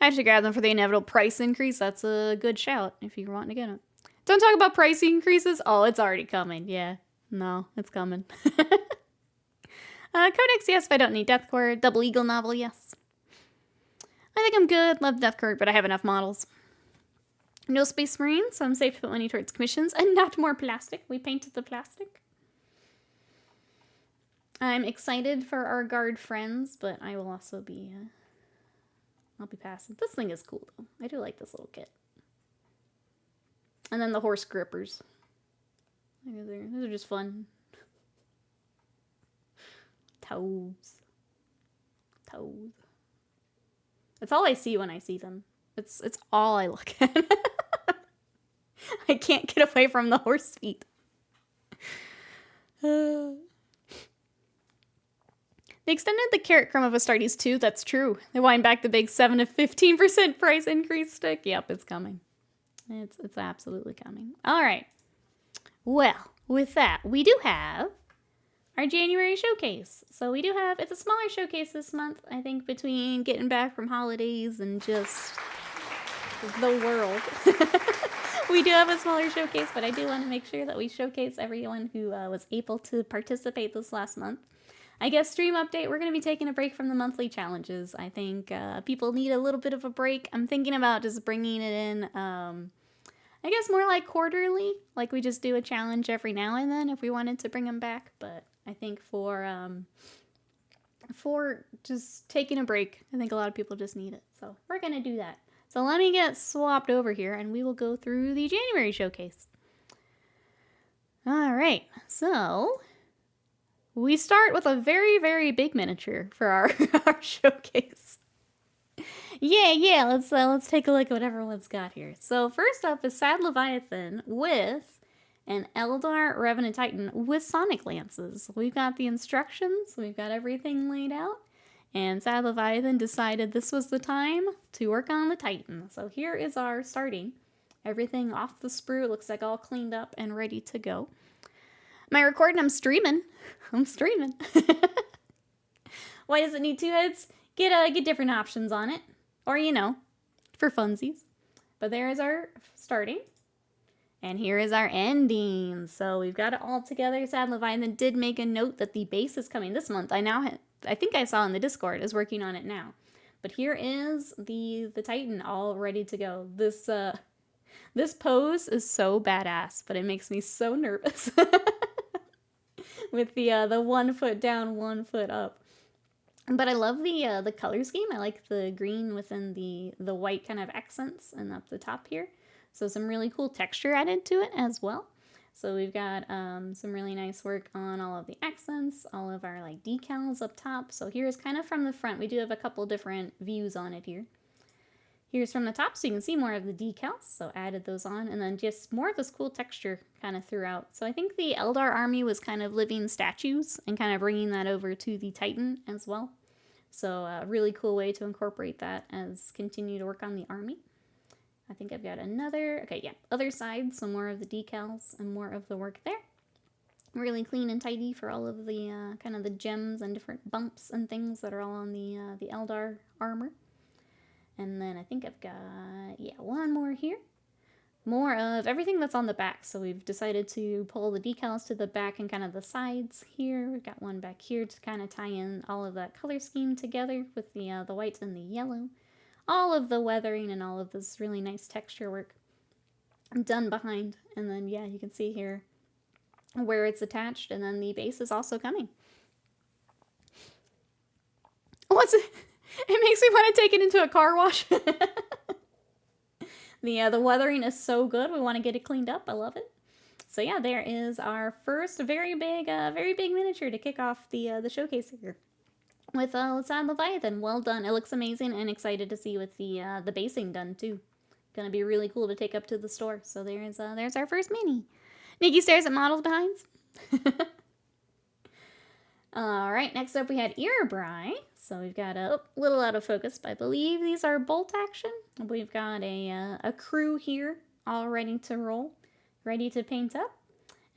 I have to grab them for the inevitable price increase. That's a good shout if you're wanting to get them. Don't talk about price increases. Oh, it's already coming. Yeah. No, it's coming. Codex, yes, if I don't need Deathcore. Double Eagle novel, yes. I think I'm good. Love Deathcore, but I have enough models. No Space Marine, so I'm safe to put money towards commissions and not more plastic. We painted the plastic. I'm excited for our guard friends, but I will also be, I'll be passing. This thing is cool, though. I do like this little kit. And then the horse grippers. Those are just fun. Toes. That's all I see when I see them. It's all I look at. I can't get away from the horse feet. They extended the carrot crumb of Astartes too. That's true. They wind back the big 7 to 15% price increase stick. Yep, it's coming. It's absolutely coming. All right. Well, with that, we do have our January showcase. So we do have, it's a smaller showcase this month, I think, between getting back from holidays and just the world. We do have a smaller showcase, but I do want to make sure that we showcase everyone who was able to participate this last month. I guess stream update, we're going to be taking a break from the monthly challenges. I think people need a little bit of a break. I'm thinking about just bringing it in, I guess more like quarterly, like we just do a challenge every now and then if we wanted to bring them back. But I think for just taking a break, I think a lot of people just need it. So we're going to do that. So let me get swapped over here and we will go through the January showcase. All right, so we start with a very, very big miniature for our, our showcase. Yeah, let's take a look at what everyone's got here. So first up is Sad Leviathan with an Eldar Revenant Titan with Sonic Lances. We've got the instructions, we've got everything laid out. And Sad Leviathan decided this was the time to work on the Titan. So here is our starting. Everything off the sprue, looks like all cleaned up and ready to go. Am I recording? I'm streaming. I'm streaming. Why does it need 2 heads? Get different options on it. Or, you know, for funsies. But there is our starting. And here is our ending. So we've got it all together. Sad Leviathan did make a note that the base is coming this month. I think I saw in the Discord is working on it now. But here is the Titan all ready to go. This pose is so badass, but it makes me so nervous. With the 1 foot down, 1 foot up. But I love the color scheme. I like the green within the white kind of accents and up the top here. So some really cool texture added to it as well. So we've got some really nice work on all of the accents, all of our like decals up top. So here's kind of from the front. We do have a couple different views on it here. Here's from the top so you can see more of the decals. So added those on and then just more of this cool texture kind of throughout. So I think the Eldar army was kind of living statues and kind of bringing that over to the Titan as well. So a really cool way to incorporate that as continue to work on the army. I think I've got another, okay, yeah, other side, so more of the decals and more of the work there. Really clean and tidy for all of the kind of the gems and different bumps and things that are all on the Eldar armor. And then I think I've got, yeah, one more here. More of everything that's on the back. So we've decided to pull the decals to the back and kind of the sides here. We've got one back here to kind of tie in all of that color scheme together with the white and the yellow. All of the weathering and all of this really nice texture work done behind. And then, yeah, you can see here where it's attached. And then the base is also coming. What's it? It makes me want to take it into a car wash. The weathering is so good. We want to get it cleaned up. I love it. So yeah, there is our first very big miniature to kick off the showcase here. With Sad Leviathan, well done. It looks amazing and excited to see with the basing done too. Gonna be really cool to take up to the store. So there's our first mini. Nikki stares at models behind. All right, next up we had Erebry. So we've got a little out of focus, but I believe these are bolt action. We've got a crew here all ready to roll, ready to paint up.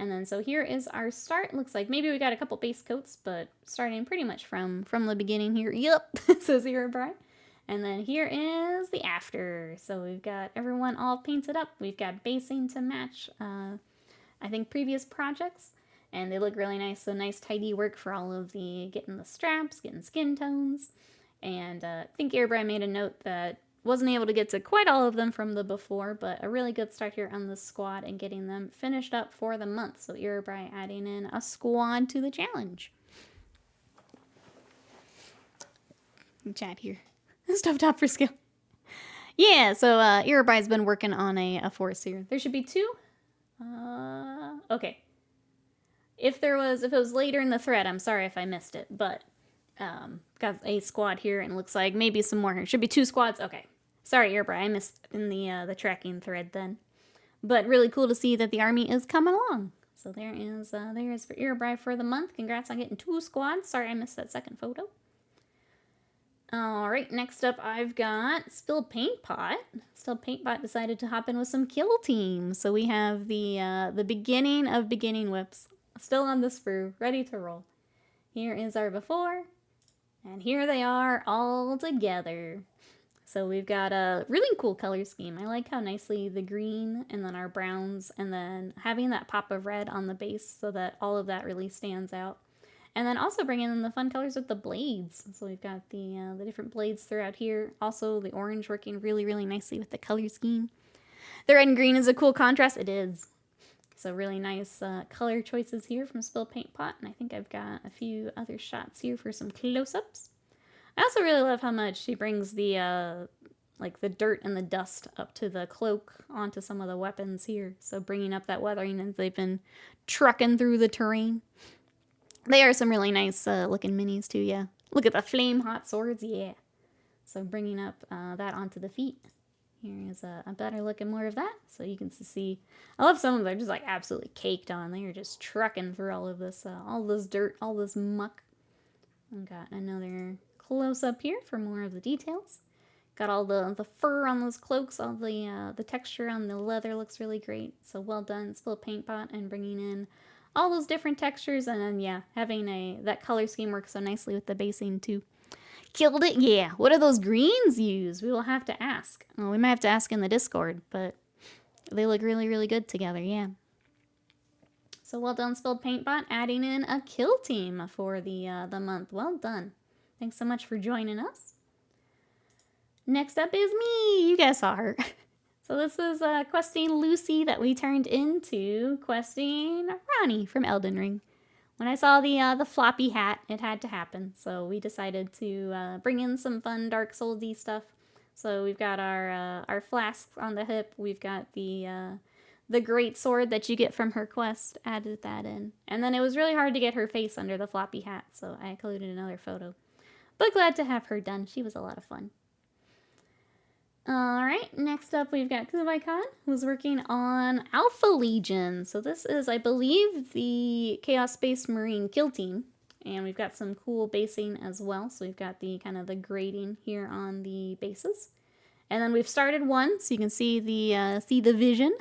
And then so here is our start. Looks like maybe we got a couple base coats, but starting pretty much from the beginning here. Yep, says Erebry. And then here is the after. So we've got everyone all painted up. We've got basing to match, I think, previous projects. And they look really nice. So nice tidy work for all of the getting the straps, getting skin tones. And I think Erebry made a note that wasn't able to get to quite all of them from the before, but a really good start here on the squad and getting them finished up for the month. So Erebry adding in a squad to the challenge. Chat here. Stuff top for skill. Yeah, so Erebry's been working on a force here. There should be 2. Okay. If it was later in the thread, I'm sorry if I missed it, but got a squad here, and it looks like maybe some more here. Should be 2 squads. Okay. Sorry, Erebry, I missed in the tracking thread then. But really cool to see that the army is coming along. So there is for Erebry for the month. Congrats on getting 2 squads. Sorry I missed that second photo. Alright, next up I've got Spilled Paint Pot. Spilled Paint Pot decided to hop in with some kill teams. So we have the beginning of beginning whips still on the sprue, ready to roll. Here is our before, and here they are all together. So we've got a really cool color scheme. I like how nicely the green and then our browns and then having that pop of red on the base so that all of that really stands out. And then also bringing in the fun colors with the blades. So we've got the different blades throughout here. Also the orange working really, really nicely with the color scheme. The red and green is a cool contrast. It is. So really nice color choices here from Spilled Paint Pot. And I think I've got a few other shots here for some close-ups. I also really love how much she brings the like the dirt and the dust up to the cloak onto some of the weapons here. So bringing up that weathering as they've been trucking through the terrain. They are some really nice looking minis too, yeah. Look at the flame hot swords, yeah. So bringing up that onto the feet. Here is a better look and more of that. So you can see, I love some of them, they're just like absolutely caked on. They are just trucking through all of this dirt, all this muck. I've got another close up here for more of the details. Got all the fur on those cloaks, all the texture on the leather looks really great. So well done, Spilled Paint Pot, and bringing in all those different textures, and then yeah, having that color scheme works so nicely with the basing too. Killed it, yeah. What do those greens use? We will have to ask. Well, we might have to ask in the Discord, but they look really, really good together, yeah. So well done, Spilled Paint Pot, adding in a kill team for the month. Well done. Thanks so much for joining us. Next up is me. You guys saw her. So this is questing Lucy that we turned into questing Ronnie from Elden Ring. When I saw the floppy hat, it had to happen. So we decided to bring in some fun Dark Souls-y stuff. So we've got our flask on the hip. We've got the great sword that you get from her quest. Added that in. And then it was really hard to get her face under the floppy hat. So I included another photo. But glad to have her done. She was a lot of fun. Alright, next up we've got Kubai-Khan, who's working on Alpha Legion. So this is, I believe, the Chaos Space Marine kill team. And we've got some cool basing as well. So we've got the kind of the grading here on the bases. And then we've started one, so you can see the vision.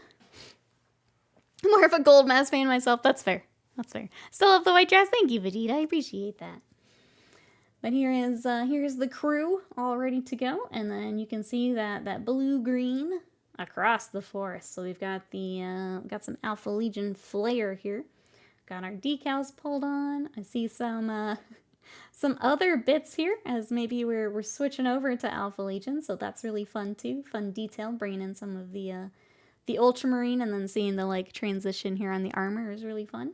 More of a Gold Mask fan myself. That's fair. That's fair. Still love the white dress. Thank you, Vegeta. I appreciate that. But here's the crew all ready to go, and then you can see that blue-green across the forest. So we've got got some Alpha Legion flair here. Got our decals pulled on. I see some other bits here, as maybe we're switching over to Alpha Legion, so that's really fun too. Fun detail, bringing in some of the Ultramarine, and then seeing the like transition here on the armor is really fun.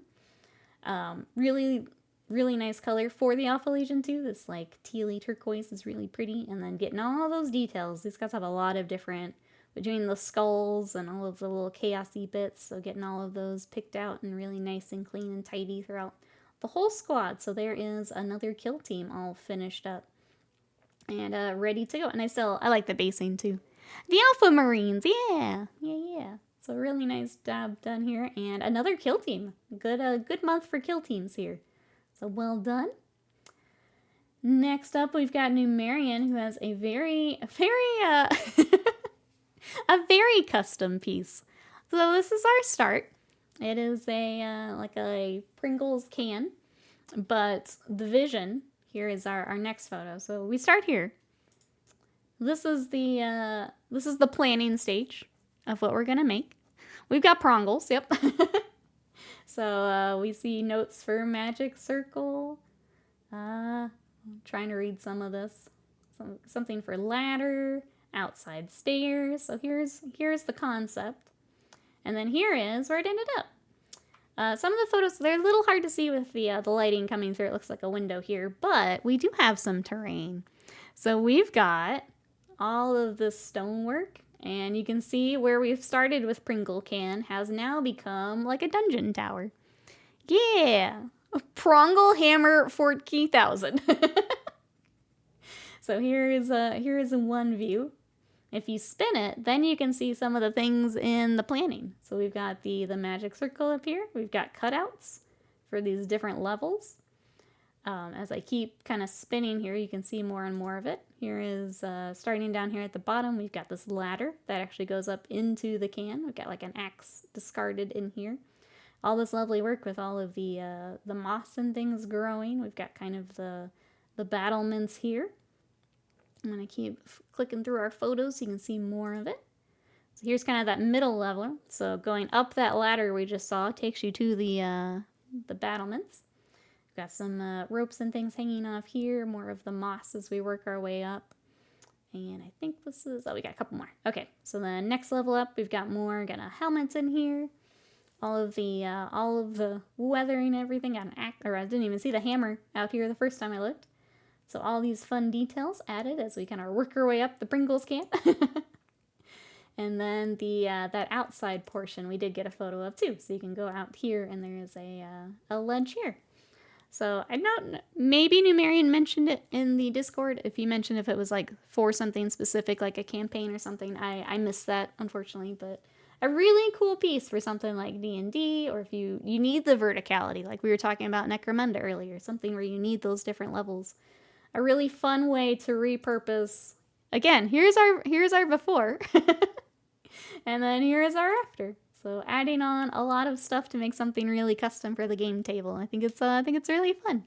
Really nice color for the Alpha Legion too. This like tealy turquoise is really pretty. And then getting all those details. These guys have a lot of different, between the skulls and all of the little chaosy bits. So getting all of those picked out and really nice and clean and tidy throughout the whole squad. So there is another kill team all finished up and ready to go. And I like the basing too. The Alpha Marines, yeah. So really nice job done here. And another kill team. Good month for kill teams here. So well done. Next up, we've got Numerian, who has a very custom piece. So this is our start. It is like a Pringles can, but the vision here is our next photo. So we start here. This is the planning stage of what we're gonna make. We've got prongles, yep. So we see notes for magic circle. I'm trying to read some of this. Something for ladder. outside stairs. So here's the concept. And then here is where it ended up. Some of the photos, they're a little hard to see with the lighting coming through. It looks like a window here, but we do have some terrain. So we've got all of this stonework, and you can see where we've started with Pringle Can has now become like a dungeon tower. Yeah! Prongle Hammer Fort Key 1000. So here is one view. If you spin it, then you can see some of the things in the planning. So we've got the magic circle up here. We've got cutouts for these different levels. As I keep kind of spinning here, you can see more and more of it. Here is, starting down here at the bottom, we've got this ladder that actually goes up into the can. We've got like an axe discarded in here. All this lovely work with all of the moss and things growing. We've got kind of the battlements here. I'm going to keep clicking through our photos so you can see more of it. So here's kind of that middle level. So going up that ladder we just saw takes you to the battlements. We've got some ropes and things hanging off here. More of the moss as we work our way up. And I think this is... Oh, we got a couple more. Okay, so the next level up, we've got more helmets in here. All of the weathering and everything. Got an axe, or I didn't even see the hammer out here the first time I looked. So all these fun details added as we kind of work our way up the Pringles can. And then that outside portion we did get a photo of too. So you can go out here and there is a ledge here. So I don't, maybe Numerian mentioned it in the Discord. If you mentioned if it was like for something specific, like a campaign or something, I missed that unfortunately. But a really cool piece for something like D&D, or if you need the verticality, like we were talking about Necromunda earlier, something where you need those different levels. A really fun way to repurpose. Again, here's our before, and then here's our after. So adding on a lot of stuff to make something really custom for the game table. I think it's really fun.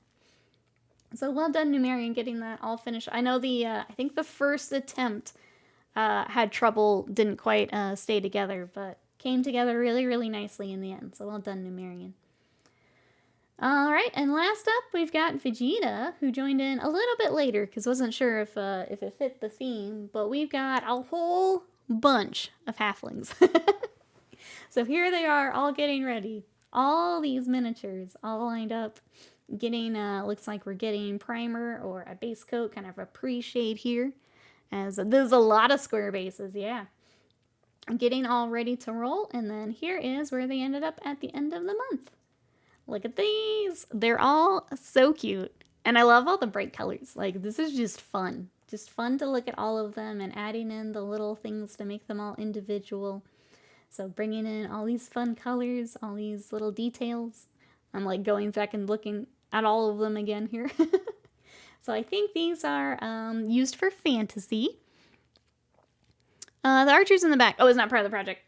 So well done, Numerian, getting that all finished. I know I think the first attempt had trouble, didn't quite stay together, but came together really, really nicely in the end. So well done, Numerian. All right, and last up, we've got Vegeta, who joined in a little bit later because wasn't sure if it fit the theme, but we've got a whole bunch of halflings. So here they are, all getting ready. All these miniatures all lined up, getting, looks like we're getting primer or a base coat, kind of a pre-shade here. As there's a lot of square bases, yeah. Getting all ready to roll, and then here is where they ended up at the end of the month. Look at these. They're all so cute. And I love all the bright colors. Like, this is just fun. Just fun to look at all of them and adding in the little things to make them all individual. So bringing in all these fun colors, all these little details. I'm like going back and looking at all of them again here. So I think these are used for fantasy. The archers in the back. Oh, it's not part of the project.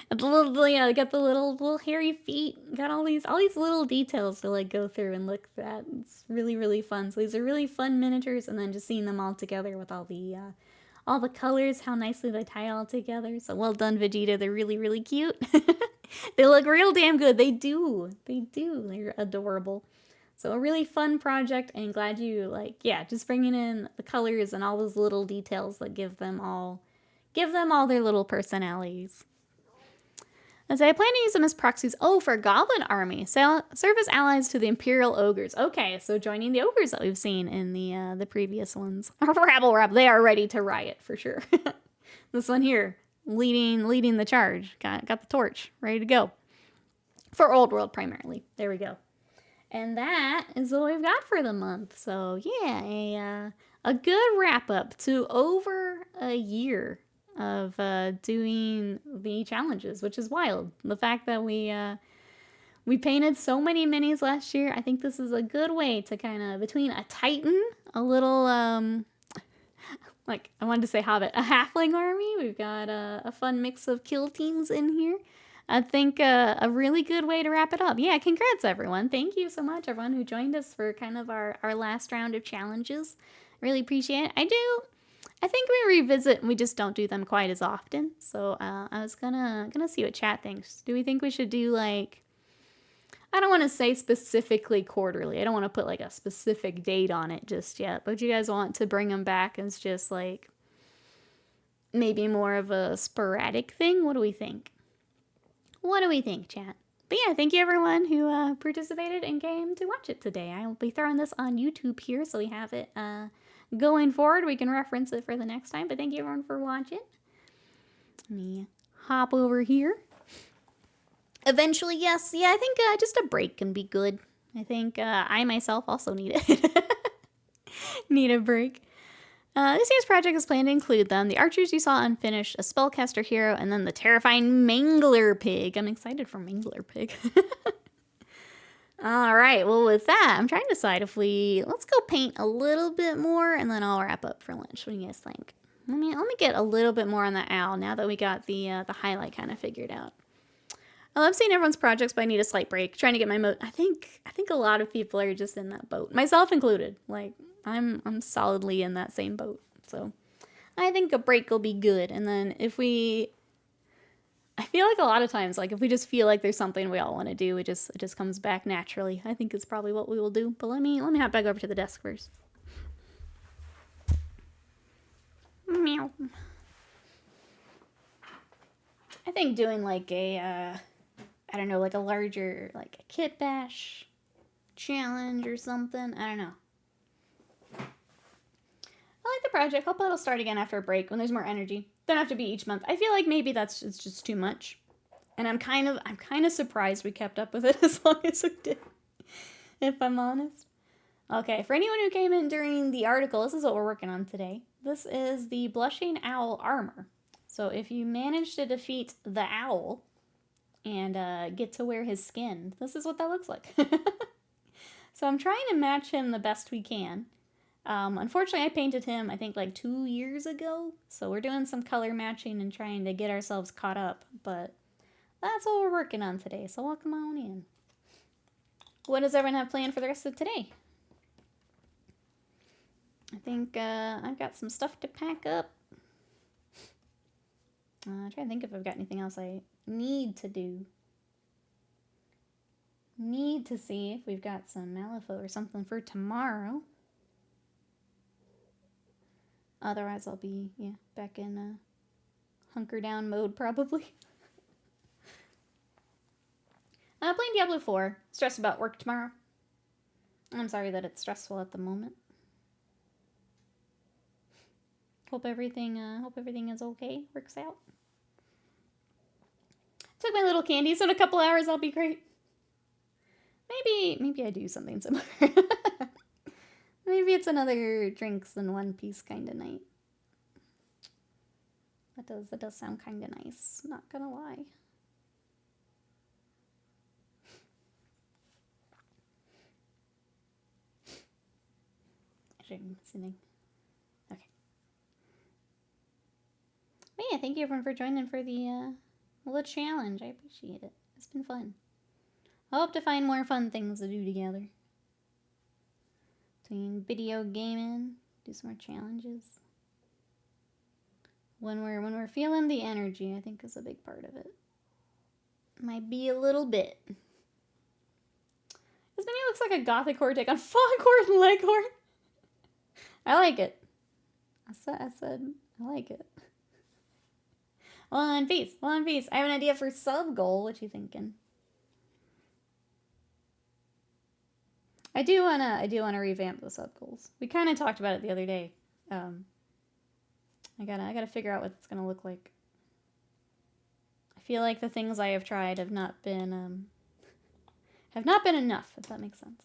The little, yeah, got the little hairy feet. Got all these little details to like go through and look at. It's really, really fun. So these are really fun miniatures, and then just seeing them all together with all the colors, how nicely they tie all together. So well done, Vegeta. They're really, really cute. They look real damn good. They do. They're adorable. So a really fun project, and glad you just bringing in the colors and all those little details that give them all their little personalities. As I plan to use them as proxies, for a goblin army, serve as allies to the Imperial Ogres. Okay, so joining the ogres that we've seen in the previous ones. Rabble, they are ready to riot for sure. This one here, leading the charge, got the torch, ready to go. For Old World primarily. There we go. And that is what we've got for the month. So yeah, a good wrap up to over a year of doing the challenges, which is wild. The fact that we painted so many minis last year, I think this is a good way to kind of, between a Titan, a little, like I wanted to say Hobbit, a halfling army, we've got a fun mix of kill teams in here. I think a really good way to wrap it up. Yeah, congrats everyone. Thank you so much everyone who joined us for kind of our last round of challenges. Really appreciate it. I think we revisit, we just don't do them quite as often. So I was gonna see what chat thinks. Do we think we should do like, I don't want to say specifically quarterly. I don't want to put like a specific date on it just yet. But you guys want to bring them back as just like maybe more of a sporadic thing. What do we think? What do we think, chat? But yeah, thank you everyone who participated and came to watch it today. I will be throwing this on YouTube here, so we have it going forward. We can reference it for the next time. But thank you everyone for watching. Let me hop over here. Eventually, yes. Yeah, I think just a break can be good. I think I myself also need it. Need a break. This year's project is planned to include them, the archers you saw unfinished, a spellcaster hero, and then the terrifying Mangler Pig. I'm excited for Mangler Pig. Alright, well with that, I'm trying to decide if let's go paint a little bit more, and then I'll wrap up for lunch. What do you guys think? Let me get a little bit more on the owl, now that we got the highlight kind of figured out. I love seeing everyone's projects, but I need a slight break. Trying to get my mode. I think a lot of people are just in that boat, myself included. Like, I'm solidly in that same boat. So I think a break will be good. And then I feel like a lot of times, like if we just feel like there's something we all want to do, it just comes back naturally. I think it's probably what we will do. But let me hop back over to the desk first. Meow. I think doing like a I don't know, like a larger, like a kit bash challenge or something. I don't know. I like the project. Hope it'll start again after a break when there's more energy. Don't have to be each month. I feel like maybe it's just too much. And I'm kind of surprised we kept up with it as long as we did, if I'm honest. Okay, for anyone who came in during the article, this is what we're working on today. This is the Blushing Owl armor. So if you manage to defeat the owl and get to wear his skin, this is what that looks like. So I'm trying to match him the best we can. Unfortunately, I painted him, I think, like 2 years ago. So we're doing some color matching and trying to get ourselves caught up. But that's what we're working on today. So welcome on in. What does everyone have planned for the rest of today? I think I've got some stuff to pack up. I'm trying to think if I've got anything else I need to do. Need to see if we've got some Malifaux or something for tomorrow. Otherwise, I'll be, back in hunker down mode probably. Playing Diablo 4. Stressed about work tomorrow. I'm sorry that it's stressful at the moment. Hope everything is okay. Works out. Took my little candy, so in a couple hours I'll be great. Maybe I do something similar. Maybe it's another drinks in one piece kind of night. That does sound kind of nice. Not gonna lie. I'm listening. Okay. But yeah, thank you everyone for joining for the little challenge. I appreciate it. It's been fun. I hope to find more fun things to do together. Doing video gaming, do some more challenges. When we're feeling the energy, I think is a big part of it. Might be a little bit. This video looks like a gothic horror take on Foghorn Leghorn. I like it. I said I like it. One piece. I have an idea for sub goal. What you thinking? I do wanna revamp the sub goals. We kind of talked about it the other day. I gotta figure out what it's gonna look like. I feel like the things I have tried have not been enough, if that makes sense.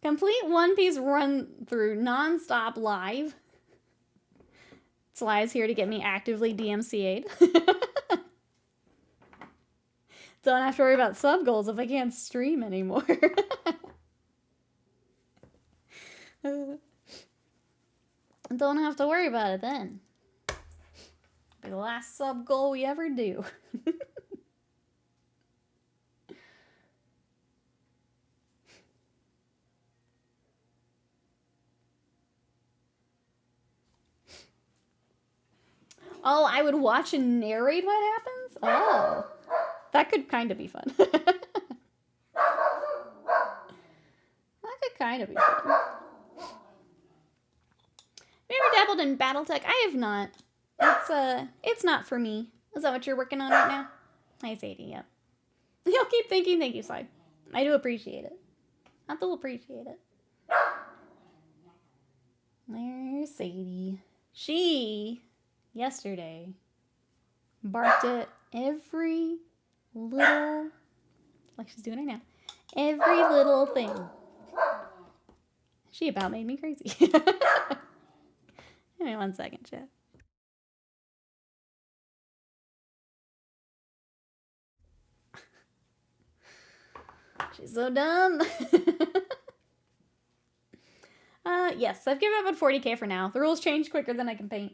Complete One Piece run through non-stop live. Sly's here to get me actively DMCA'd. Don't have to worry about sub goals if I can't stream anymore. Don't have to worry about it then. Be the last sub goal we ever do. Oh, I would watch and narrate what happens? Oh. That could kind of be fun. That could kind of be fun. Have you ever dabbled dabbled in BattleTech. I have not. It's not for me. Is that what you're working on right now? Hi, Sadie. Yep. You'll keep thinking. Thank you, Slide. I do appreciate it. I do appreciate it. There's Sadie. She, yesterday, barked at every little, like she's doing right now, every little thing. She about made me crazy. Give me 1 second, chat. She's so dumb. Yes, I've given up on 40k for now. The rules change quicker than I can paint.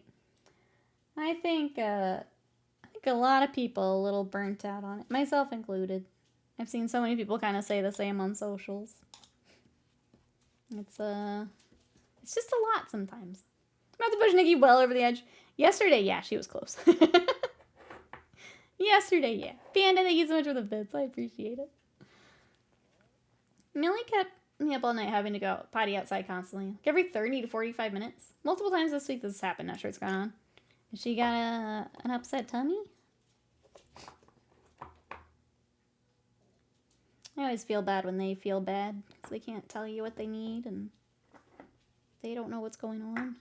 I think a lot of people a little burnt out on it, myself included. I've seen so many people kind of say the same on socials. It's just a lot sometimes. I'm about to push Nikki well over the edge. Yesterday, yeah, she was close. Yesterday, yeah. Panda, thank you so much for the bits. I appreciate it. Millie kept me up all night having to go potty outside constantly. Like every 30 to 45 minutes. Multiple times this week this has happened. Not sure what's going on. Has she got an upset tummy? I always feel bad when they feel bad. Because they can't tell you what they need and they don't know what's going on.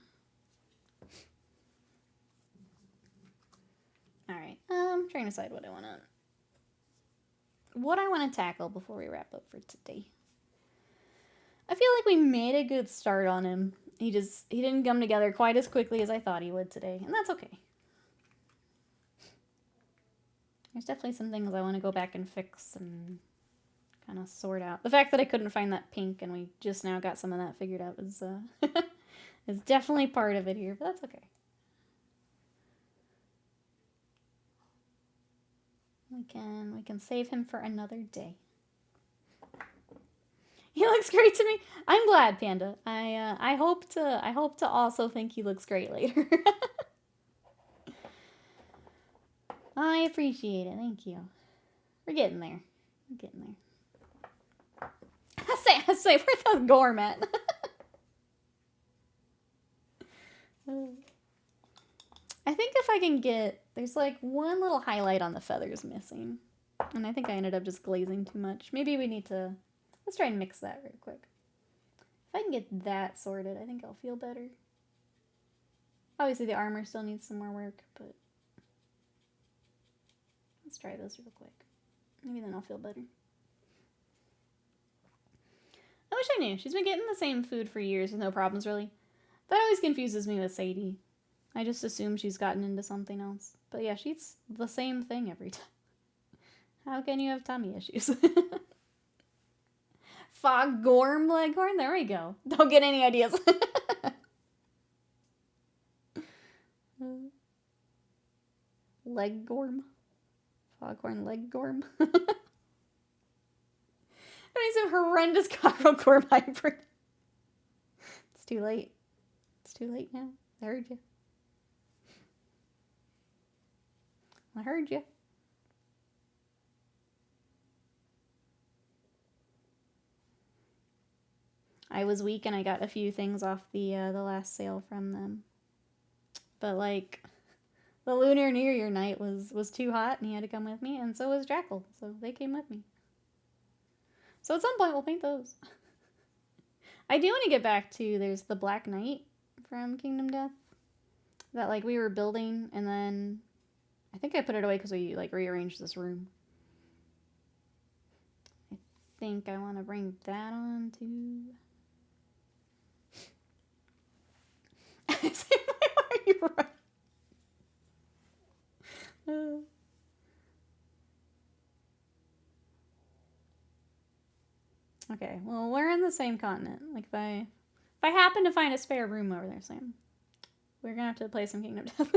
Alright, I'm trying to decide what I want to tackle before we wrap up for today. I feel like we made a good start on him. He didn't come together quite as quickly as I thought he would today, and that's okay. There's definitely some things I want to go back and fix and kind of sort out. The fact that I couldn't find that pink and we just now got some of that figured out is is definitely part of it here, but that's okay. We can save him for another day. He looks great to me. I'm glad, Panda. I hope to also think he looks great later. I appreciate it. Thank you. We're getting there. We're getting there. I say, where's the gourmet? I think if I can get, there's like one little highlight on the feathers missing. And I think I ended up just glazing too much. Maybe we need to, let's try and mix that real quick. If I can get that sorted, I think I'll feel better. Obviously the armor still needs some more work, but let's try this real quick. Maybe then I'll feel better. I wish I knew. She's been getting the same food for years with no problems, really. That always confuses me with Sadie. I just assume she's gotten into something else. But yeah, she eats the same thing every time. How can you have tummy issues? Foghorn leghorn? There we go. Don't get any ideas. Leghorn. Foghorn leghorn. He's a horrendous cockerel hybrid. It's too late. It's too late now. I heard you. I heard you. I was weak and I got a few things off the last sale from them. But like the Lunar New Year night was too hot and he had to come with me, and so was Jackal, so they came with me. So at some point we'll paint those. I do want to get back to, there's the Black Knight from Kingdom Death that like we were building, and then I think I put it away because we like rearranged this room. I think I want to bring that on too. Why are you running? Okay, well, we're in the same continent. Like, if I happen to find a spare room over there, Sam, we're gonna have to play some Kingdom Death.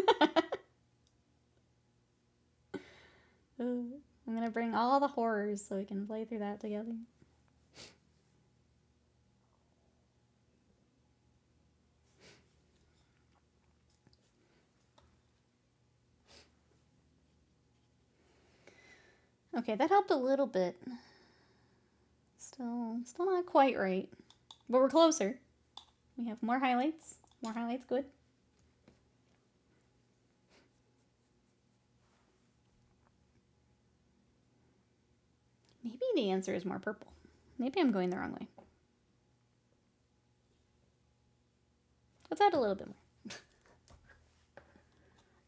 I'm gonna bring all the horrors so we can play through that together. Okay, that helped a little bit. Still not quite right. But we're closer. We have more highlights. More highlights, good. Maybe the answer is more purple. Maybe I'm going the wrong way. Let's add a little bit more.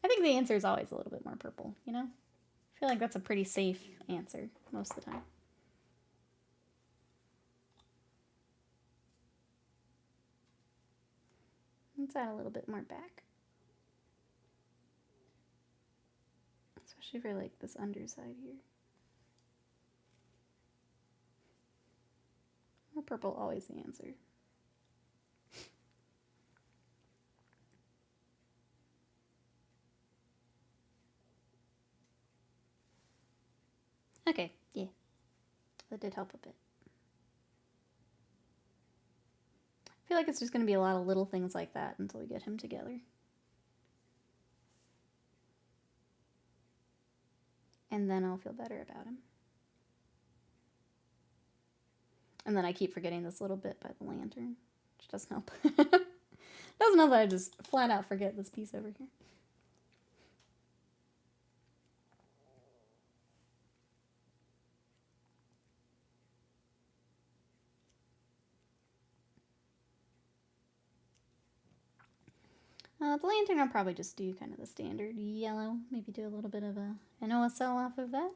I think the answer is always a little bit more purple, you know? I feel like that's a pretty safe answer most of the time. Let's add a little bit more back. Especially for like this underside here. More purple, always the answer. Okay, yeah. That did help a bit. I feel like it's just going to be a lot of little things like that until we get him together. And then I'll feel better about him. And then I keep forgetting this little bit by the lantern, which doesn't help. Doesn't help that I just flat out forget this piece over here. The lantern I'll probably just do kind of the standard yellow. Maybe do a little bit of an OSL off of that.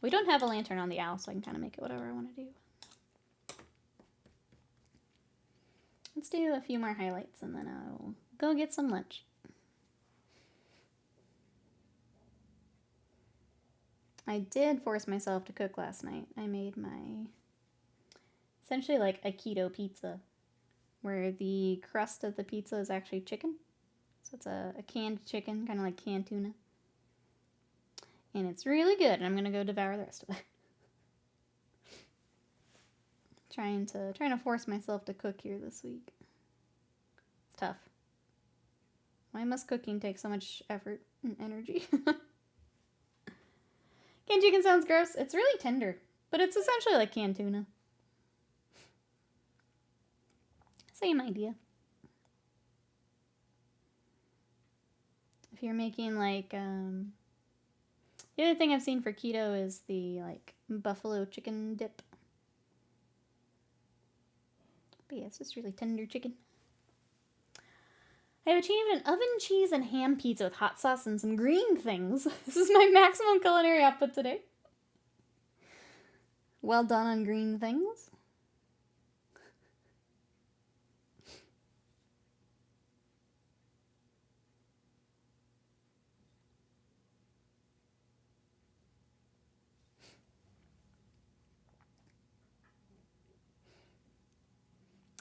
We don't have a lantern on the owl, so I can kind of make it whatever I want to do. Let's do a few more highlights and then I'll go get some lunch. I did force myself to cook last night. I made my, essentially like a keto pizza, where the crust of the pizza is actually chicken. So it's a canned chicken, kind of like canned tuna. And it's really good, and I'm going to go devour the rest of it. Trying to force myself to cook here this week. It's tough. Why must cooking take so much effort and energy? Canned chicken sounds gross. It's really tender, but it's essentially like canned tuna. Same idea. If you're making like, the other thing I've seen for keto is the like buffalo chicken dip. But yeah, it's just really tender chicken. I have achieved an oven cheese and ham pizza with hot sauce and some green things. This is my maximum culinary output today. Well done on green things.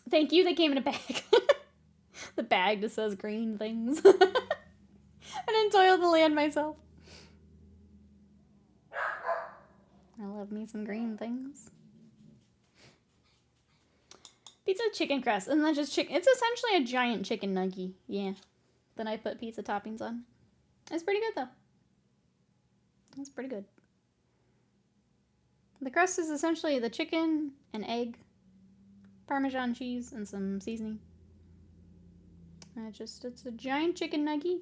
Thank you, they came in a bag. The bag just says green things. I didn't toil the land myself. I love me some green things. Pizza with chicken crust, and then just chicken. It's essentially a giant chicken nugget. Yeah. Then I put pizza toppings on. It's pretty good, though. It's pretty good. The crust is essentially the chicken, an egg, Parmesan cheese, and some seasoning. It's a giant chicken nugget.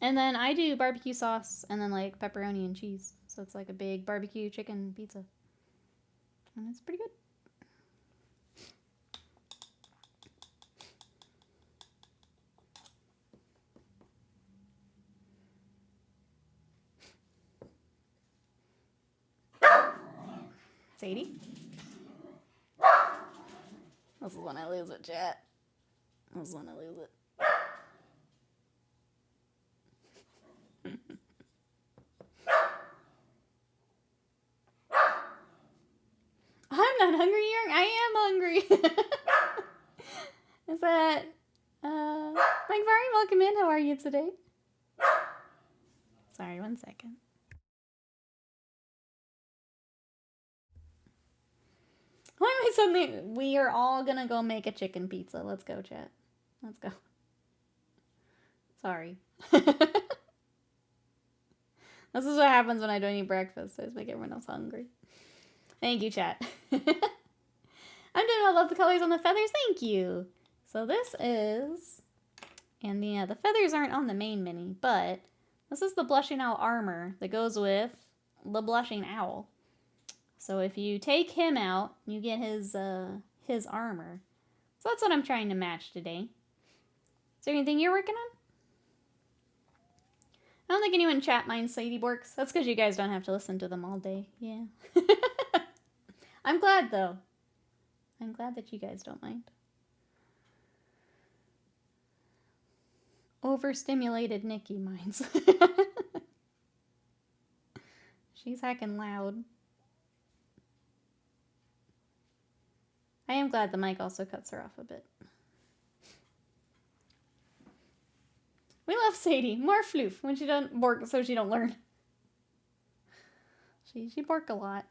And then I do barbecue sauce and then like pepperoni and cheese. So it's like a big barbecue chicken pizza. And it's pretty good. Sadie? This is when I lose it, chat. This is when I lose it. I'm not hungry, I am hungry. Is that, Mike Vari, welcome in. How are you today? Sorry, 1 second. Why am I suddenly, we are all gonna go make a chicken pizza. Let's go, chat. Let's go. Sorry. This is what happens when I don't eat breakfast. I just make everyone else hungry. Thank you, chat. I'm doing well. Love the colors on the feathers. Thank you. So this is, and the feathers aren't on the main mini, but this is the Blushing Owl armor that goes with the Blushing Owl. So if you take him out, you get his armor. So that's what I'm trying to match today. Is there anything you're working on? I don't think anyone in chat minds Sadie Borks. That's because you guys don't have to listen to them all day. Yeah. I'm glad, though. I'm glad that you guys don't mind. Overstimulated Nikki minds. She's heckin' loud. I am glad the mic also cuts her off a bit. We love Sadie. More floof when she doesn't bork so she don't learn. She bork a lot.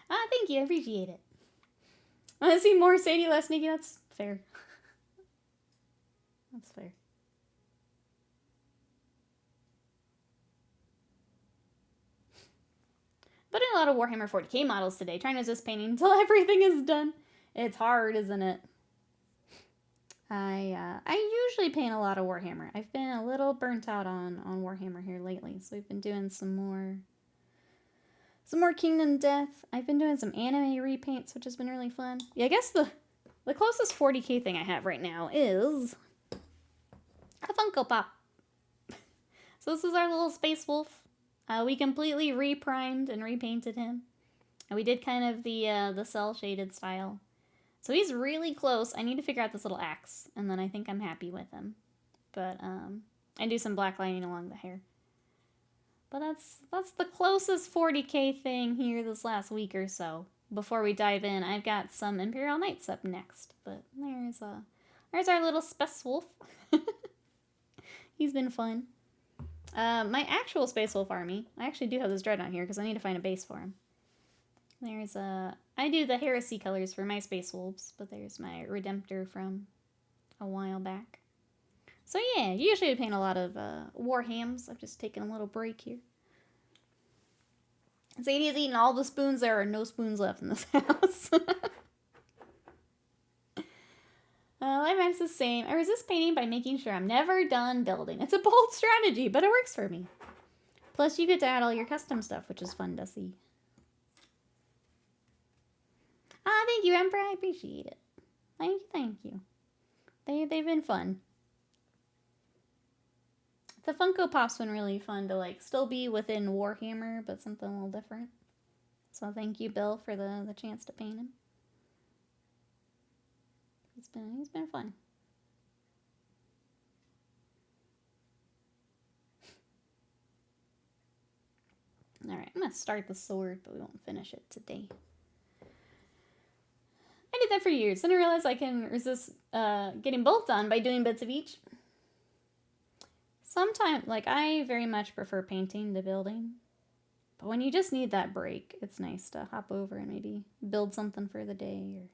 Ah, thank you. I appreciate it. I want to see more Sadie, less Nikki. That's fair. That's fair. But in a lot of Warhammer 40k models today, trying to resist painting until everything is done. It's hard, isn't it? I usually paint a lot of Warhammer. I've been a little burnt out on Warhammer here lately, so we've been doing some more Kingdom Death. I've been doing some anime repaints, which has been really fun. Yeah, I guess the closest 40k thing I have right now is a Funko Pop. So this is our little Space Wolf. We completely reprimed and repainted him. And we did kind of the cell shaded style. So he's really close. I need to figure out this little axe, and then I think I'm happy with him. But I do some black lining along the hair. But that's the closest 40k thing here this last week or so. Before we dive in, I've got some Imperial Knights up next. But there's our little Space Wolf. He's been fun. My actual Space Wolf army, I actually do have this Dreadnought here because I need to find a base for him. I do the Heresy colors for my Space Wolves, but there's my Redemptor from a while back. So yeah, usually I paint a lot of Warhams. I've just taken a little break here. Sadie's eating all the spoons. There are no spoons left in this house. Life is the same. I resist painting by making sure I'm never done building. It's a bold strategy, but it works for me. Plus, you get to add all your custom stuff, which is fun to see. Ah, thank you, Emperor. I appreciate it. Thank you. They've been fun. The Funko Pop's been really fun to still be within Warhammer, but something a little different. So thank you, Bill, for the chance to paint him. He's been fun. Alright, I'm gonna start the sword, but we won't finish it today. I did that for years, then I realized I can resist getting both done by doing bits of each. Sometimes, I very much prefer painting to building. But when you just need that break, it's nice to hop over and maybe build something for the day, or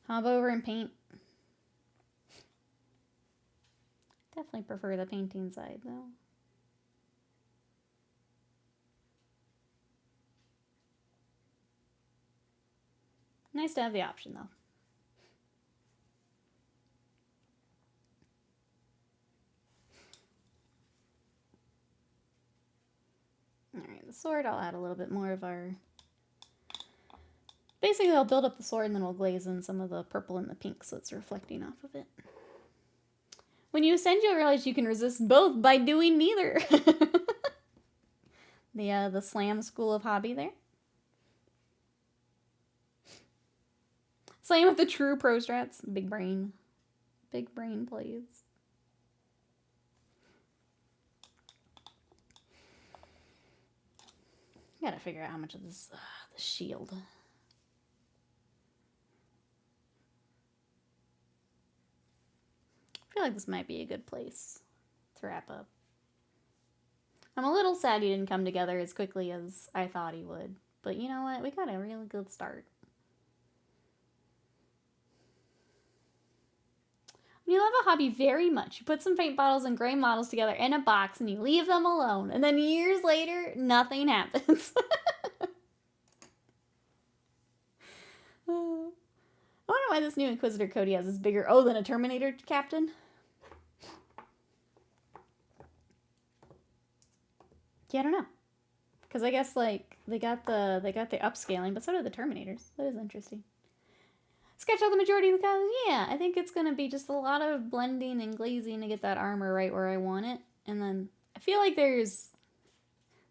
hop over and paint. Definitely prefer the painting side, though. Nice to have the option, though. Alright, the sword, I'll add a little bit more of our... Basically, I'll build up the sword and then we'll glaze in some of the purple and the pink so it's reflecting off of it. When you ascend, you'll realize you can resist both by doing neither. The Slam School of Hobby there. Same with the true pro strats. Big brain. Big brain plays. Gotta figure out how much of this, the shield. I feel like this might be a good place to wrap up. I'm a little sad he didn't come together as quickly as I thought he would. But you know what? We got a really good start. When you love a hobby very much, you put some paint bottles and gray models together in a box and you leave them alone. And then years later, nothing happens. I wonder why this new Inquisitor Cody has this bigger O than a Terminator captain. Yeah, I don't know. Because I guess, like, they got the upscaling, but so do the Terminators. That is interesting. Sketch out the majority of the colors. Yeah, I think it's going to be just a lot of blending and glazing to get that armor right where I want it. And then I feel like there's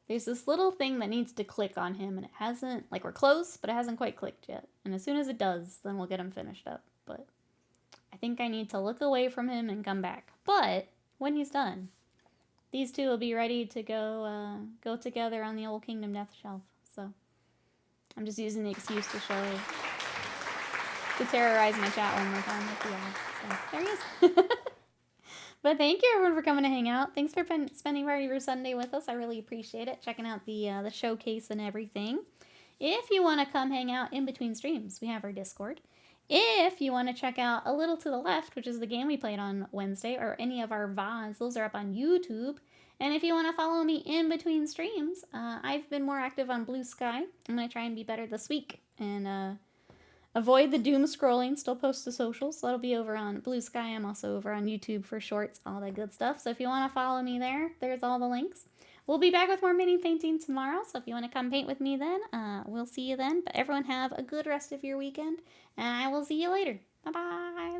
this little thing that needs to click on him, and it hasn't, like, we're close, but it hasn't quite clicked yet. And as soon as it does, then we'll get him finished up. But I think I need to look away from him and come back. But when he's done, these two will be ready to go together on the old Kingdom Death shelf. So I'm just using the excuse to terrorize my chat one more time with the so there he is. But thank you everyone for coming to hang out. Thanks for spending part of your Sunday with us. I really appreciate it. Checking out the showcase and everything. If you want to come hang out in between streams, we have our Discord. If you want to check out A Little to the Left, which is the game we played on Wednesday, or any of our VODs, those are up on YouTube. And if you want to follow me in between streams, I've been more active on Blue Sky. I'm going to try and be better this week and avoid the doom scrolling. Still post to socials, so that'll be over on Blue Sky. I'm also over on YouTube for shorts, all that good stuff. So if you want to follow me there, there's all the links. We'll be back with more mini painting tomorrow, so if you want to come paint with me then, we'll see you then. But everyone have a good rest of your weekend, and I will see you later. Bye-bye.